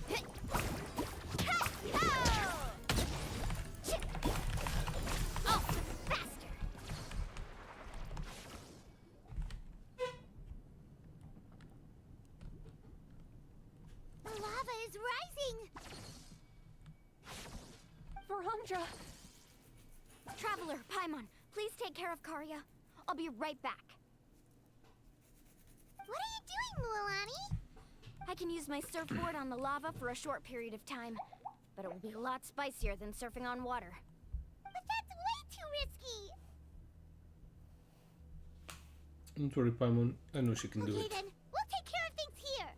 Speaker 3: Hit! Ha! Ho! Chip! Oh, faster! The lava is rising!
Speaker 2: Verandra.
Speaker 7: Traveler, Paimon, please take care of Karya. I'll be right back.
Speaker 3: What are you doing, Mualani?
Speaker 7: I can use my surfboard on the lava for a short period of time, but it will be a lot spicier than surfing on water.
Speaker 3: But that's way too risky!
Speaker 1: Don't worry, Paimon. I know she can do
Speaker 3: Okay
Speaker 1: it.
Speaker 3: then, we'll take care of things here!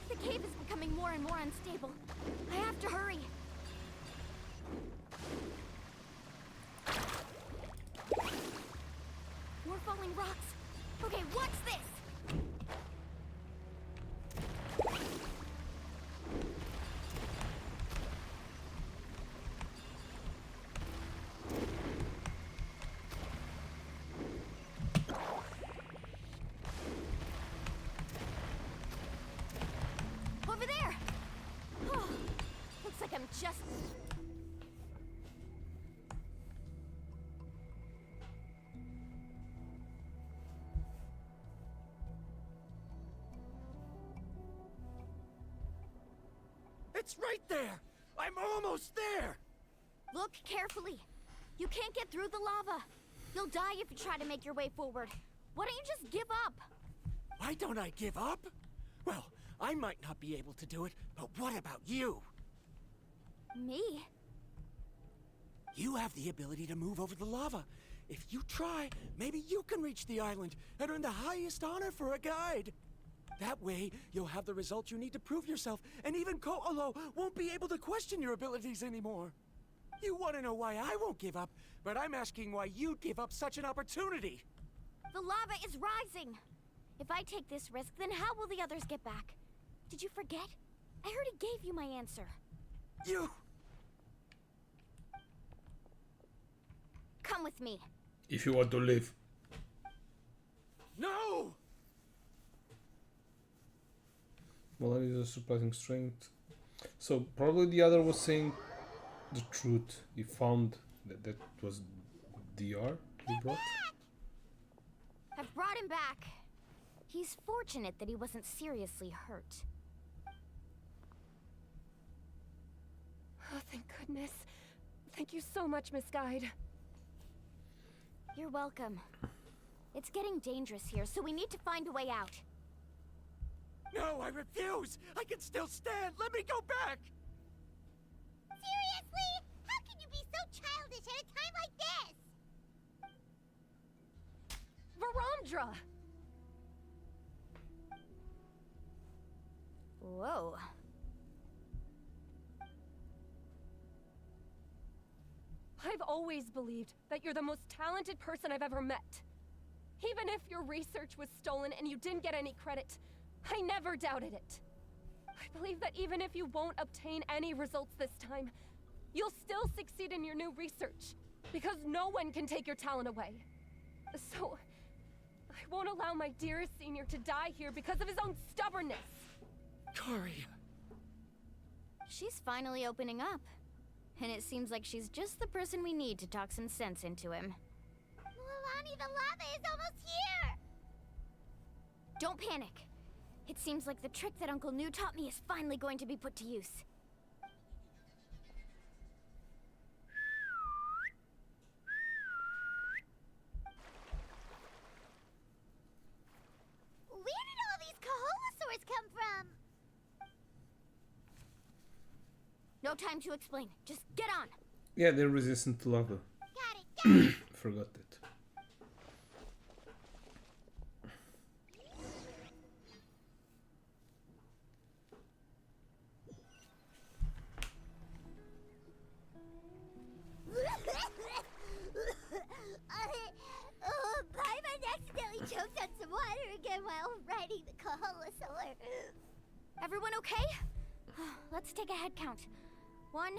Speaker 7: The cave is becoming more and more unstable. I have to hurry. More falling rocks. Okay, what's this? Over there! Oh, looks like I'm just...
Speaker 4: It's right there! I'm almost there!
Speaker 7: Look carefully. You can't get through the lava. You'll die if you try to make your way forward. Why don't you just give up?
Speaker 4: Why don't I give up? Well, I might not be able to do it, but what about you?
Speaker 7: Me?
Speaker 4: You have the ability to move over the lava. If you try, maybe you can reach the island and earn the highest honor for a guide. That way, you'll have the results you need to prove yourself, and even Ko'olo won't be able to question your abilities anymore. You want to know why I won't give up, but I'm asking why you'd give up such an opportunity.
Speaker 7: The lava is rising. If I take this risk, then how will the others get back? Did you forget? I already gave you my answer.
Speaker 4: You...
Speaker 7: Come with me.
Speaker 1: If you want to live.
Speaker 4: No!
Speaker 1: Mulan is a surprising strength. So probably the other was saying the truth. He found that was DR he brought.
Speaker 7: I've brought him back. He's fortunate that he wasn't seriously hurt.
Speaker 2: Oh, thank goodness. Thank you so much, Misguide.
Speaker 7: You're welcome. It's getting dangerous here, so we need to find a way out.
Speaker 4: No, I refuse! I can still stand! Let me go back!
Speaker 3: Seriously? How can you be so childish at a time like this?
Speaker 2: Verandra!
Speaker 7: Whoa.
Speaker 2: I've always believed that you're the most talented person I've ever met. Even if your research was stolen and you didn't get any credit, I never doubted it. I believe that even if you won't obtain any results this time, you'll still succeed in your new research, because no one can take your talent away. So, I won't allow my dearest senior to die here because of his own stubbornness.
Speaker 4: Karya.
Speaker 7: She's finally opening up. And it seems like she's just the person we need to talk some sense into him.
Speaker 3: Mualani, the lava is almost here!
Speaker 7: Don't panic. It seems like the trick that Uncle New taught me is finally going to be put to use.
Speaker 3: Where did all these Kaholosaurs come from?
Speaker 7: No time to explain. Just get on.
Speaker 1: Yeah, they're resistant to lava.
Speaker 3: Got it.
Speaker 1: Forgot that.
Speaker 3: Paimon accidentally choked on some water again while riding the Kaholosaur.
Speaker 7: Everyone okay? Let's take a head count. 1,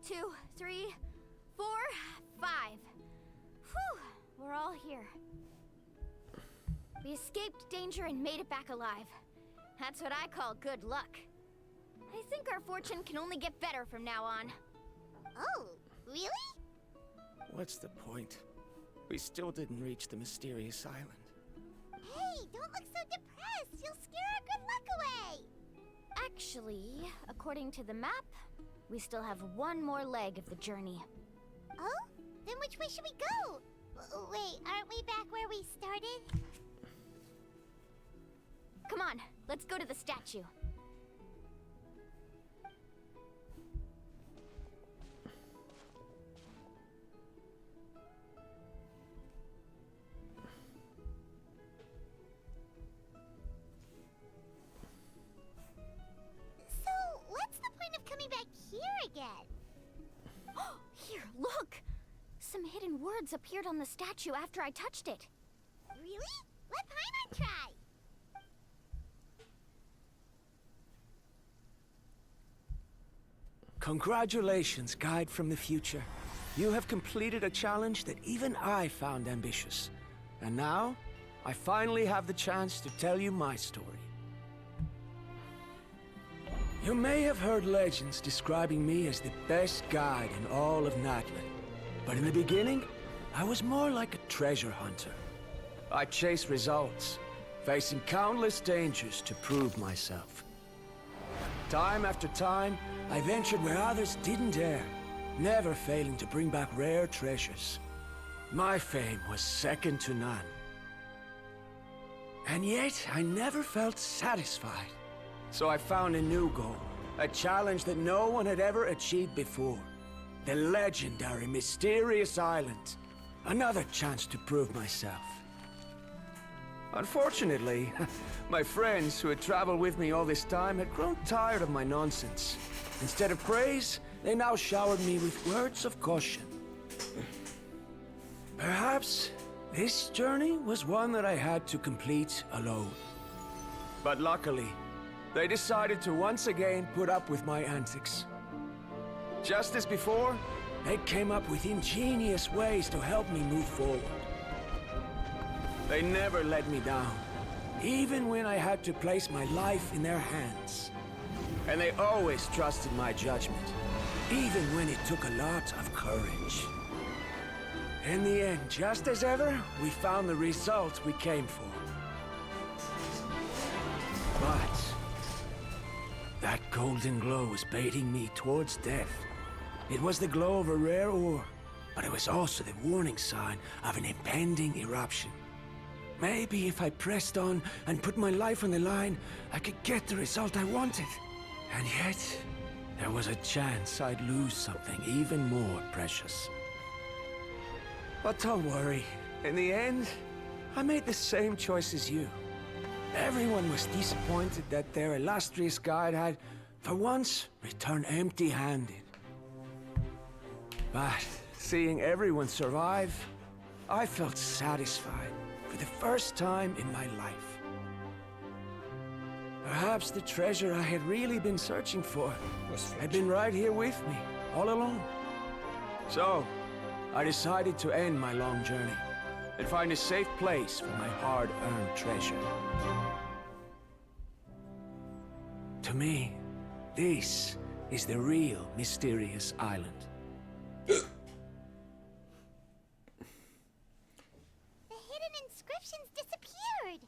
Speaker 7: 2, 3, 4, 5. Whew, we're all here. We escaped danger and made it back alive. That's what I call good luck. I think our fortune can only get better from now on.
Speaker 3: Oh, really?
Speaker 4: What's the point? We still didn't reach the mysterious island.
Speaker 3: Hey, don't look so depressed. You'll scare our good luck away.
Speaker 7: Actually, according to the map, we still have one more leg of the journey.
Speaker 3: Oh? Then which way should we go? Wait, aren't we back where we started?
Speaker 7: Come on, let's go to the statue.
Speaker 3: So, what's the point of coming back here again?
Speaker 7: Here, look! Some hidden words appeared on the statue after I touched it.
Speaker 3: Really? Let Paimon try.
Speaker 4: Congratulations, guide from the future. You have completed a challenge that even I found ambitious. And now, I finally have the chance to tell you my story. You may have heard legends describing me as the best guide in all of Natlan. But in the beginning, I was more like a treasure hunter. I chased results, facing countless dangers to prove myself. Time after time, I ventured where others didn't dare, never failing to bring back rare treasures. My fame was second to none. And yet, I never felt satisfied. So I found a new goal, a challenge that no one had ever achieved before. The legendary Mysterious Island. Another chance to prove myself. Unfortunately, my friends who had traveled with me all this time had grown tired of my nonsense. Instead of praise, they now showered me with words of caution. Perhaps this journey was one that I had to complete alone. But luckily, they decided to once again put up with my antics. Just as before, they came up with ingenious ways to help me move forward. They never let me down, even when I had to place my life in their hands. And they always trusted my judgment, even when it took a lot of courage. In the end, just as ever, we found the result we came for. But that golden glow was baiting me towards death. It was the glow of a rare ore, but it was also the warning sign of an impending eruption. Maybe if I pressed on and put my life on the line, I could get the result I wanted. And yet, there was a chance I'd lose something even more precious. But don't worry. In the end, I made the same choice as you. Everyone was disappointed that their illustrious guide had, for once, returned empty-handed. But seeing everyone survive, I felt satisfied for the first time in my life. Perhaps the treasure I had really been searching for had been right here with me, all along. So, I decided to end my long journey and find a safe place for my hard-earned treasure. To me, this is the real mysterious island.
Speaker 3: The hidden inscriptions disappeared!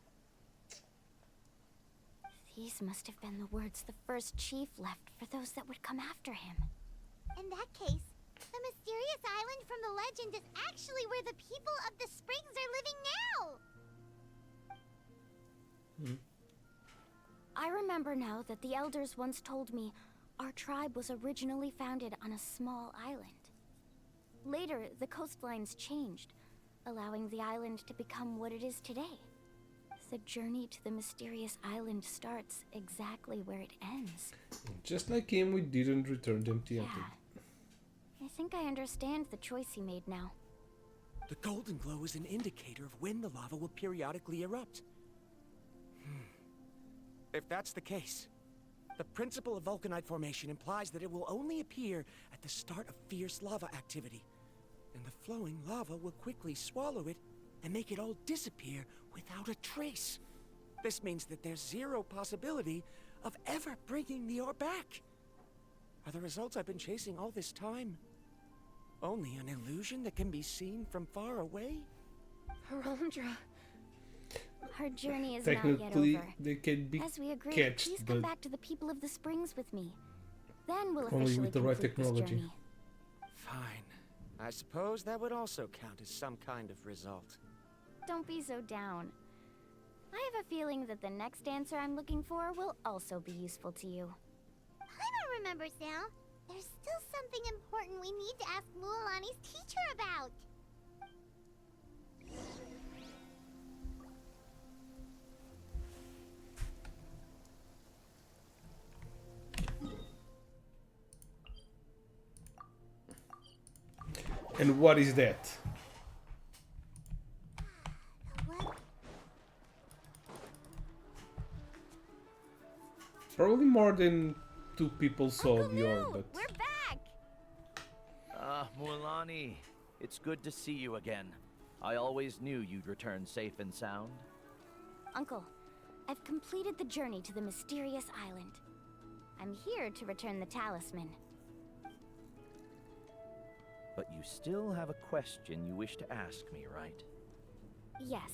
Speaker 7: These must have been the words the first chief left for those that would come after him.
Speaker 3: In that case, the mysterious island from the legend is actually where the people of the springs are living now!
Speaker 7: I remember now that the elders once told me our tribe was originally founded on a small island. Later, the coastlines changed, allowing the island to become what it is today. The journey to the mysterious island starts exactly where it ends.
Speaker 1: Just like him, we didn't return empty-handed.
Speaker 7: Yeah. I think I understand the choice he made now.
Speaker 4: The golden glow is an indicator of when the lava will periodically erupt. If that's the case, the principle of vulcanite formation implies that it will only appear at the start of fierce lava activity, and the flowing lava will quickly swallow it and make it all disappear without a trace. This means that there's zero possibility of ever bringing the ore back. Are the results I've been chasing all this time only an illusion that can be seen from far away?
Speaker 8: Harondra.
Speaker 7: Our journey is not yet
Speaker 1: Technically,
Speaker 7: over.
Speaker 1: they can be
Speaker 7: As we agreed,
Speaker 1: catched,
Speaker 7: please come
Speaker 1: but
Speaker 7: back to the people of the springs with me. Then we'll
Speaker 1: only
Speaker 7: officially
Speaker 1: with the right
Speaker 7: complete this
Speaker 1: technology.
Speaker 7: journey.
Speaker 4: Fine. I suppose that would also count as some kind of result.
Speaker 7: Don't be so down. I have a feeling that the next answer I'm looking for will also be useful to you.
Speaker 3: Paimon remembers now. There's still something important we need to ask Mualani's teacher about.
Speaker 1: And what is that?
Speaker 3: What?
Speaker 1: Probably more than 2 people saw
Speaker 7: Uncle
Speaker 1: the orb,
Speaker 7: Lou,
Speaker 1: but
Speaker 7: we're back!
Speaker 12: Mualani, it's good to see you again. I always knew you'd return safe and sound.
Speaker 7: Uncle, I've completed the journey to the mysterious island. I'm here to return the talisman.
Speaker 12: But you still have a question you wish to ask me, right?
Speaker 7: Yes.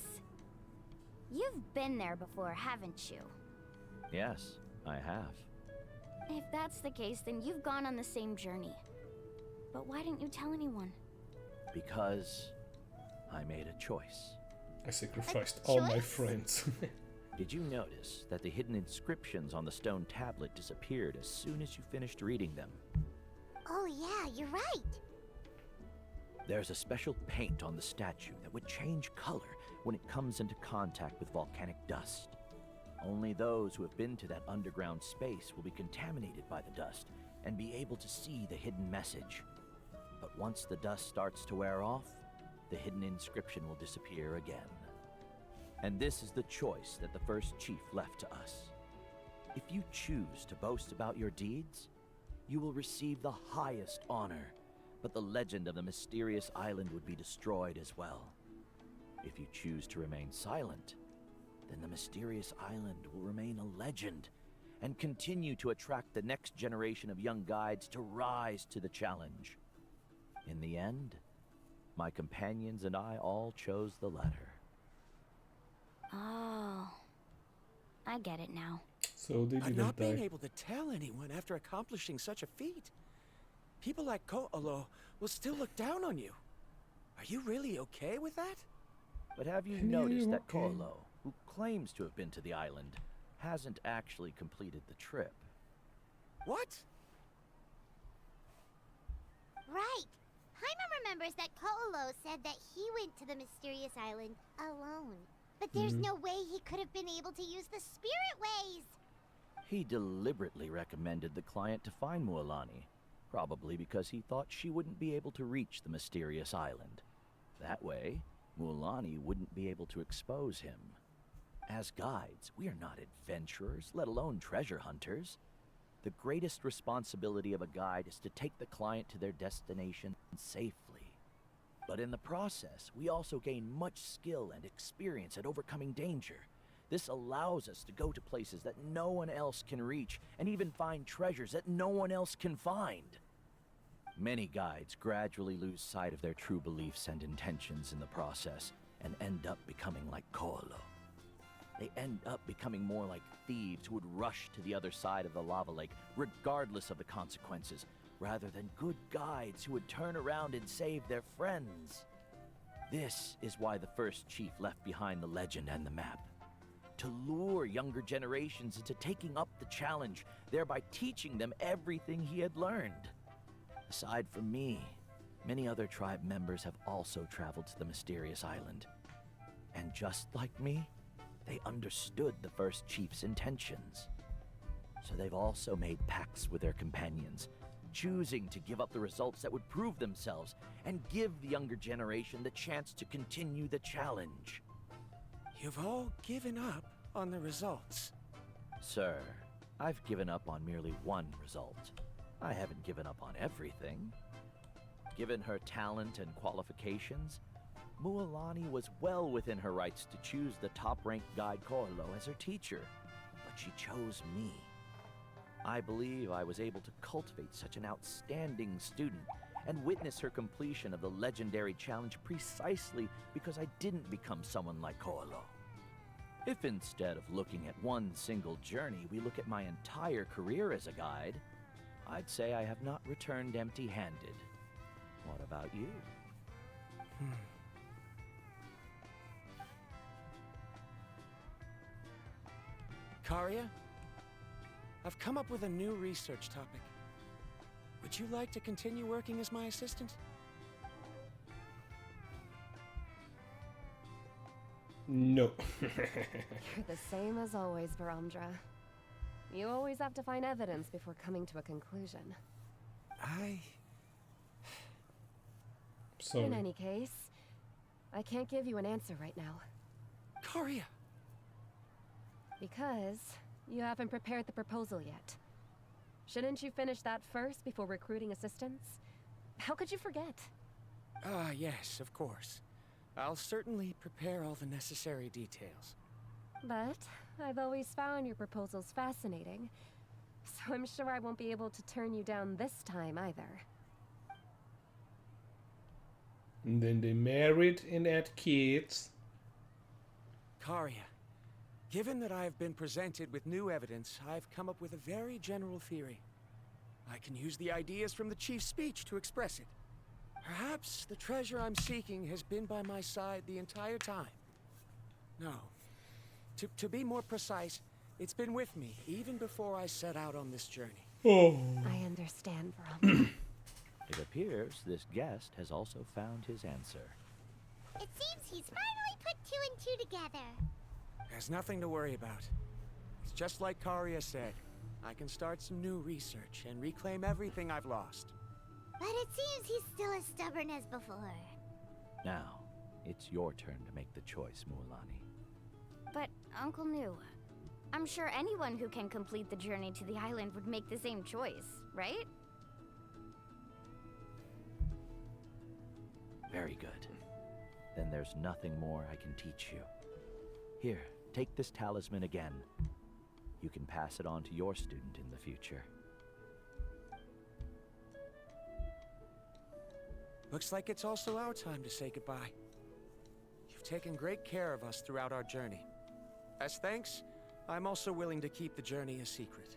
Speaker 7: You've been there before, haven't you?
Speaker 12: Yes, I have.
Speaker 7: If that's the case, then you've gone on the same journey. But why didn't you tell anyone?
Speaker 12: Because I made a choice.
Speaker 1: I sacrificed all my
Speaker 3: choice?
Speaker 1: friends.
Speaker 12: Did you notice that the hidden inscriptions on the stone tablet disappeared as soon as you finished reading them?
Speaker 3: Oh yeah, you're right.
Speaker 12: There's a special paint on the statue that would change color when it comes into contact with volcanic dust. Only those who have been to that underground space will be contaminated by the dust and be able to see the hidden message. But once the dust starts to wear off, the hidden inscription will disappear again. And this is the choice that the first chief left to us. If you choose to boast about your deeds, you will receive the highest honor, but the legend of the mysterious island would be destroyed as well. If you choose to remain silent, then the mysterious island will remain a legend and continue to attract the next generation of young guides to rise to the challenge. In the end, my companions and I all chose the latter.
Speaker 7: Oh. I get it now.
Speaker 1: So they
Speaker 4: But
Speaker 1: didn't
Speaker 4: not being
Speaker 1: die.
Speaker 4: able to tell anyone after accomplishing such a feat. People like Ko'olo will still look down on you. Are you really okay with that?
Speaker 12: But have you
Speaker 1: Yeah,
Speaker 12: noticed that
Speaker 1: okay.
Speaker 12: Ko'olo, who claims to have been to the island, hasn't actually completed the trip?
Speaker 4: What?
Speaker 3: Right. Paimon remembers that Ko'olo said that he went to the mysterious island alone. But there's no way he could have been able to use the spirit ways.
Speaker 12: He deliberately recommended the client to find Mualani, probably because he thought she wouldn't be able to reach the mysterious island. That way, Mualani wouldn't be able to expose him. As guides, we are not adventurers, let alone treasure hunters. The greatest responsibility of a guide is to take the client to their destination safely. But in the process, we also gain much skill and experience at overcoming danger, This allows us to go to places that no one else can reach, and even find treasures that no one else can find. Many guides gradually lose sight of their true beliefs and intentions in the process, and end up becoming like Koolo. They end up becoming more like thieves who would rush to the other side of the lava lake, regardless of the consequences, rather than good guides who would turn around and save their friends. This is why the first chief left behind the legend and the map. To lure younger generations into taking up the challenge, thereby teaching them everything he had learned. Aside from me, many other tribe members have also traveled to the mysterious island. And just like me, they understood the first chief's intentions. So they've also made pacts with their companions, choosing to give up the results that would prove themselves and give the younger generation the chance to continue the challenge.
Speaker 4: You've all given up on the results.
Speaker 12: Sir, I've given up on merely one result. I haven't given up on everything. Given her talent and qualifications, Mualani was well within her rights to choose the top-ranked guide Koolo as her teacher, but she chose me. I believe I was able to cultivate such an outstanding student and witness her completion of the legendary challenge precisely because I didn't become someone like Koolo. If instead of looking at one single journey, we look at my entire career as a guide, I'd say I have not returned empty-handed. What about you?
Speaker 4: Karia, I've come up with a new research topic. Would you like to continue working as my assistant?
Speaker 1: No.
Speaker 2: You're the same as always, Varamdra. You always have to find evidence before coming to a conclusion.
Speaker 1: Sorry.
Speaker 2: In any case, I can't give you an answer right now.
Speaker 4: Karia!
Speaker 2: Because you haven't prepared the proposal yet. Shouldn't you finish that first before recruiting assistants? How could you forget?
Speaker 4: Yes, of course. I'll certainly prepare all the necessary details.
Speaker 2: But I've always found your proposals fascinating, so I'm sure I won't be able to turn you down this time either.
Speaker 1: And then they married and had kids.
Speaker 4: Karia, given that I have been presented with new evidence, I've come up with a very general theory. I can use the ideas from the chief's speech to express it. Perhaps the treasure I'm seeking has been by my side the entire time. No. To be more precise, it's been with me even before I set out on this journey.
Speaker 1: Oh.
Speaker 2: I understand, Varamdra.
Speaker 12: It appears this guest has also found his answer.
Speaker 3: It seems he's finally put two and two together.
Speaker 4: There's nothing to worry about. It's just like Karia said. I can start some new research and reclaim everything I've lost.
Speaker 3: But it seems he's still as stubborn as before.
Speaker 12: Now, it's your turn to make the choice, Mualani.
Speaker 7: But, Uncle Nu, I'm sure anyone who can complete the journey to the island would make the same choice, right?
Speaker 12: Very good. Then there's nothing more I can teach you. Here, take this talisman again. You can pass it on to your student in the future.
Speaker 4: Looks like it's also our time to say goodbye. You've taken great care of us throughout our journey. As thanks, I'm also willing to keep the journey a secret.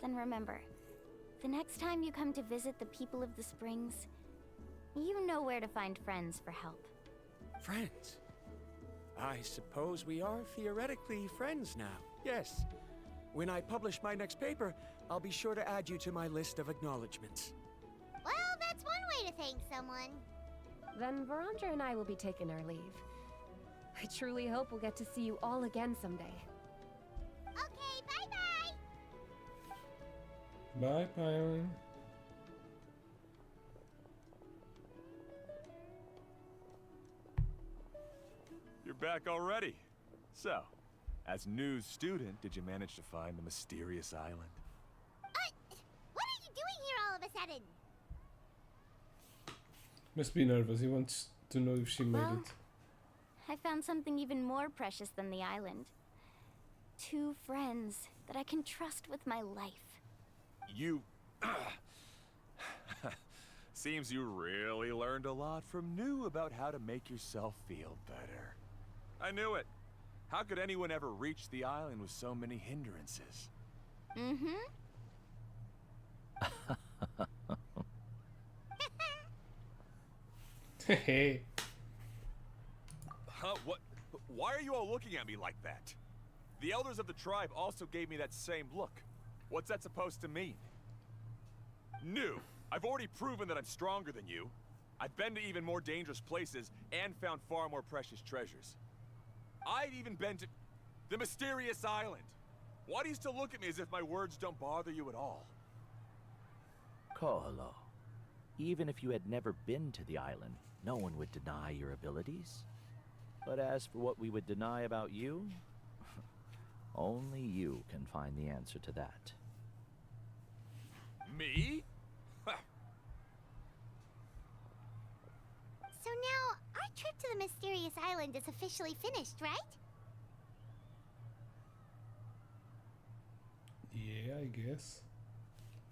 Speaker 7: Then remember, the next time you come to visit the people of the Springs, you know where to find friends for help.
Speaker 4: Friends? I suppose we are theoretically friends now, yes. When I publish my next paper, I'll be sure to add you to my list of acknowledgements.
Speaker 3: Well, that's one way to thank someone.
Speaker 2: Then Varamdra and I will be taking our leave. I truly hope we'll get to see you all again someday.
Speaker 3: Okay, bye-bye!
Speaker 1: Bye, Pyron.
Speaker 9: You're back already. So, as new student, did you manage to find the mysterious island?
Speaker 3: What are you doing here all of a sudden?
Speaker 1: Must be nervous. He wants to know if she made
Speaker 7: Well,
Speaker 1: it.
Speaker 7: I found something even more precious than the island. 2 friends that I can trust with my life.
Speaker 9: You... Seems you really learned a lot from New about how to make yourself feel better. I knew it. How could anyone ever reach the island with so many hindrances?
Speaker 7: Mm-hmm.
Speaker 1: Hey.
Speaker 9: Huh? What? Why are you all looking at me like that? The elders of the tribe also gave me that same look. What's that supposed to mean? New. I've already proven that I'm stronger than you. I've been to even more dangerous places and found far more precious treasures. I've even been to the mysterious island. Why do you still look at me as if my words don't bother you at all?
Speaker 12: Koalo, even if you had never been to the island, no one would deny your abilities. But as for what we would deny about you, only you can find the answer to that.
Speaker 9: Me?
Speaker 3: So now, our trip to the mysterious island is officially finished, right?
Speaker 1: Yeah, I guess.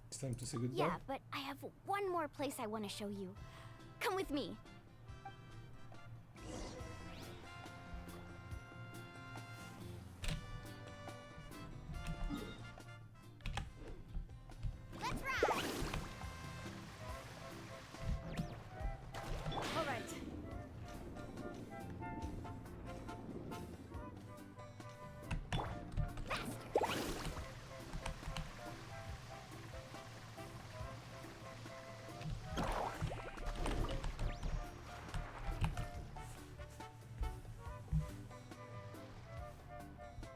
Speaker 1: It's time to say goodbye.
Speaker 7: Yeah, but I have one more place I want to show you. Come with me.
Speaker 3: Let's ride!
Speaker 8: All right.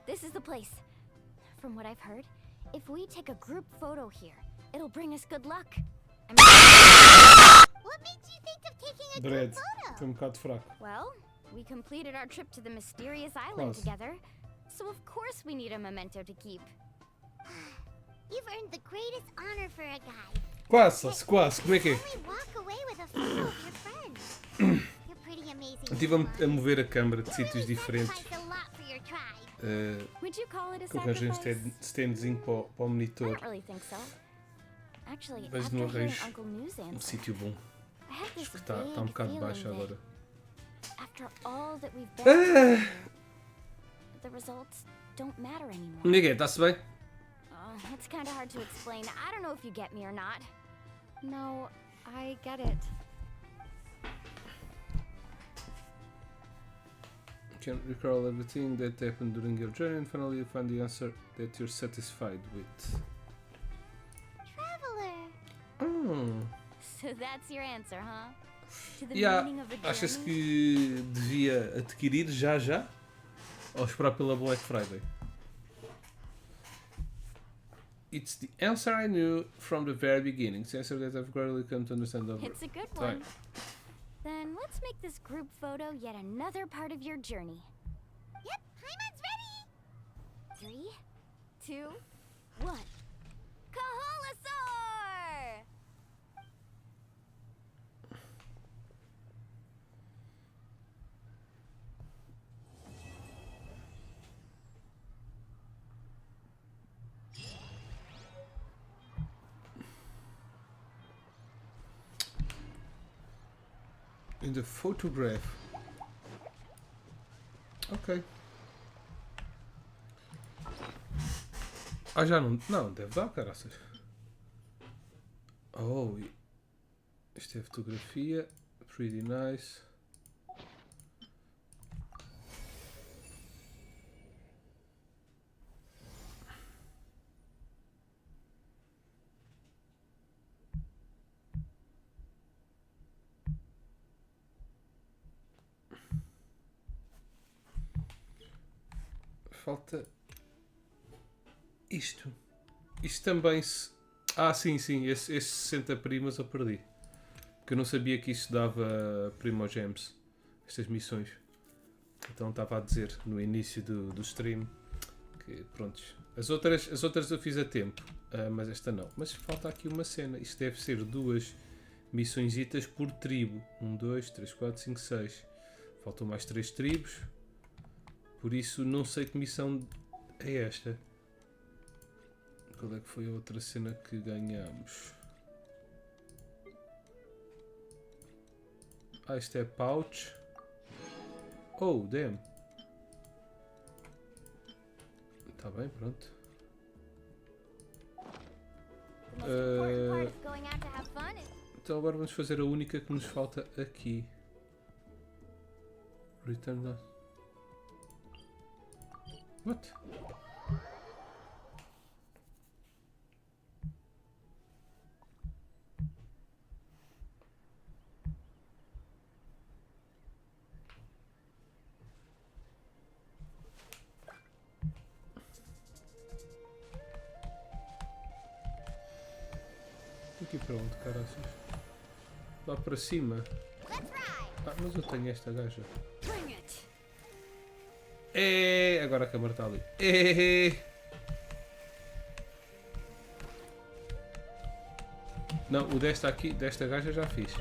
Speaker 7: This is the place. From what I've heard, if we take a group photo here, it'll bring us good luck.
Speaker 3: What made you think of taking a
Speaker 1: Dread.
Speaker 3: group photo?
Speaker 1: Foi bocado fraco.
Speaker 7: Well, we completed our trip to the mysterious island
Speaker 1: Close.
Speaker 7: together, so of course we need a memento to keep.
Speaker 3: You've earned the greatest honor for a guy.
Speaker 1: Quase, quase. Como é que é?
Speaker 3: Only walk away with a photo of your friend. You're pretty amazing.
Speaker 1: Estive a
Speaker 3: Mulan.
Speaker 1: mover a câmera de
Speaker 3: You
Speaker 1: sítios
Speaker 3: really
Speaker 1: diferentes.
Speaker 3: sacrificed a lot for your tribe.
Speaker 7: Would you call it a
Speaker 1: Que eu arranjei um
Speaker 7: sacrifice?
Speaker 1: standzinho para o
Speaker 7: I
Speaker 1: monitor.
Speaker 7: don't really think so. Actually,
Speaker 1: Mas
Speaker 7: after
Speaker 1: não
Speaker 7: hearing
Speaker 1: arranjo
Speaker 7: Uncle New's
Speaker 1: um
Speaker 7: answer,
Speaker 1: sítio bom.
Speaker 7: I have this
Speaker 1: Acho que está um
Speaker 7: vague
Speaker 1: bocado
Speaker 7: feeling
Speaker 1: baixo
Speaker 7: that
Speaker 1: agora.
Speaker 7: after all that we've been through, the results don't matter anymore.
Speaker 1: Ninguém, está-se bem?
Speaker 7: It's kind of hard to explain. I don't know if you get me or not.
Speaker 2: No, I get it.
Speaker 1: You can recall everything that happened during your journey and finally you find the answer that you're satisfied with.
Speaker 3: Traveler.
Speaker 7: So that's your answer, huh? To the
Speaker 1: Yeah,
Speaker 7: meaning of a
Speaker 1: achas
Speaker 7: journey?
Speaker 1: que devia adquirir já? Ou esperar pela Black Friday? It's the answer I knew from the very beginning. It's the answer that I've gradually come to understand over.
Speaker 7: It's a good
Speaker 1: Right.
Speaker 7: one. Then let's make this group photo yet another part of your journey.
Speaker 3: Yep, Paimon's ready.
Speaker 7: 3, 2, 1. Kaholasaur!
Speaker 1: In the photograph. Ok. Ah, já não. Não, deve dar, caraças. Oh, isto é fotografia. Pretty nice. Falta isto. Isto também se... Ah, sim, esse 60 primas eu perdi. Porque eu não sabia que isso dava Primogems. Estas missões. Então estava a dizer no início do stream que prontos. As outras eu fiz a tempo, mas esta não. Mas falta aqui uma cena. Isto deve ser 2 missõezitas por tribo. 1, 2, 3, 4, 5, 6. Faltam mais 3 tribos. Por isso não sei que missão é esta. Qual é que foi a outra cena que ganhamos? Ah, isto é pouch. Oh, damn. Tá bem, pronto. Então agora vamos fazer a única que nos falta aqui. Return the... What? Aqui para onde, caraças? Lá para cima. Ah, mas eu tenho esta gaja. É, agora a câmara está ali. É. Não, o desta aqui, desta gaja já fiz.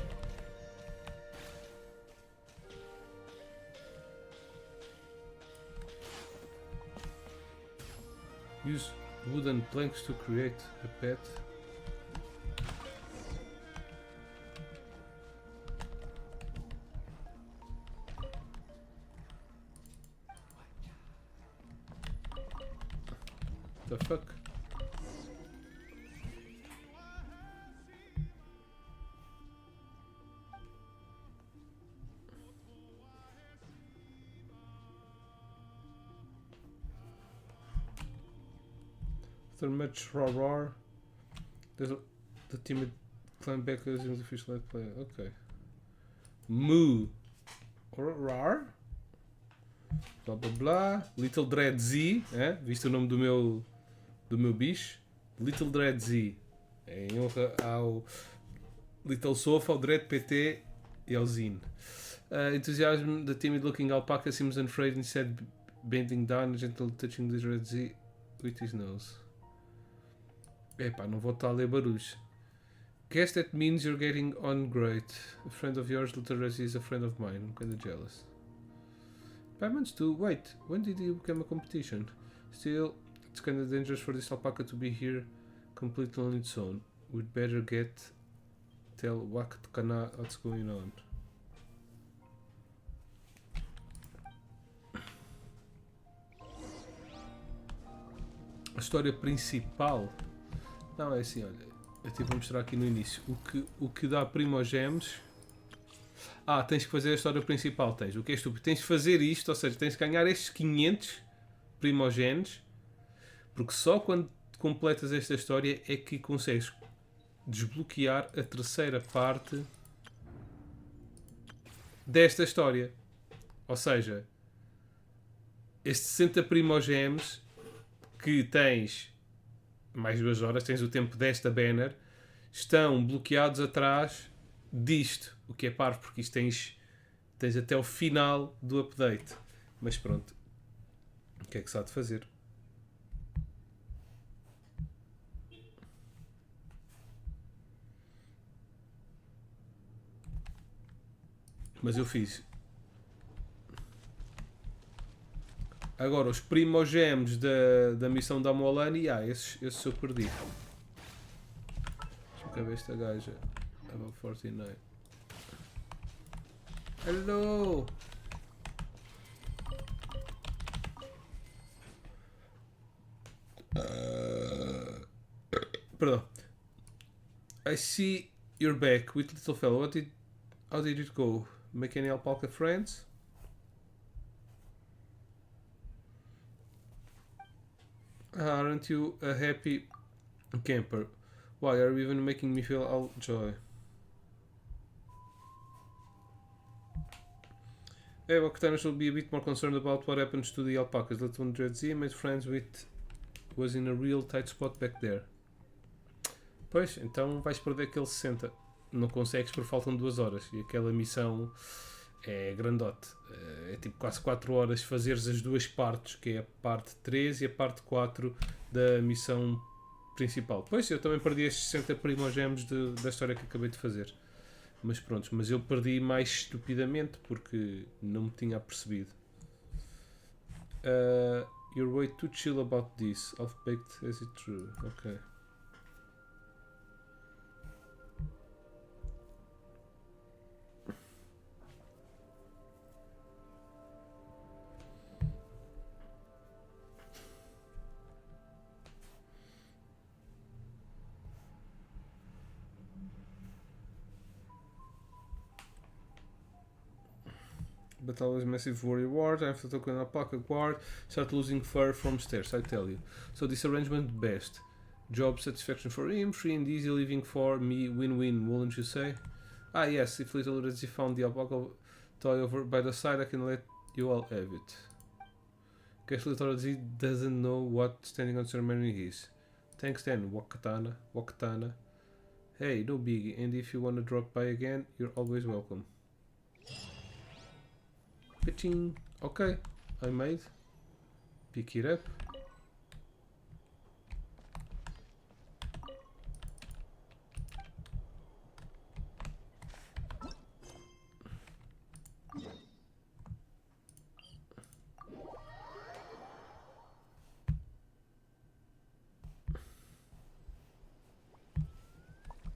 Speaker 1: Use wooden planks to create a pet. The fuck? After much roar, the team climb back using the fish like play. Okay. Moo. Roar. Blá blá blá. Little Dread Z. Viste o nome do meu bicho? Little Dread Z. Em honra ao Little Sofa, ao Dread PT e ao Zine. Enthusiasm, the timid looking alpaca seems unafraid instead bending down, gently touching the Dread Z with his nose. Epá, não vou estar a ler barulhos. Guess that means you're getting on great. A friend of yours, Little Dread Z, is a friend of mine. I'm kinda jealous. Payments too? Wait, when did you become a competition? Still, it's kinda dangerous for this alpaca to be here completely on its own. We'd better tell what's going on. A história principal? Não, é assim, olha. Eu tive a mostrar aqui no início. O que dá primogems. Tens que fazer a história principal. Tens. O que é estúpido? Tens de fazer isto, ou seja, tens de ganhar estes 500 primogems. Porque só quando completas esta história é que consegues desbloquear a terceira parte desta história. Ou seja, estes 60 primogems que tens mais 2 horas, tens o tempo desta banner, estão bloqueados atrás disto, o que é parvo, porque isto tens até o final do update. Mas pronto, o que é que se há de fazer? Mas eu fiz. Agora, os primogems da missão da Molani, esses eu perdi. Deixa-me cá ver esta gaja. Level 49. Hello! Perdão. I see you're back with little fellow. How did it go? Make any alpaca friends? Aren't you a happy camper? Why are you even making me feel all joy? Octanos will be a bit more concerned about what happens to the alpacas. Little Dread Z made friends with was in a real tight spot back there. Pois, então vais perder aquele 60. Não consegues porque faltam 2 horas. E aquela missão é grandote. É tipo quase 4 horas fazeres as duas partes, que é a parte 3 e a parte 4 da missão principal. Pois, eu também perdi estes 60 primogems da história que acabei de fazer. Mas pronto, mas eu perdi mais estupidamente porque não me tinha apercebido. You're way too chill about this. Half-baked as it true. Okay. But always massive worry ward. After token a pocket guard, start losing fur from stairs, I tell you. So this arrangement best. Job satisfaction for him, free and easy living for me, win-win, wouldn't you say? Ah yes, if little Redzi found the alpaca toy over by the side, I can let you all have it. Guess little Redzi doesn't know what standing on ceremony is. Thanks then, Wakatana, Wakatana. Hey, no biggie, and if you wanna drop by again, you're always welcome. Pitching. Okay, I made. Pick it up.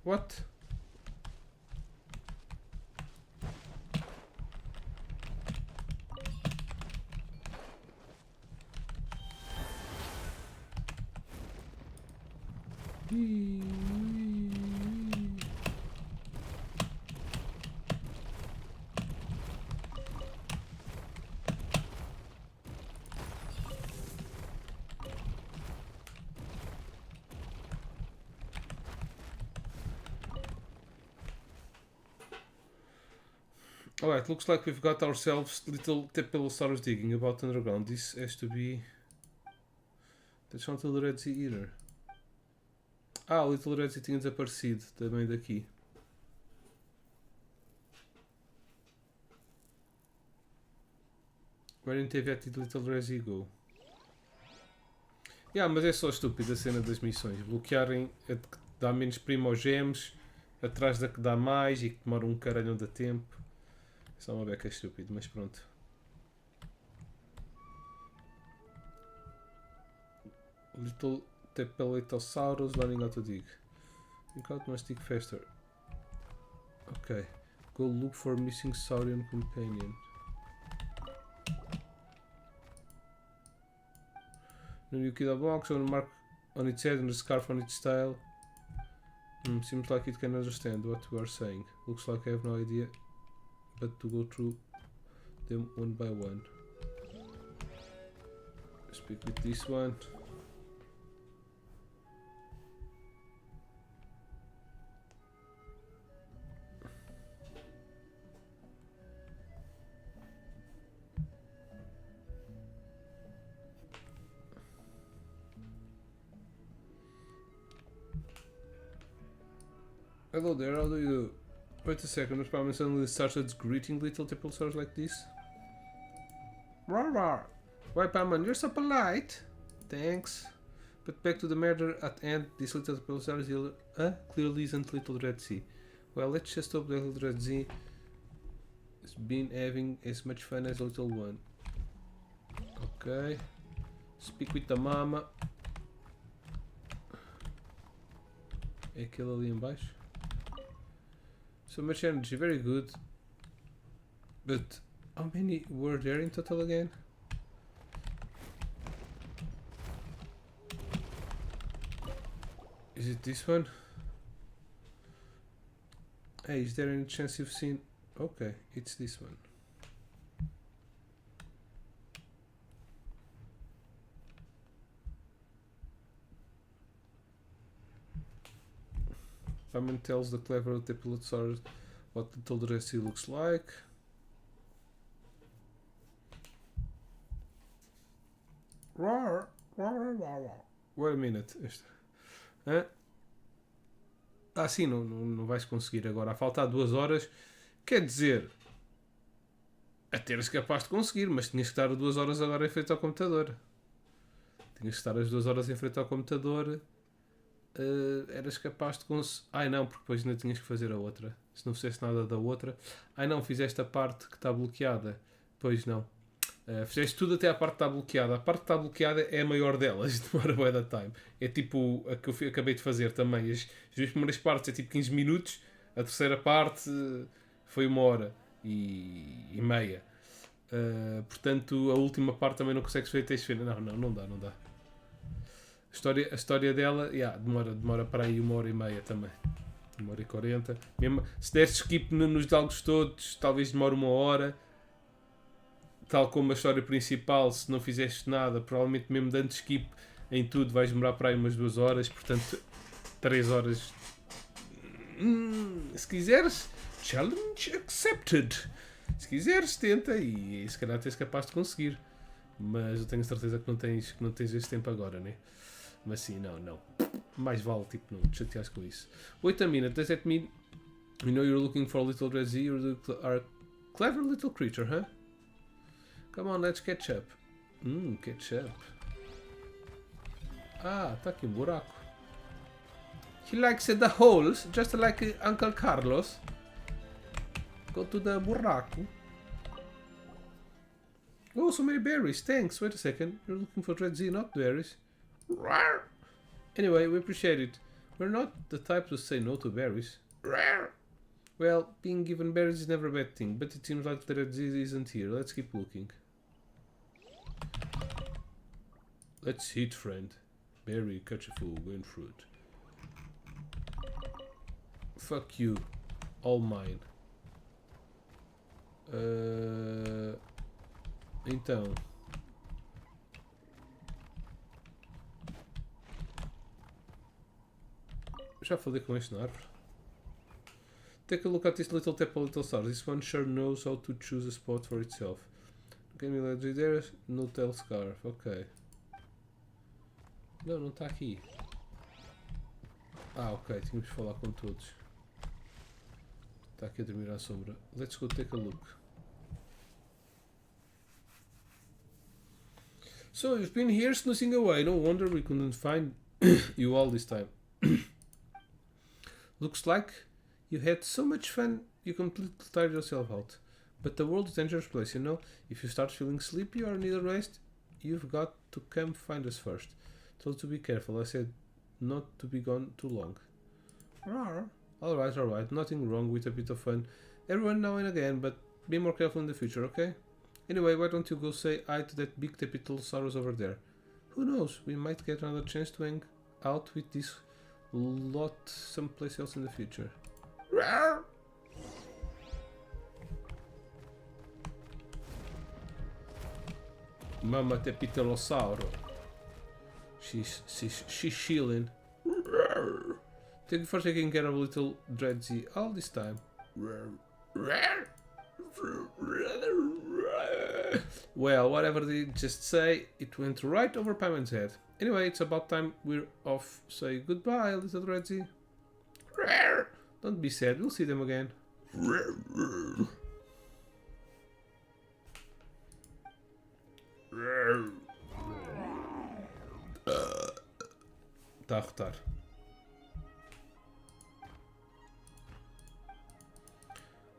Speaker 1: What? Alright, looks like we've got ourselves little Tepelosaurus digging about underground. This has to be... That's not Little Redzi either. Ah, o Little Redzi tinha desaparecido também daqui. Where didn't have that Little Redzi go? Yeah, mas é só estúpida a cena das missões. Bloquearem a que dá menos primogems, atrás da que dá mais e que demora um caralho de tempo. É só uma beca estúpida, mas pronto. Little Tepeletosaurus learning how to dig. Think out must dig faster. Okay. Go look for missing saurian companion. No new kid box on a mark on its head and a scarf on its tail. Seems like it can understand what we are saying. Looks like I have no idea but to go through them one by one. Speak with this one. Hello there, how do you do? Wait a second, Miss Palmer suddenly started greeting little Tepelosaurus like this. Rawr rawr! Why Palmer, you're so polite! Thanks. But back to the murder at hand, this little Tepelosaurus clearly isn't Little Redzi. Well, let's just hope that Little Redzi has been having as much fun as Little One. Okay. Speak with the mama. É aquele ali em baixo. So much energy, very good. But how many were there in total again? Is it this one? Hey, is there any chance you've seen? Okay, it's this one. Ramen tells the clever Tepelosaurus what Little Redzi looks like. Rawr, rawr, rawr. Wait a minute. Ah, sim, não vais conseguir agora. A faltar 2 horas. Quer dizer, até eras capaz de conseguir, mas tinhas que estar 2 horas agora em frente ao computador. Tinhas que estar as 2 horas em frente ao computador. Eras capaz de conseguir. Ai não, porque depois ainda tinhas que fazer a outra. Se não fizeste nada da outra. Ai não, fizeste a parte que está bloqueada. Pois não. Fizeste tudo até à parte que está bloqueada. A parte que está bloqueada é a maior delas. Demora bué da time. É tipo a que eu acabei de fazer também. As duas primeiras partes é tipo 15 minutos. A terceira parte foi 1 hora e meia. Portanto, a última parte também não consegues ver até este final. Não dá. A história dela, demora para aí 1 hora e meia também. 1 hora e 40. Mesmo, se deres skip nos diálogos todos, talvez demore 1 hora. Tal como a história principal, se não fizeste nada, provavelmente mesmo dando skip em tudo, vais demorar para aí umas 2 horas. Portanto, 3 horas. Se quiseres, challenge accepted. Se quiseres, tenta e se calhar tens capaz de conseguir. Mas eu tenho certeza que não tens esse tempo agora, né? Mas sim, não. Mais vale, tipo, não te chateares com isso. Wait a minute, does that mean you know you're looking for a little red Z? You're a clever little creature, huh? Come on, let's catch up. Catch up. Ah, tá aqui um buraco. He likes the holes, just like Uncle Carlos. Go to the buraco. Oh, so many berries, thanks. Wait a second, you're looking for red Z, not berries. Rawr. Anyway, we appreciate it. We're not the type to say no to berries. Rawr. Well, being given berries is never a bad thing, but it seems like the red Z isn't here. Let's keep looking. Let's hit, friend. Berry, catch a fool, win fruit. Fuck you. All mine. Então. Já falei com este na árvore. Take a look at this little tap a little star. This one sure knows how to choose a spot for itself. Can we let you there? No tail scarf. Ok. Não está aqui. Ah, ok. Tínhamos que falar com todos. Está aqui a dormir à sombra. Let's go take a look. So, you've been here snoozing away. No wonder we couldn't find you all this time. Looks like you had so much fun you completely tired yourself out. But the world is a dangerous place, you know? If you start feeling sleepy or need a rest, you've got to come find us first. Told to be careful, I said not to be gone too long. Alright, nothing wrong with a bit of fun. Everyone now and again, but be more careful in the future, okay? Anyway, why don't you go say hi to that big Tapitosaurus over there? Who knows, we might get another chance to hang out with this lot someplace else in the future. Mama Tapitosaurus. She's chilling. Thank you for taking care of little Dreadsy all this time. Well, whatever they just say, it went right over Paimion's head. Anyway, it's about time we're off. Say goodbye, little Dreadsy. Don't be sad, we'll see them again. Está a rotar.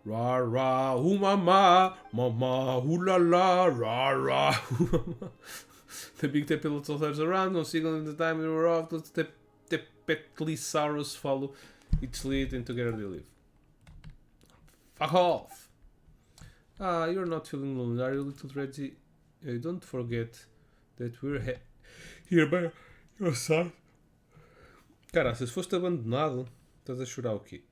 Speaker 1: Ra ra, mama, la, ra ra, The big Tapitosaurus around, no signal in the time we were off, the Tapitosaurus follow its lead and together they live. Fuck off! Ah, you're not feeling lonely, are you, little Reggie? Don't forget that we're here by your side. Cara, se foste abandonado, estás a chorar o quê?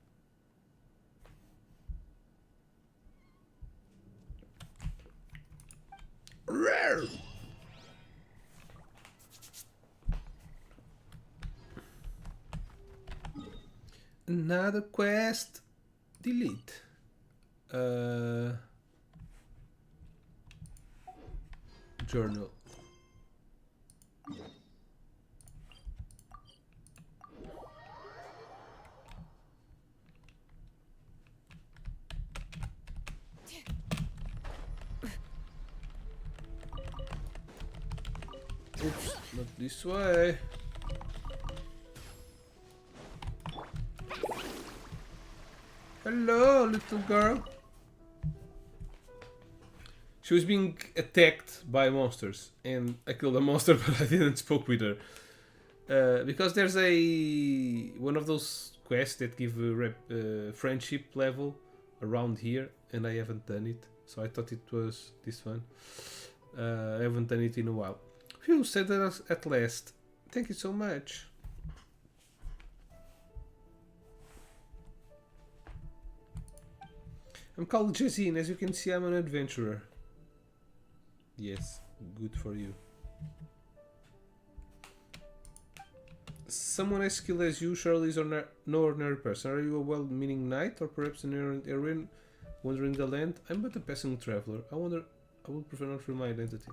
Speaker 1: Another quest. Delete. Journal. Oops, not this way. Hello, little girl. She was being attacked by monsters, and I killed a monster, but I didn't spoke with her. Because there's one of those quests that give a friendship level around here, and I haven't done it, so I thought it was this one. I haven't done it in a while. Phew, said that at last. Thank you so much. I'm called Jesse, and as you can see, I'm an adventurer. Yes, good for you. Someone as skilled as you surely is no ordinary person. Are you a well-meaning knight, or perhaps an errant heroine wandering the land? I'm but a passing traveler. I would prefer not reveal my identity.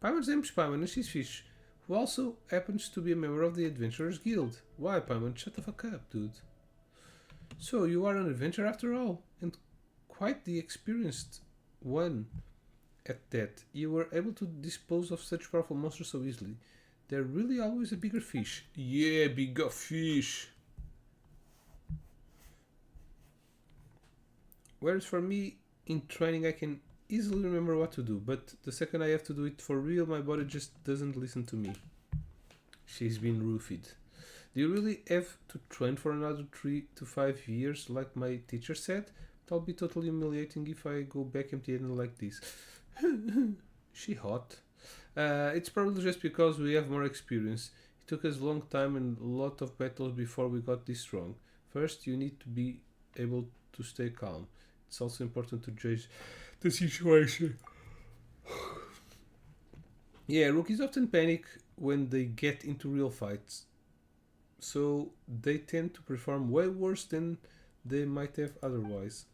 Speaker 1: Paimon's name is Paimon, and she's Fish, who also happens to be a member of the Adventurers Guild. Why, Paimon? Shut the fuck up, dude. So, you are an adventurer after all, and quite the experienced one at that. You were able to dispose of such powerful monsters so easily. They're really always a bigger fish. Yeah, bigger fish. Whereas for me, in training I can easily remember what to do, but the second I have to do it for real, my body just doesn't listen to me. She's been roofied. Do you really have to train for another 3 to 5 years, like my teacher said? That'll be totally humiliating if I go back empty-handed like this. She hot. It's probably just because we have more experience. It took us a long time and a lot of battles before we got this strong. First, you need to be able to stay calm. It's also important to judge the situation. Yeah, rookies often panic when they get into real fights. So they tend to perform way worse than they might have otherwise.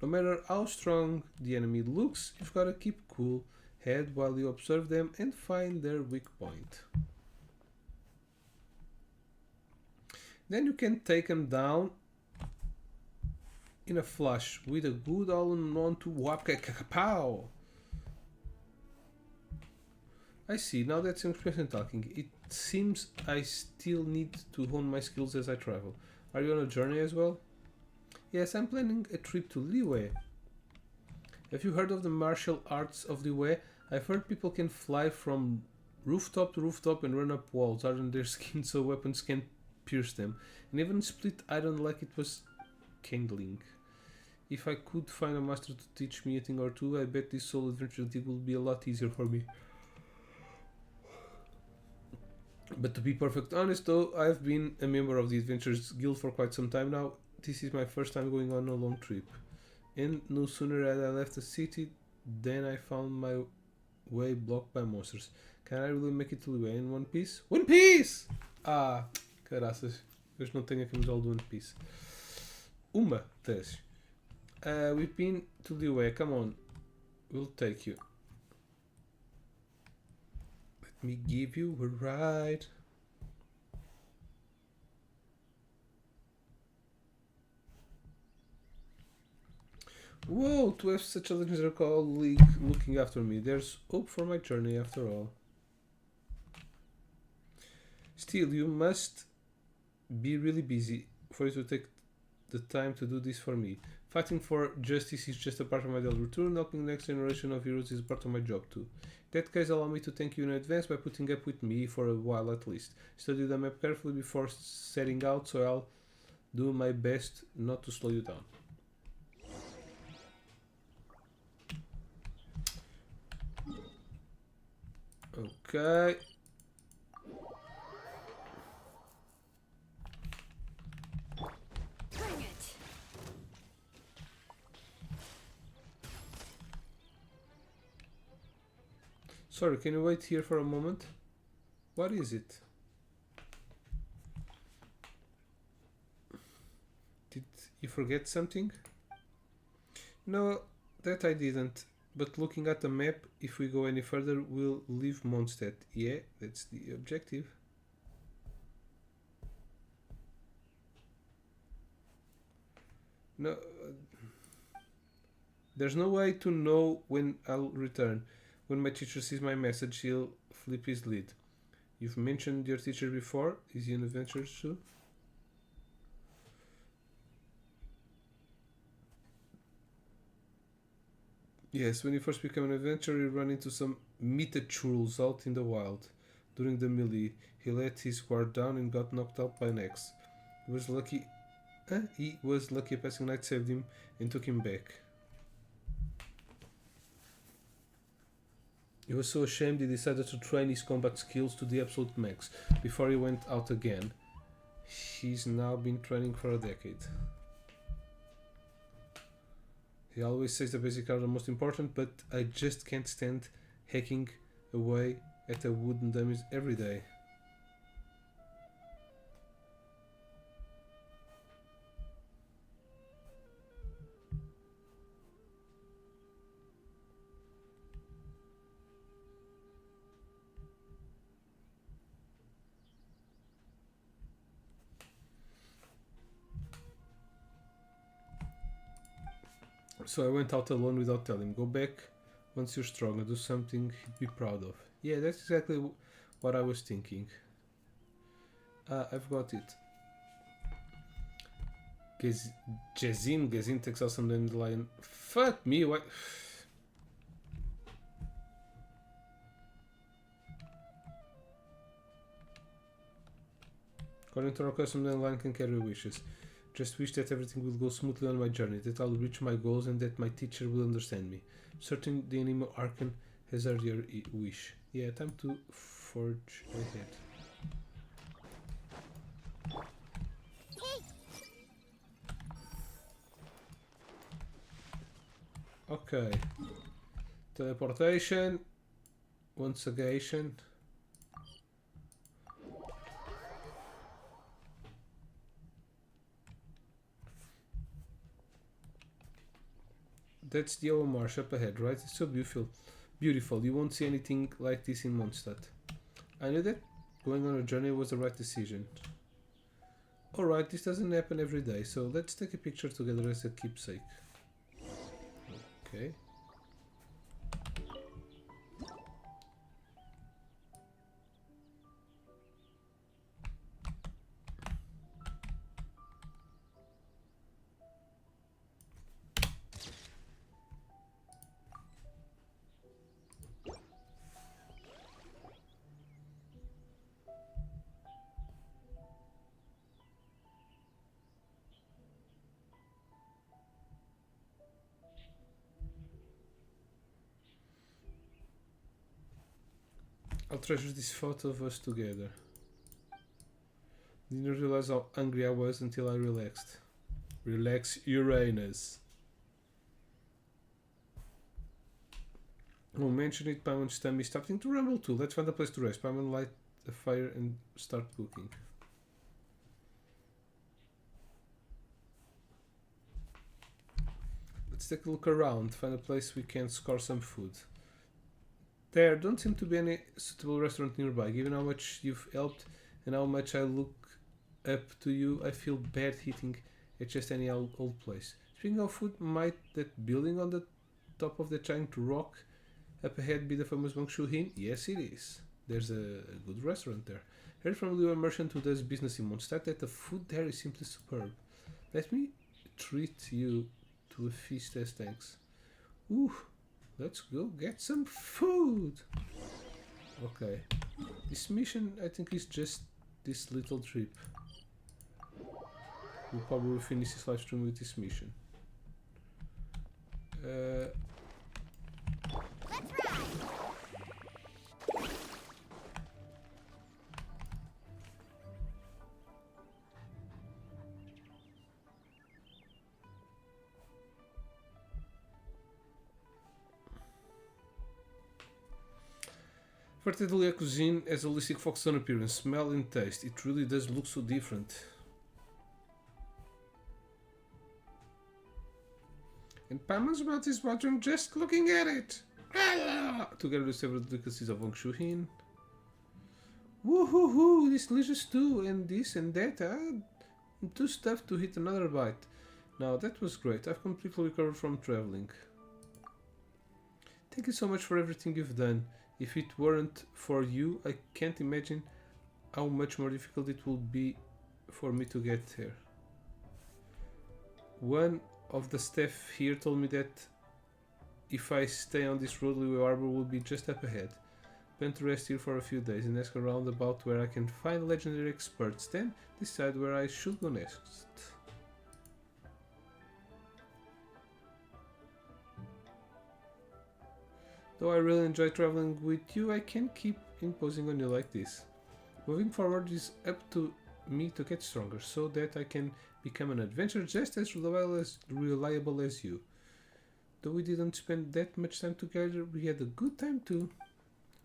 Speaker 1: No matter how strong the enemy looks, you've got to keep cool head while you observe them and find their weak point. Then you can take them down in a flash with a good all-in-one to whap-ka-ka-pow. I see, now that some person talking, it seems I still need to hone my skills as I travel. Are you on a journey as well? Yes, I'm planning a trip to Liyue. Have you heard of the martial arts of Liyue? I've heard people can fly from rooftop to rooftop and run up walls, harden their skin so weapons can't pierce them, and even split iron like it was kindling. If I could find a master to teach me a thing or two, I bet this solo adventure thing will be a lot easier for me. But to be perfect honest though, I've been a member of the Adventurers Guild for quite some time now. This is my first time going on a long trip. And no sooner had I left the city than I found my way blocked by monsters. Can I really make it to Liyue in one piece? One Piece! Ah, caraças. Hoje não tenho a camisola do One Piece. Uma das. We've been to Liyue, come on. We'll take you. Let me give you a ride. Whoa, to have such a legendary colleague looking after me. There's hope for my journey after all. Still, you must be really busy for you to take the time to do this for me. Fighting for justice is just a part of my daily routine. Helping the next generation of heroes is part of my job too. In that case, allow me to thank you in advance by putting up with me for a while at least. Study the map carefully before setting out, so I'll do my best not to slow you down. Okay.
Speaker 8: Bring it.
Speaker 1: Sorry, can you wait here for a moment? What is it? Did you forget something? No, that I didn't. But looking at the map, if we go any further, we'll leave Mondstadt. Yeah, that's the objective. No, there's no way to know when I'll return. When my teacher sees my message, he'll flip his lid. You've mentioned your teacher before. Is he an adventurer too? Yes, when you first become an adventurer, you run into some Mitachurls out in the wild. During the melee, he let his guard down and got knocked out by an axe. He was lucky. He was lucky a passing knight saved him and took him back. He was so ashamed he decided to train his combat skills to the absolute max before he went out again. He's now been training for a decade. He always says the basics are the most important, but I just can't stand hacking away at the wooden dummies every day. So I went out alone without telling him. Go back once you're strong and do something he'd be proud of. Yeah, that's exactly what I was thinking. I've got it. Gazin takes out some dandelion. Fuck me, why? According to our custom, dandelion can carry wishes. Just wish that everything will go smoothly on my journey, that I'll reach my goals and that my teacher will understand me. Certain the Anima Archon has heard your wish. Yeah, time to forge ahead. Okay. Teleportation. Once again. That's the Yellow Marsh up ahead, right? It's so beautiful. Beautiful. You won't see anything like this in Mondstadt. I knew that going on a journey was the right decision. Alright, this doesn't happen every day, so let's take a picture together as a keepsake. Okay. I'll treasure this photo of us together. Didn't realize how hungry I was until I relaxed. Relax, Uranus. Oh, mention it, Paimon's tummy starting to rumble too. Let's find a place to rest. Paimon, light a fire and start cooking. Let's take a look around, find a place we can score some food. There don't seem to be any suitable restaurant nearby. Given how much you've helped and how much I look up to you, I feel bad eating at just any old place. Speaking of food, might that building on the top of the giant rock up ahead be the famous Bangshu Inn? Yes, it is. There's a good restaurant there. Heard from a merchant who does business in Mondstadt that the food there is simply superb. Let me treat you to a feast as thanks. Ooh. Let's go get some food. Okay. This mission, I think, is just this little trip. We'll probably finish this live stream with this mission.
Speaker 3: Let's ride.
Speaker 1: Vertedlia cuisine has a holistic focus on appearance, smell and taste. It really does look so different. And Paimon's mouth is watering just looking at it. Together with several delicacies of Bangshu Inn. Woohoo! This delicious too, and this and that. I'm too stuffed to hit another bite. Now that was great. I've completely recovered from traveling. Thank you so much for everything you've done. If it weren't for you, I can't imagine how much more difficult it would be for me to get here. One of the staff here told me that if I stay on this road, Leo Harbor will be just up ahead. Plan to rest here for a few days and ask around about where I can find legendary experts, then decide where I should go next. Though I really enjoy traveling with you, I can't keep imposing on you like this. Moving forward is up to me to get stronger, so that I can become an adventurer just as reliable as you. Though we didn't spend that much time together, we had a good time too.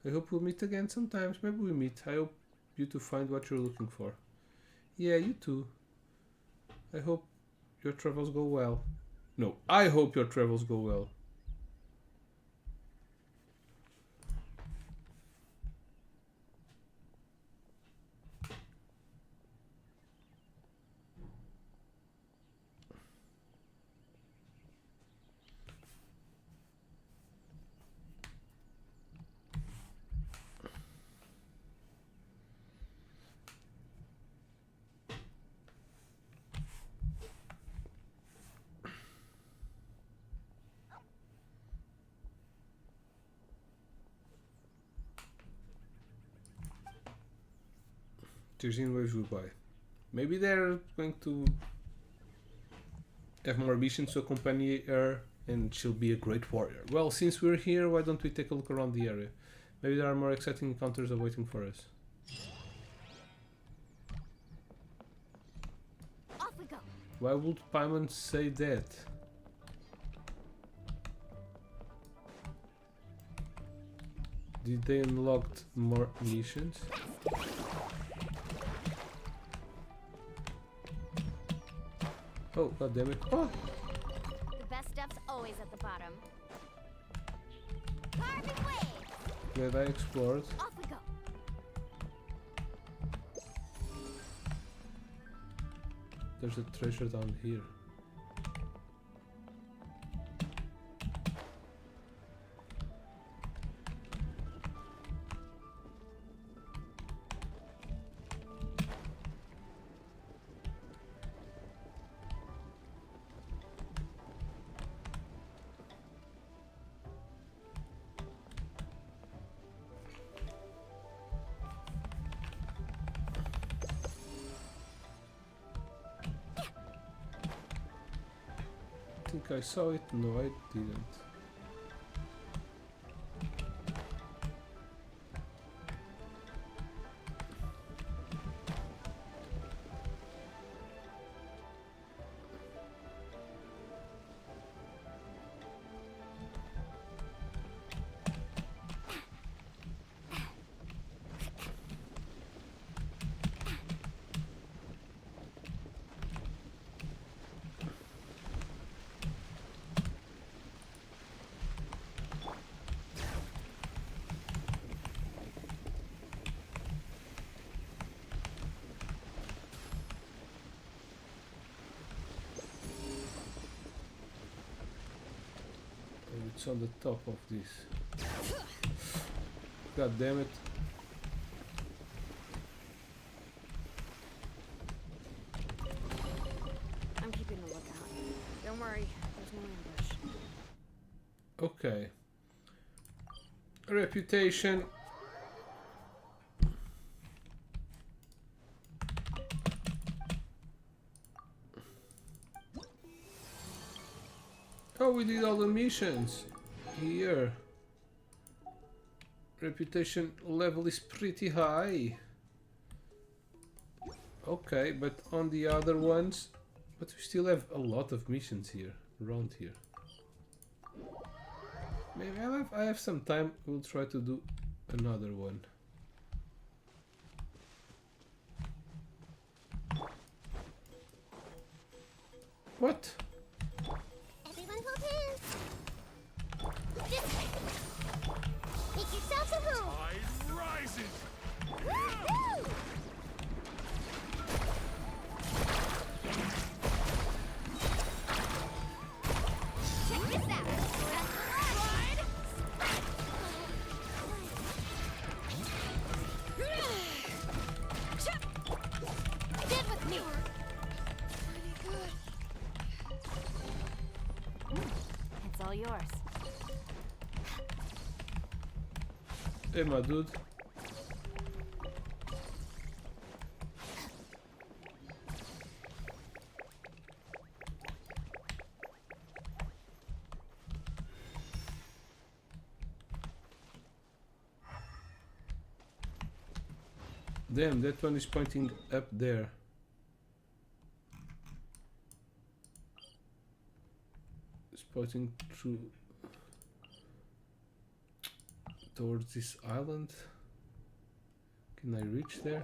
Speaker 1: I hope we'll meet again sometimes. Maybe we meet. I hope you to find what you're looking for. Yeah, you too. I hope your travels go well. No, I hope your travels go well. Terzine waves goodbye. Maybe they're going to have more missions to accompany her and she'll be a great warrior. Well, since we're here, why don't we take a look around the area? Maybe there are more exciting encounters awaiting for us.
Speaker 7: Off we go.
Speaker 1: Why would Paimon say that? Did they unlock more missions? Oh, god damn it. Oh!
Speaker 7: The best stuff's always at the bottom. Carving waves!
Speaker 1: Glad I explored.
Speaker 7: Off we go.
Speaker 1: There's a treasure down here. I think I saw it. No, I didn't. It's on the top of this. God damn it.
Speaker 8: I'm keeping a lookout. Don't worry, there's no ambush.
Speaker 1: Okay. Reputation. Oh, we did all the missions here. Reputation level is pretty high. Okay, but on the other ones, but we still have a lot of missions here, around here. Maybe I have some time. We'll try to do another one. What?
Speaker 3: Everyone hold hands. This way. Make yourselves a room.
Speaker 6: Tide rises!
Speaker 3: Woo! Check this out. Slide. Stand with me.
Speaker 8: It's all yours.
Speaker 1: Hey, my dude. Damn, that one is pointing up there. It's pointing through towards this island. Can I reach there?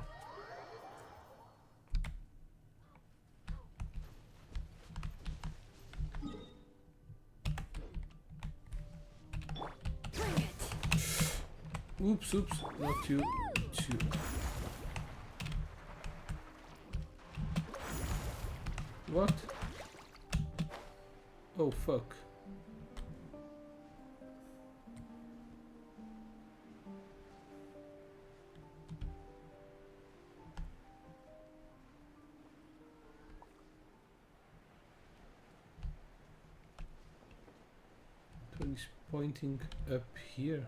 Speaker 1: Oops, oops, not you. Two. What? Oh fuck. He's pointing up here.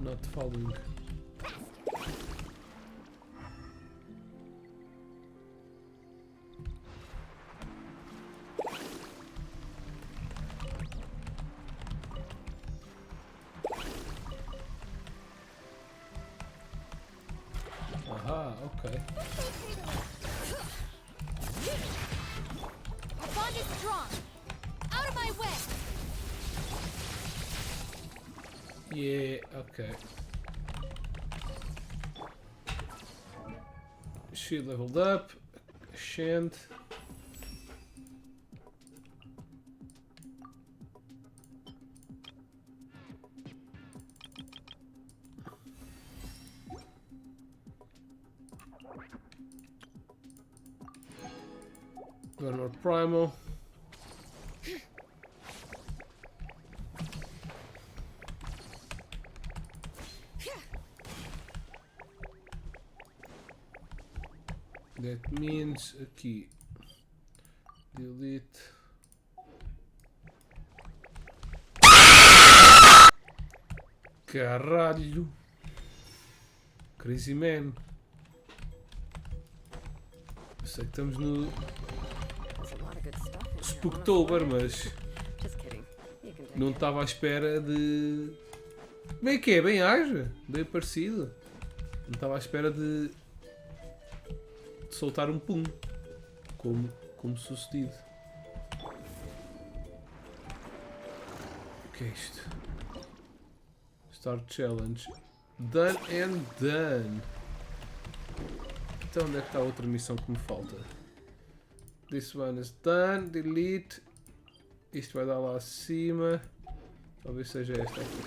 Speaker 1: Not following. Aha, okay.
Speaker 7: Our bond is strong. Out of my way.
Speaker 1: Yeah, okay. She leveled up. Shan't. One more primal. That means aqui delete. Caralho! Crazy Man! Sei que estamos no Spooktober, mas não estava à espera de. Como é que é? Bem haja? Bem parecido. Não estava à espera de soltar um pum, como sucedido. O que é isto? Start Challenge. Done and done. Então onde é que está a outra missão que me falta? This one is done. Delete. Isto vai dar lá acima. Talvez seja esta aqui.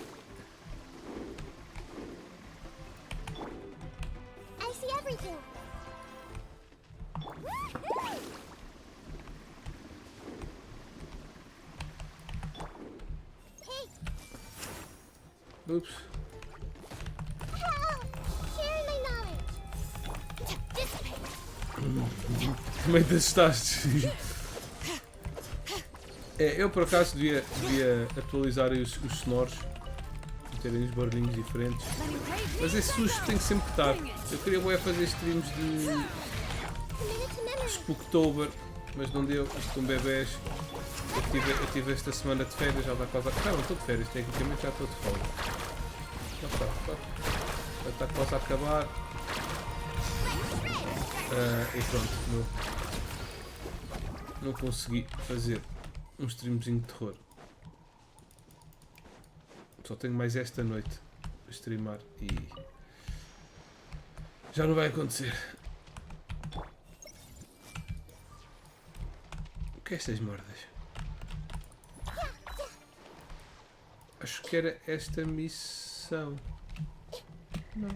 Speaker 3: I see everything. Hey,
Speaker 1: Oops.
Speaker 3: help! Share my knowledge. Dissipate.
Speaker 1: Como é que te assustaste? É, eu por acaso devia atualizar aí os sonores, terem os barulhinhos diferentes, mas esse susto tem que sempre estar. Eu queria fazer streams de Spooktober, mas não deu, isto com bebés. Eu tive esta semana de férias, já está quase a... Não estou de férias, tecnicamente já estou de folga. Já está quase a acabar. E pronto, não consegui fazer um streamzinho de terror. só tenho mais esta noite para streamar e já não vai acontecer. O que é estas merdas? Acho que era esta missão. Não.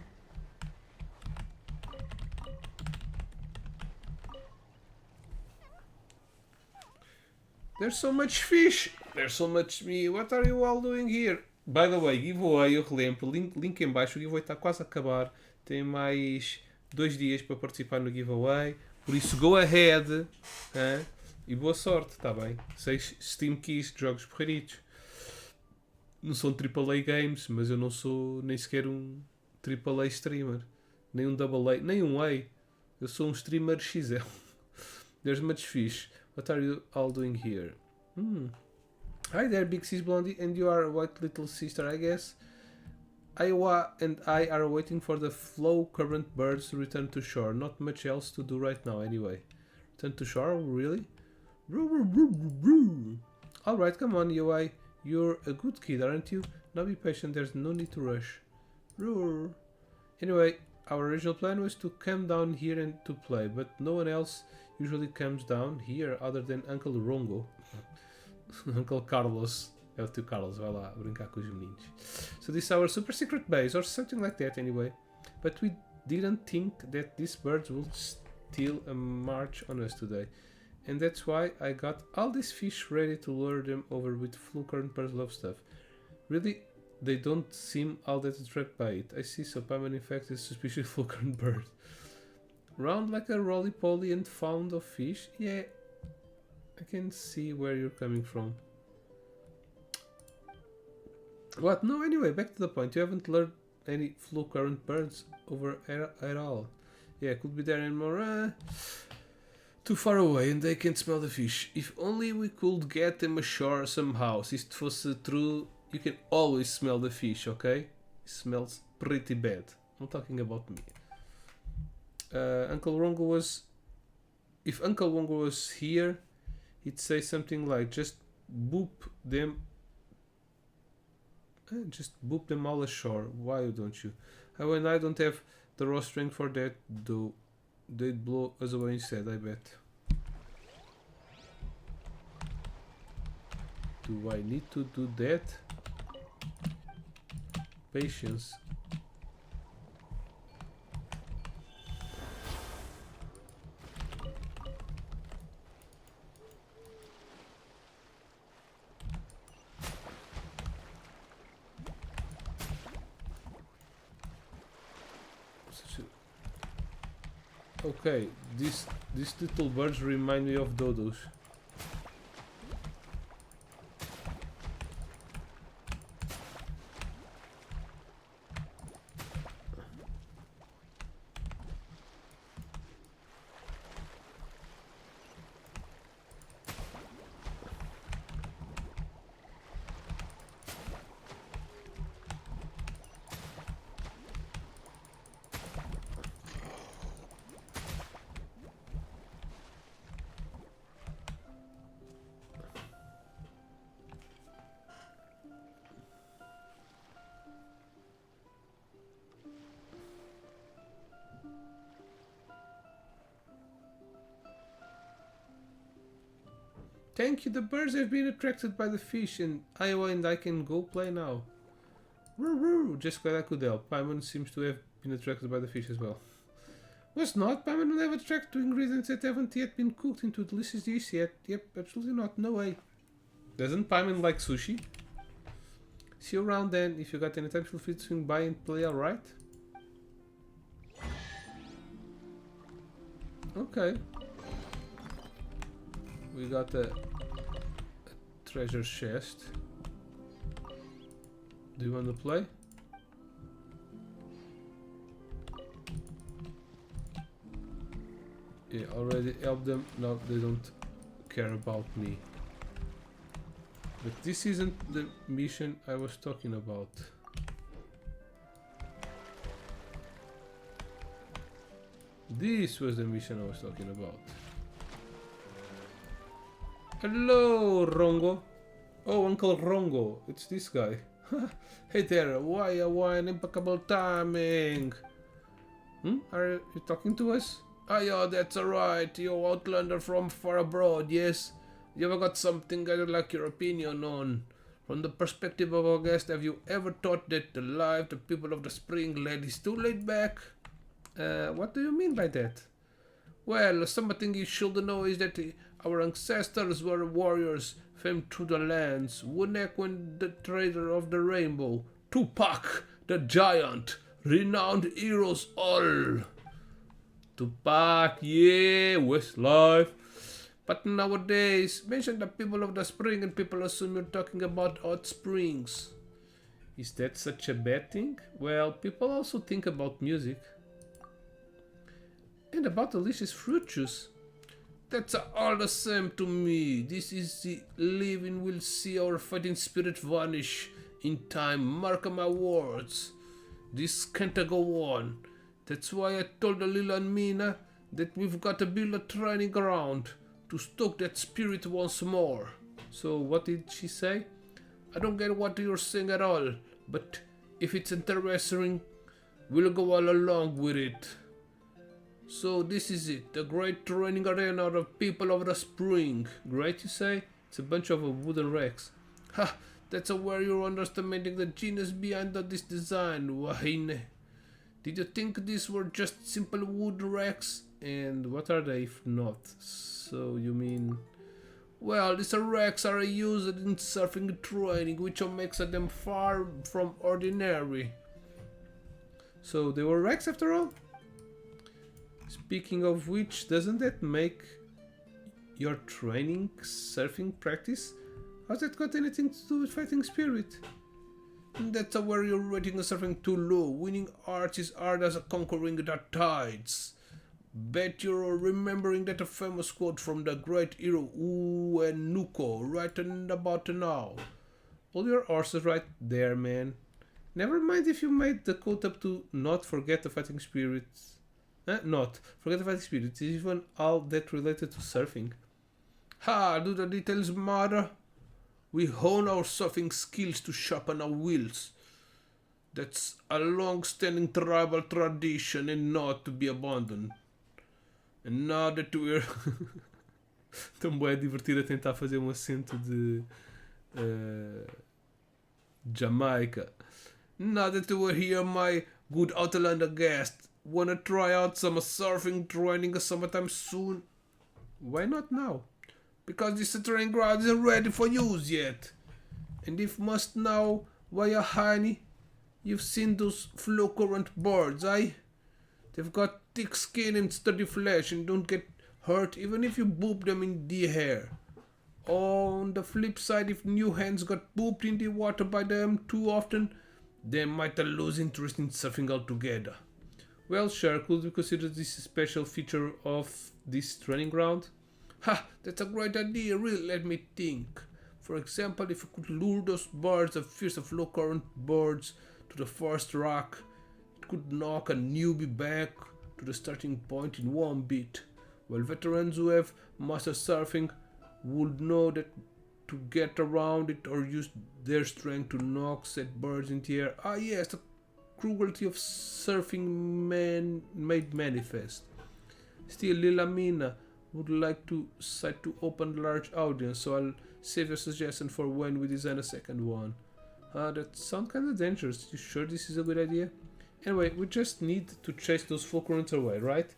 Speaker 1: There's so much fish. There's so much me. What are you all doing here? By the way, giveaway, eu relembro. Link em baixo. O giveaway está quase a acabar. Tem mais 2 dias para participar no giveaway. Por isso, go ahead. E boa sorte, está bem? 6 Steam Keys de jogos porreiritos. Não são AAA games, mas eu não sou nem sequer um AAA streamer. Nem um AA, nem um A. Eu sou um streamer XL. There's much fish. What are you all doing here? Hi there, Big Sis Blondie, and you are a white little sister, I guess. Iowa and I are waiting for the flow current birds to return to shore. Not much else to do right now, anyway. Return to shore? Really? Alright, come on, UI. You're a good kid, aren't you? Now be patient, there's no need to rush. Anyway, our original plan was to come down here and to play, but no one else usually comes down here other than Uncle Rongo. Uncle Carlos. É o tio Carlos, vai lá brincar com os meninos. So this is our super secret base, or something like that anyway. But we didn't think that these birds would steal a march on us today. And that's why I got all these fish ready to lure them over with fluker and birds love stuff. Really, they don't seem all that attracted by it. I see, so Paimon in fact is suspicious fluker and bird. Round like a roly-poly and fond of fish? Yeah, I can see where you're coming from. What? No, anyway, back to the point. You haven't lured any flow current birds over at all. Yeah, could be there anymore. Too far away and they can't smell the fish. If only we could get them ashore somehow. Se isto fosse true, you can always smell the fish, okay? It smells pretty bad. I'm talking about me. Uncle Rongo was... If Uncle Rongo was here, he'd say something like, just boop them all ashore. Why don't you? And I don't have the raw strength for that, though. They'd blow us away instead, I bet. Do I need to do that? Patience. Okay, these little birds remind me of dodos. Thank you, the birds have been attracted by the fish and Iowa and I can go play now. Just glad I could help. Paimon seems to have been attracted by the fish as well. Was not. Paimon will have attracted to ingredients that haven't yet been cooked into a delicious dish yet. Yep, absolutely not. No way. Doesn't Paimon like sushi? See you around then. If you got any time, feel free to swing by and play, alright? Okay. We got a treasure chest. Do you want to play? Yeah, already helped them. No, they don't care about me. But this isn't the mission I was talking about. This was the mission I was talking about. Hello, Rongo. Oh, Uncle Rongo. It's this guy. Hey there, why an impeccable timing? Are you talking to us? Ah, yeah, that's alright. You outlander from far abroad, yes? You ever got something I'd like your opinion on? From the perspective of our guest, have you ever thought that the life the people of the spring led is too laid back? What do you mean by that? Well, something you should know is that our ancestors were warriors famed through the lands. One the trader of the rainbow, Tupac the giant, renowned heroes all. Tupac, yeah, Westlife. But nowadays, mention the people of the spring and people assume you're talking about hot springs. Is that such a bad thing? Well, people also think about music. And about delicious fruit juice. That's all the same to me. This is the living will see our fighting spirit vanish in time. Mark my words. This can't go on. That's why I told the little Mina that we've got to build a training ground to stoke that spirit once more. So what did she say? I don't get what you're saying at all, but if it's interesting, we'll go all along with it. So this is it, the great training arena of the people of the spring. Great, you say? It's a bunch of wooden racks. Ha! That's where you're underestimating the genius behind this design, Wahine. Did you think these were just simple wood racks? And what are they if not? So you mean... Well, these racks are used in surfing training, which makes them far from ordinary. So they were racks after all? Speaking of which, doesn't that make your training surfing practice? How's that got anything to do with fighting spirit? That's where you're rating the surfing too low. Winning arts is hard as conquering the tides. Bet you're remembering that famous quote from the great hero Nuko right about now. All your horses right there, man. Never mind if you made the quote up to not forget the fighting spirits. Not forget the fighting spirits, even all that related to surfing. Ha! Do the details matter? We hone our surfing skills to sharpen our wheels. That's a long-standing tribal tradition and not to be abandoned. And now that we're... Tão bem divertido a tentar fazer um acento de... Jamaica. Now that we're here, my good Outlander guest, wanna try out some surfing training sometime soon? Why not now? Because this training ground isn't ready for use yet. And if must now, why honey? You've seen those flow current birds, eh? They've got thick skin and sturdy flesh and don't get hurt even if you boop them in the hair. On the flip side, if new hands got booped in the water by them too often, they might lose interest in surfing altogether. Well, sure, could we consider this a special feature of this training ground? Ha! That's a great idea, really, let me think. For example, if we could lure those birds, the fierce flow current birds, to the first rock, it could knock a newbie back to the starting point in one beat, while veterans who have mastered surfing would know that to get around it or use their strength to knock said birds in the air. Ah yes, the cruelty of surfing made manifest. Still, Lila Mina would like to cite to open large audience, so I'll save your suggestion for when we design a second one. That sounds kind of dangerous. You sure this is a good idea? Anyway, we just need to chase those flow currents away, right?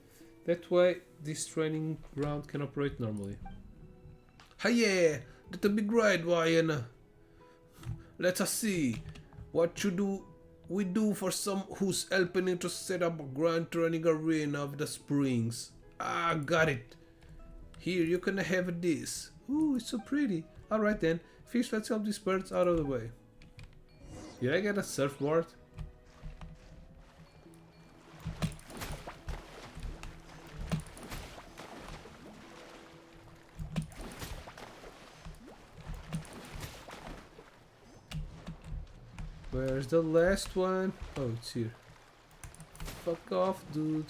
Speaker 1: That way this training ground can operate normally. Ah yeah, that'll be great, Wayne. Let us see. What should we do for some who's helping to set up a grand training arena of the springs? Ah, got it. Here, you can have this. Ooh, it's so pretty. Alright then, fish, let's help these birds out of the way. Did I get a surfboard? Where's the last one? Oh, it's here. Fuck off, dude.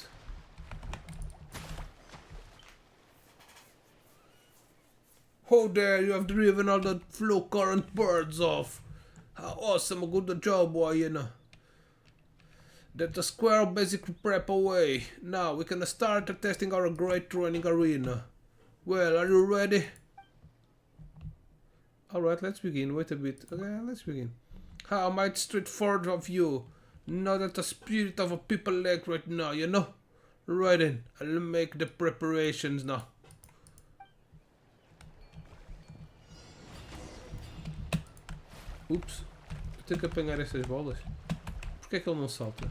Speaker 1: Oh there, you have driven all the flow current birds off. How awesome a good job, boy, you know. That's the square basic prep away. Now we can start testing our great training arena. Well, are you ready? Alright, let's begin. Wait a bit. Okay, let's begin. How might straightforward of you. Not at the spirit of a people like right now, you know? Right then, I'll make the preparations now. Ups, eu tenho que apanhar essas bolas. Porquê é que ele não salta?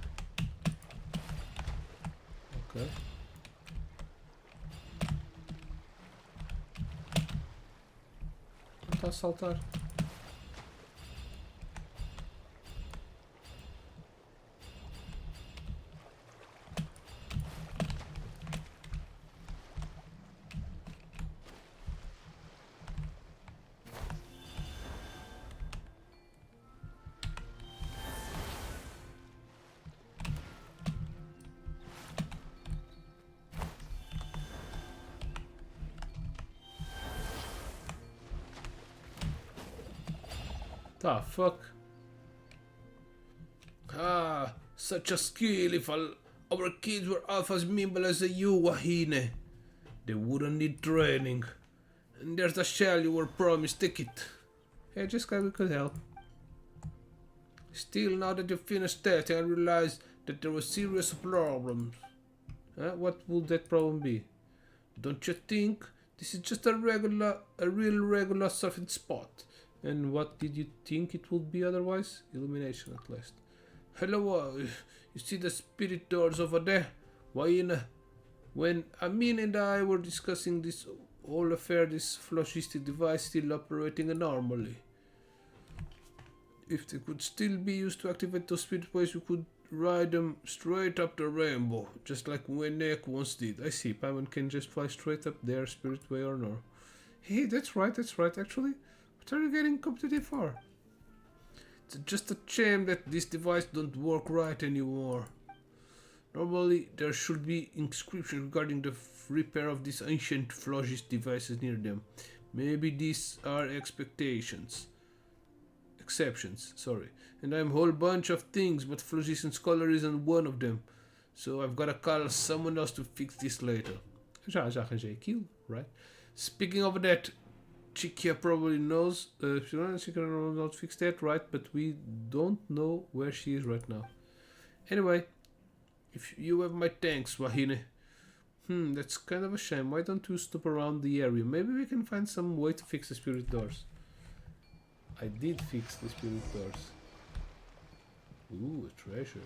Speaker 1: Ok. Não está a saltar. The fuck? Ah, such a skill if our kids were half as nimble as you, Wahine. They wouldn't need training. And there's the shell you were promised, take it. Hey, just glad we could help. Still, now that you finished testing, I realized that there were serious problems. What would that problem be? Don't you think? This is just a real regular surfing spot. And what did you think it would be otherwise? Illumination at last. Hello, you see the spirit doors over there? Why, when Amin and I were discussing this whole affair, this phlogistic device still operating normally. If they could still be used to activate those spirit waves, we could ride them straight up the rainbow, just like Wenek once did. I see, Paimon can just fly straight up there, spirit way or no. Hey, that's right, actually. What are you getting competitive for? It's just a shame that this device don't work right anymore. Normally, there should be inscriptions regarding the repair of these ancient phlogistic devices near them. Maybe these are exceptions, sorry. And I'm a whole bunch of things, but phlogistic scholar isn't one of them. So I've gotta call someone else to fix this later. Já arranjei aquilo, right? Speaking of that, Chikia probably knows, she knows how to fix that, right? But we don't know where she is right now. Anyway, if you have my thanks, Wahine. That's kind of a shame. Why don't you stop around the area? Maybe we can find some way to fix the spirit doors. I did fix the spirit doors. Ooh, a treasure.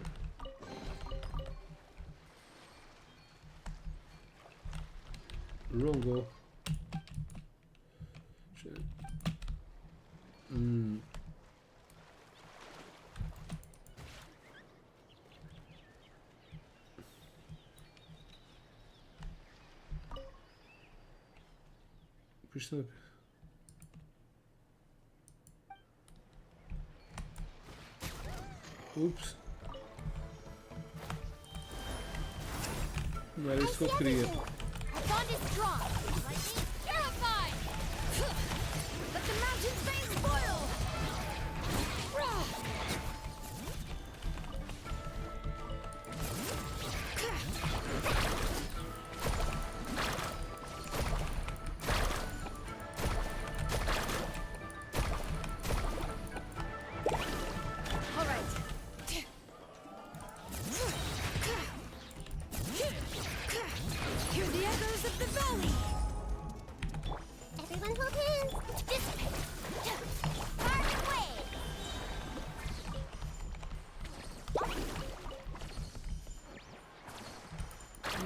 Speaker 1: Rongo. Push up. Oops. Não era isso que eu queria.
Speaker 3: Let the mountains veins boil!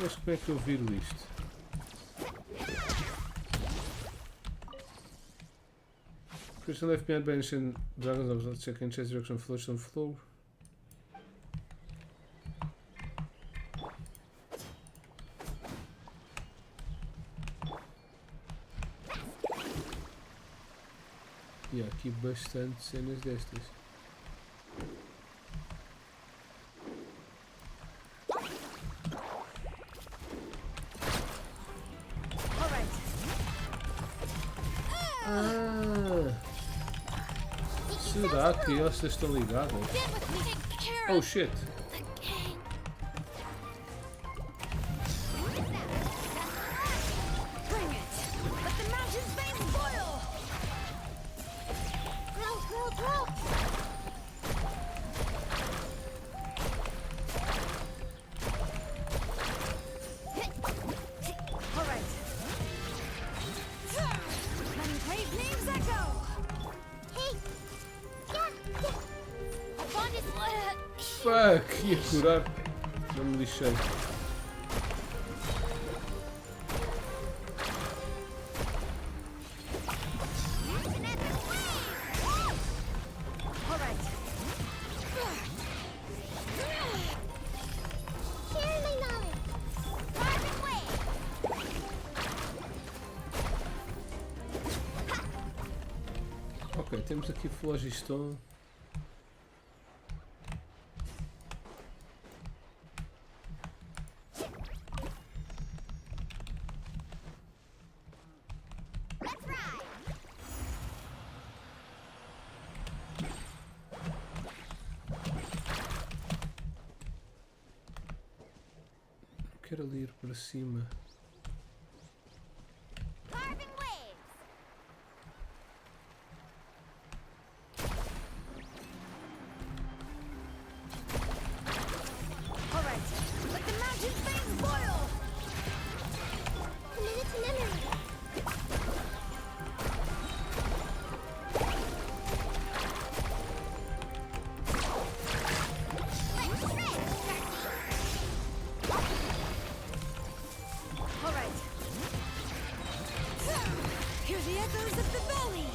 Speaker 1: Mas como é que eu viro isto? Christian left behind by ancient dragons. I was not checking chase direction flow. E há aqui bastante cenas destas. Será que elas estão ligadas?
Speaker 7: Get with me. Take care
Speaker 1: Oh
Speaker 7: of
Speaker 1: shit!
Speaker 7: the gang. Bring it. Let the mountain's veins boil.
Speaker 3: Grow.
Speaker 7: All right. Letting great names echo.
Speaker 3: Hey! Yeah.
Speaker 7: I found his lead.
Speaker 1: Fuck! Ia curar. Não me lixei.
Speaker 7: All right.
Speaker 3: Share my knowledge. Carving wave.
Speaker 1: Ok, temos aqui flagistone.
Speaker 3: Let's ride.
Speaker 1: Quero ali ir para cima.
Speaker 3: Carving waves.
Speaker 7: All right. Let the mountain's veins boil.
Speaker 3: Commit it to memory. Let's shred.
Speaker 7: All right. Hear the echoes of the valley.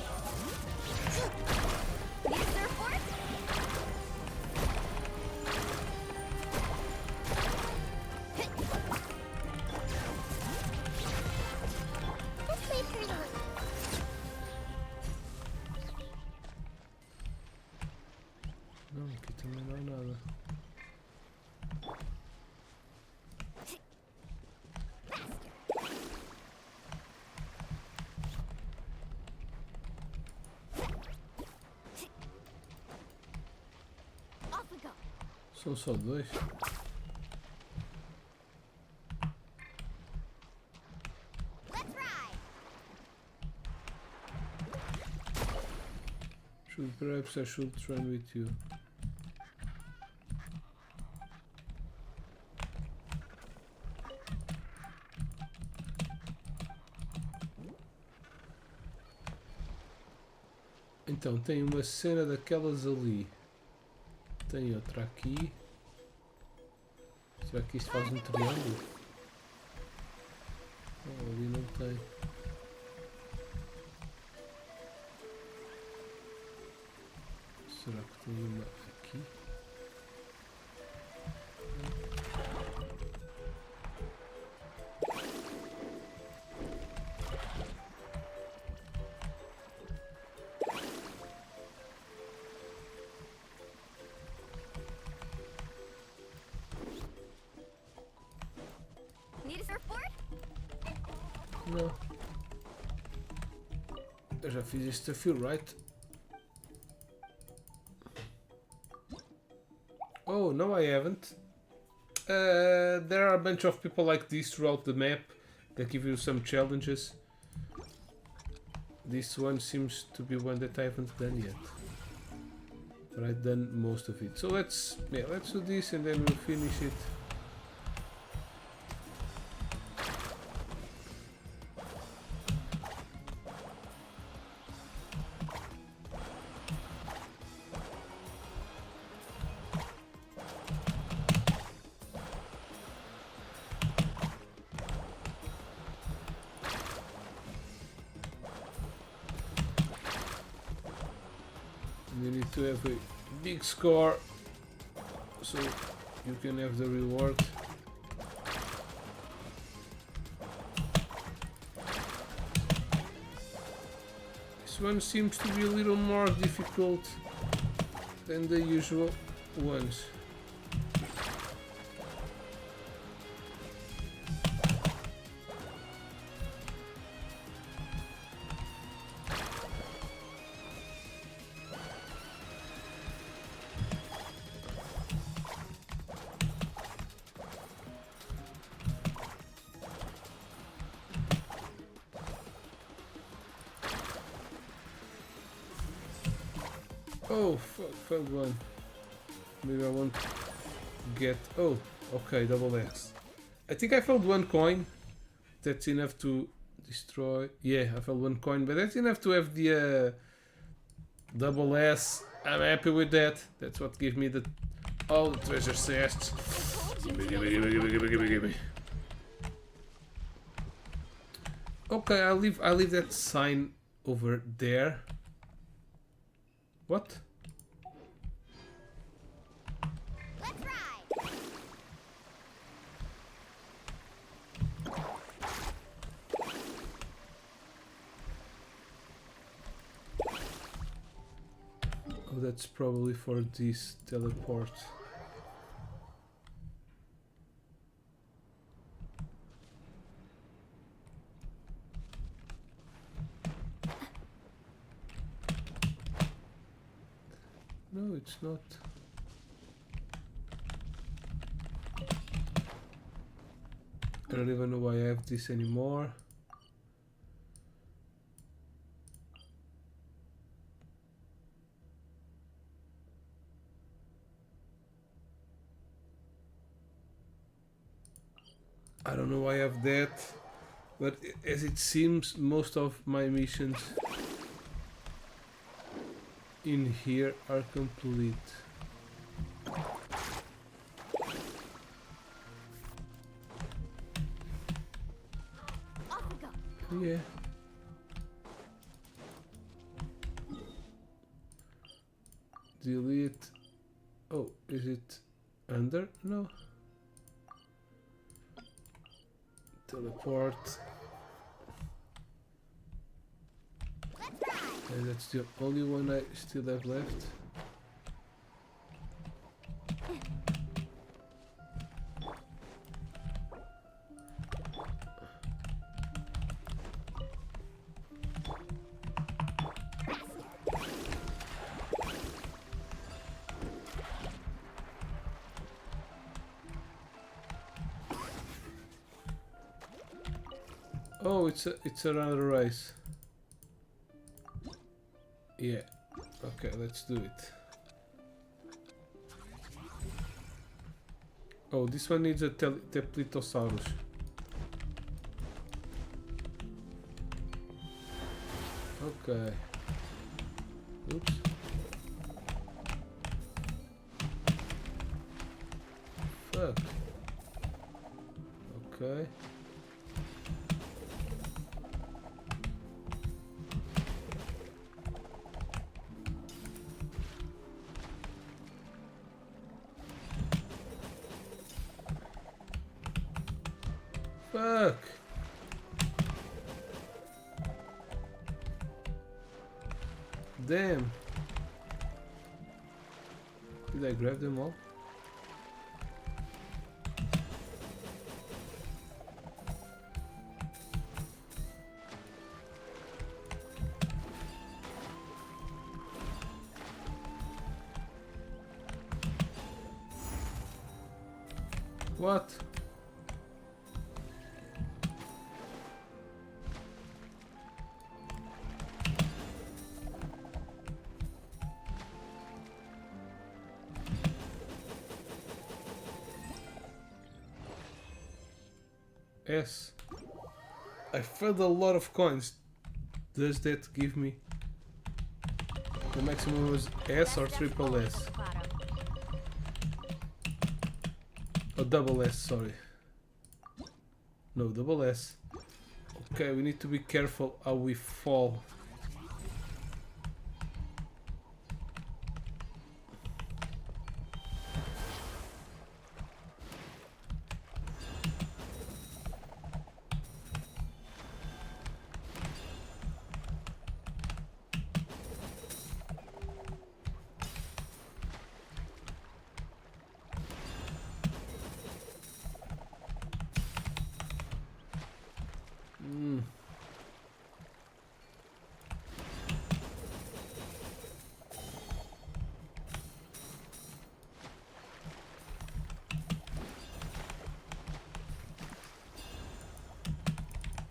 Speaker 7: Need a surfboard?
Speaker 3: This way, pretty.
Speaker 1: Não, aqui também não há nada.
Speaker 3: Off we go.
Speaker 1: São só dois.
Speaker 3: Let's ride.
Speaker 1: Perhaps I should run with you. Então, tem uma cena daquelas ali. Tem outra aqui. Será que isto faz um triângulo? Oh, ali não tem. Será que tem uma aqui?
Speaker 7: Need a surfboard?
Speaker 1: Não. Eu já fiz este desafio, right? Oh, no I haven't. There are a bunch of people like this throughout the map that give you some challenges. This one seems to be one that I haven't done yet. But I've done most of it. So let's do this and then we'll finish it. You need to have a big score so you can have the reward. This one seems to be a little more difficult than the usual ones. Oh, fuck, failed one. Maybe I won't get... Oh, okay, double S. I think I found one coin. That's enough to destroy... Yeah, I found one coin, but that's enough to have the double S. I'm happy with that. That's what gave me the... all the treasure chests. Gimme, gimme, gimme, gimme, gimme, gimme, gimme. Okay, I'll leave that sign over there. What?
Speaker 3: Let's ride.
Speaker 1: Oh, that's probably for this teleport. No, it's not. I don't even know why I have this anymore. I don't know why I have that, but as it seems, most of my missions in here are complete.
Speaker 3: Off we go.
Speaker 1: Yeah. Delete. Oh, is it under? No. Teleport. And that's the only one I still have left. Oh, it's another race. Yeah. Okay, let's do it. Oh, this one needs a Teplitosaurus. Okay. Oops. Fuck. Okay. Fuck. Damn. Did I grab them all? What? S. I found a lot of coins. Does that give me the maximum was S or triple S? Oh, double S, sorry. No, double S. Okay, we need to be careful how we fall.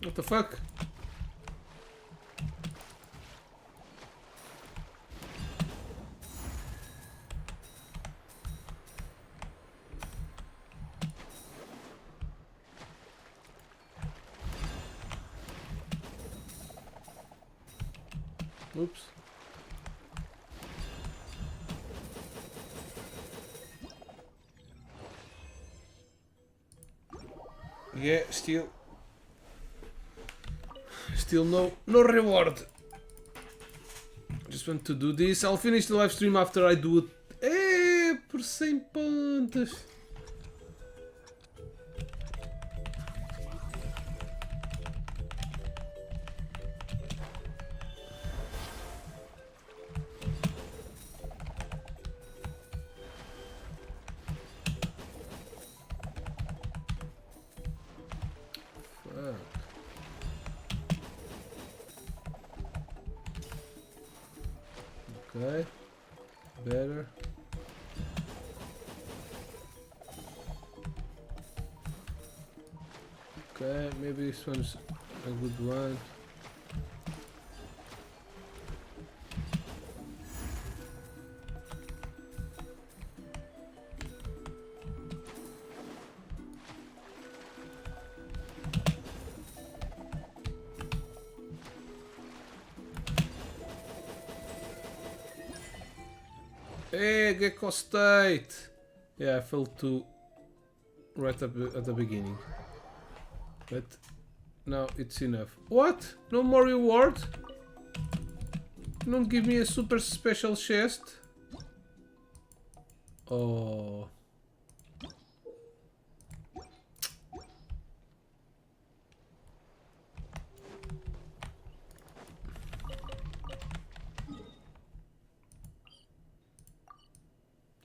Speaker 1: What the fuck? Oops. Yeah, still no reward. Just want to do this. I'll finish the live stream after I do it. Por 100 pontos. Okay, better. Okay, maybe this one's a good one. Hey, Gecko State! Yeah, I fell too right up at the beginning. But now it's enough. What? No more reward? Don't give me a super special chest? Oh.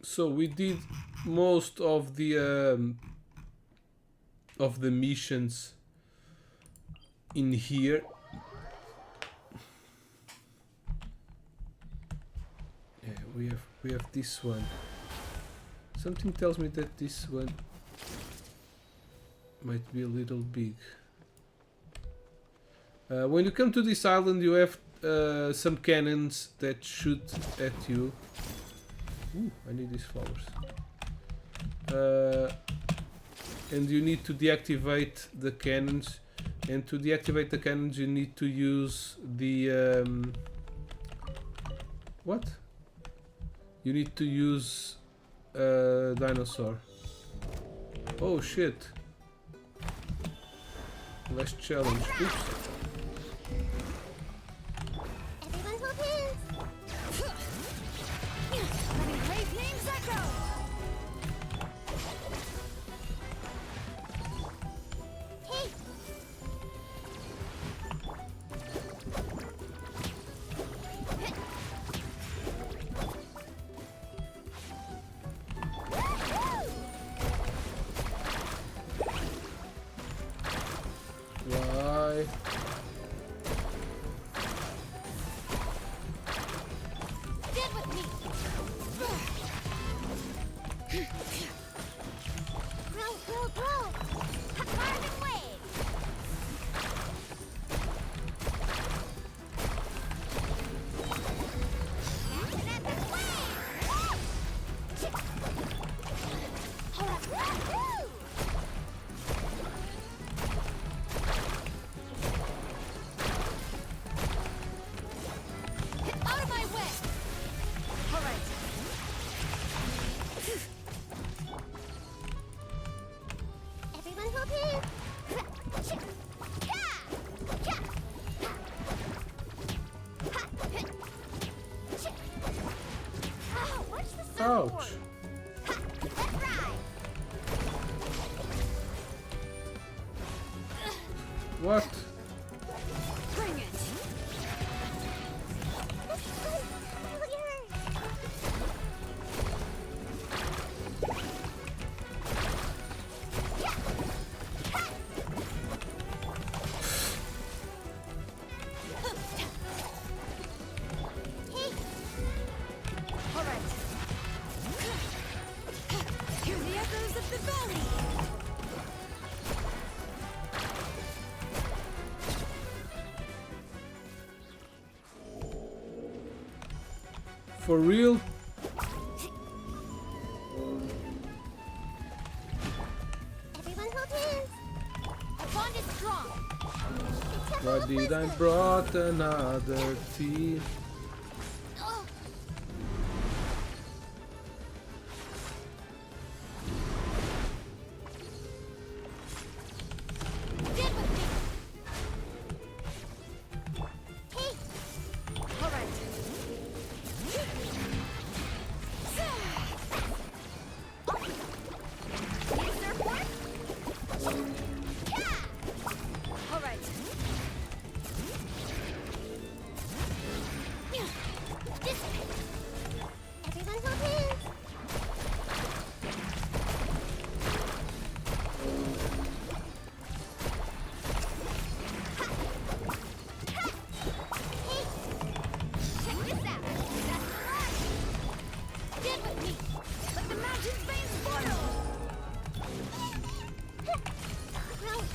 Speaker 1: So we did most of the missions in here. Yeah, we have this one. Something tells me that this one might be a little big. When you come to this island, you have some cannons that shoot at you. Ooh, I need these flowers. And you need to deactivate the cannons. And to deactivate the cannons, you need to use the what? You need to use dinosaur. Oh shit! Last challenge. Oops. Ouch. What?
Speaker 7: Bring it.
Speaker 1: For real?
Speaker 3: Everyone hold hands. Our bond is strong.
Speaker 1: Why did I brought another tea?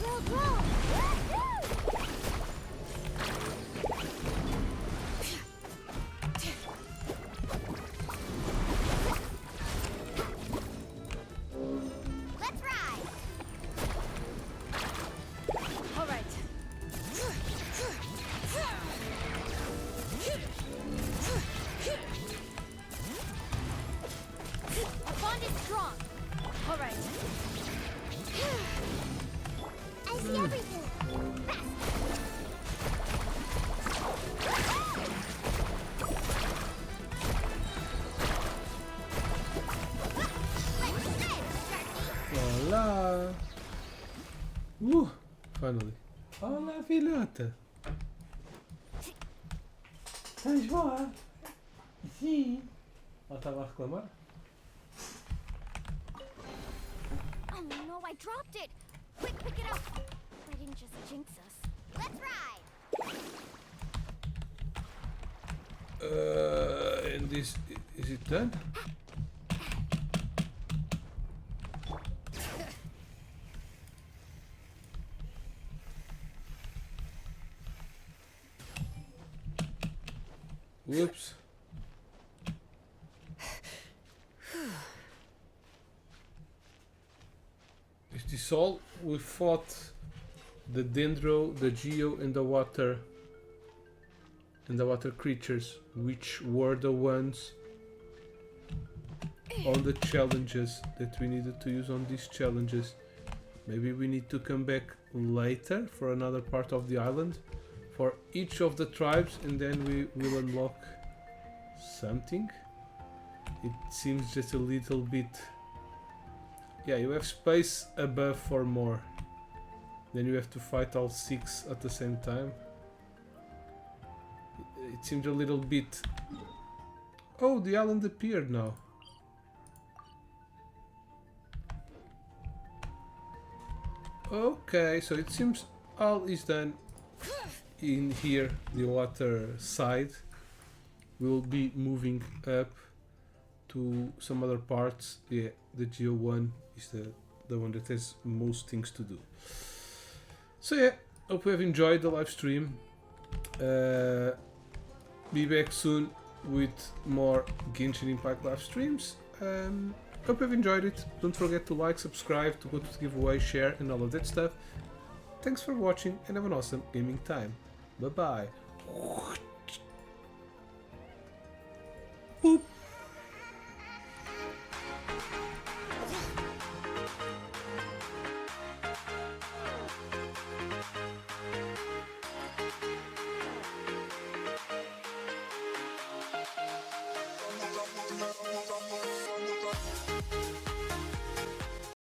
Speaker 3: Roll, roll! Let's ride!
Speaker 8: All right.
Speaker 3: Our bond is strong.
Speaker 8: All right.
Speaker 3: I see everything. Fast.
Speaker 1: Olá! Finally. Olá, filhota! Estás boa? Sim! Ela estava a reclamar?
Speaker 7: Oh no, I dropped it! Quick, pick it up! I didn't just jinx us.
Speaker 3: Let's ride.
Speaker 1: And this is it done? Whoops. Is this all? We fought the Dendro, the Geo, and the water creatures, which were the ones on the challenges that we needed to use on these challenges. Maybe we need to come back later for another part of the island for each of the tribes, and then we will unlock something. It seems just a little bit. Yeah, you have space above for more. Then you have to fight all 6 at the same time. It seems a little bit. Oh, the island appeared now. Okay, so it seems all is done in here, the water side. We'll be moving up to some other parts. Yeah, the Geo one is the one that has most things to do. So yeah, hope you have enjoyed the live stream. Be back soon with more Genshin Impact live streams. Hope you've enjoyed it. Don't forget to like, subscribe, to go to the giveaway, share, and all of that stuff. Thanks for watching and have an awesome gaming time. Bye bye. Boop.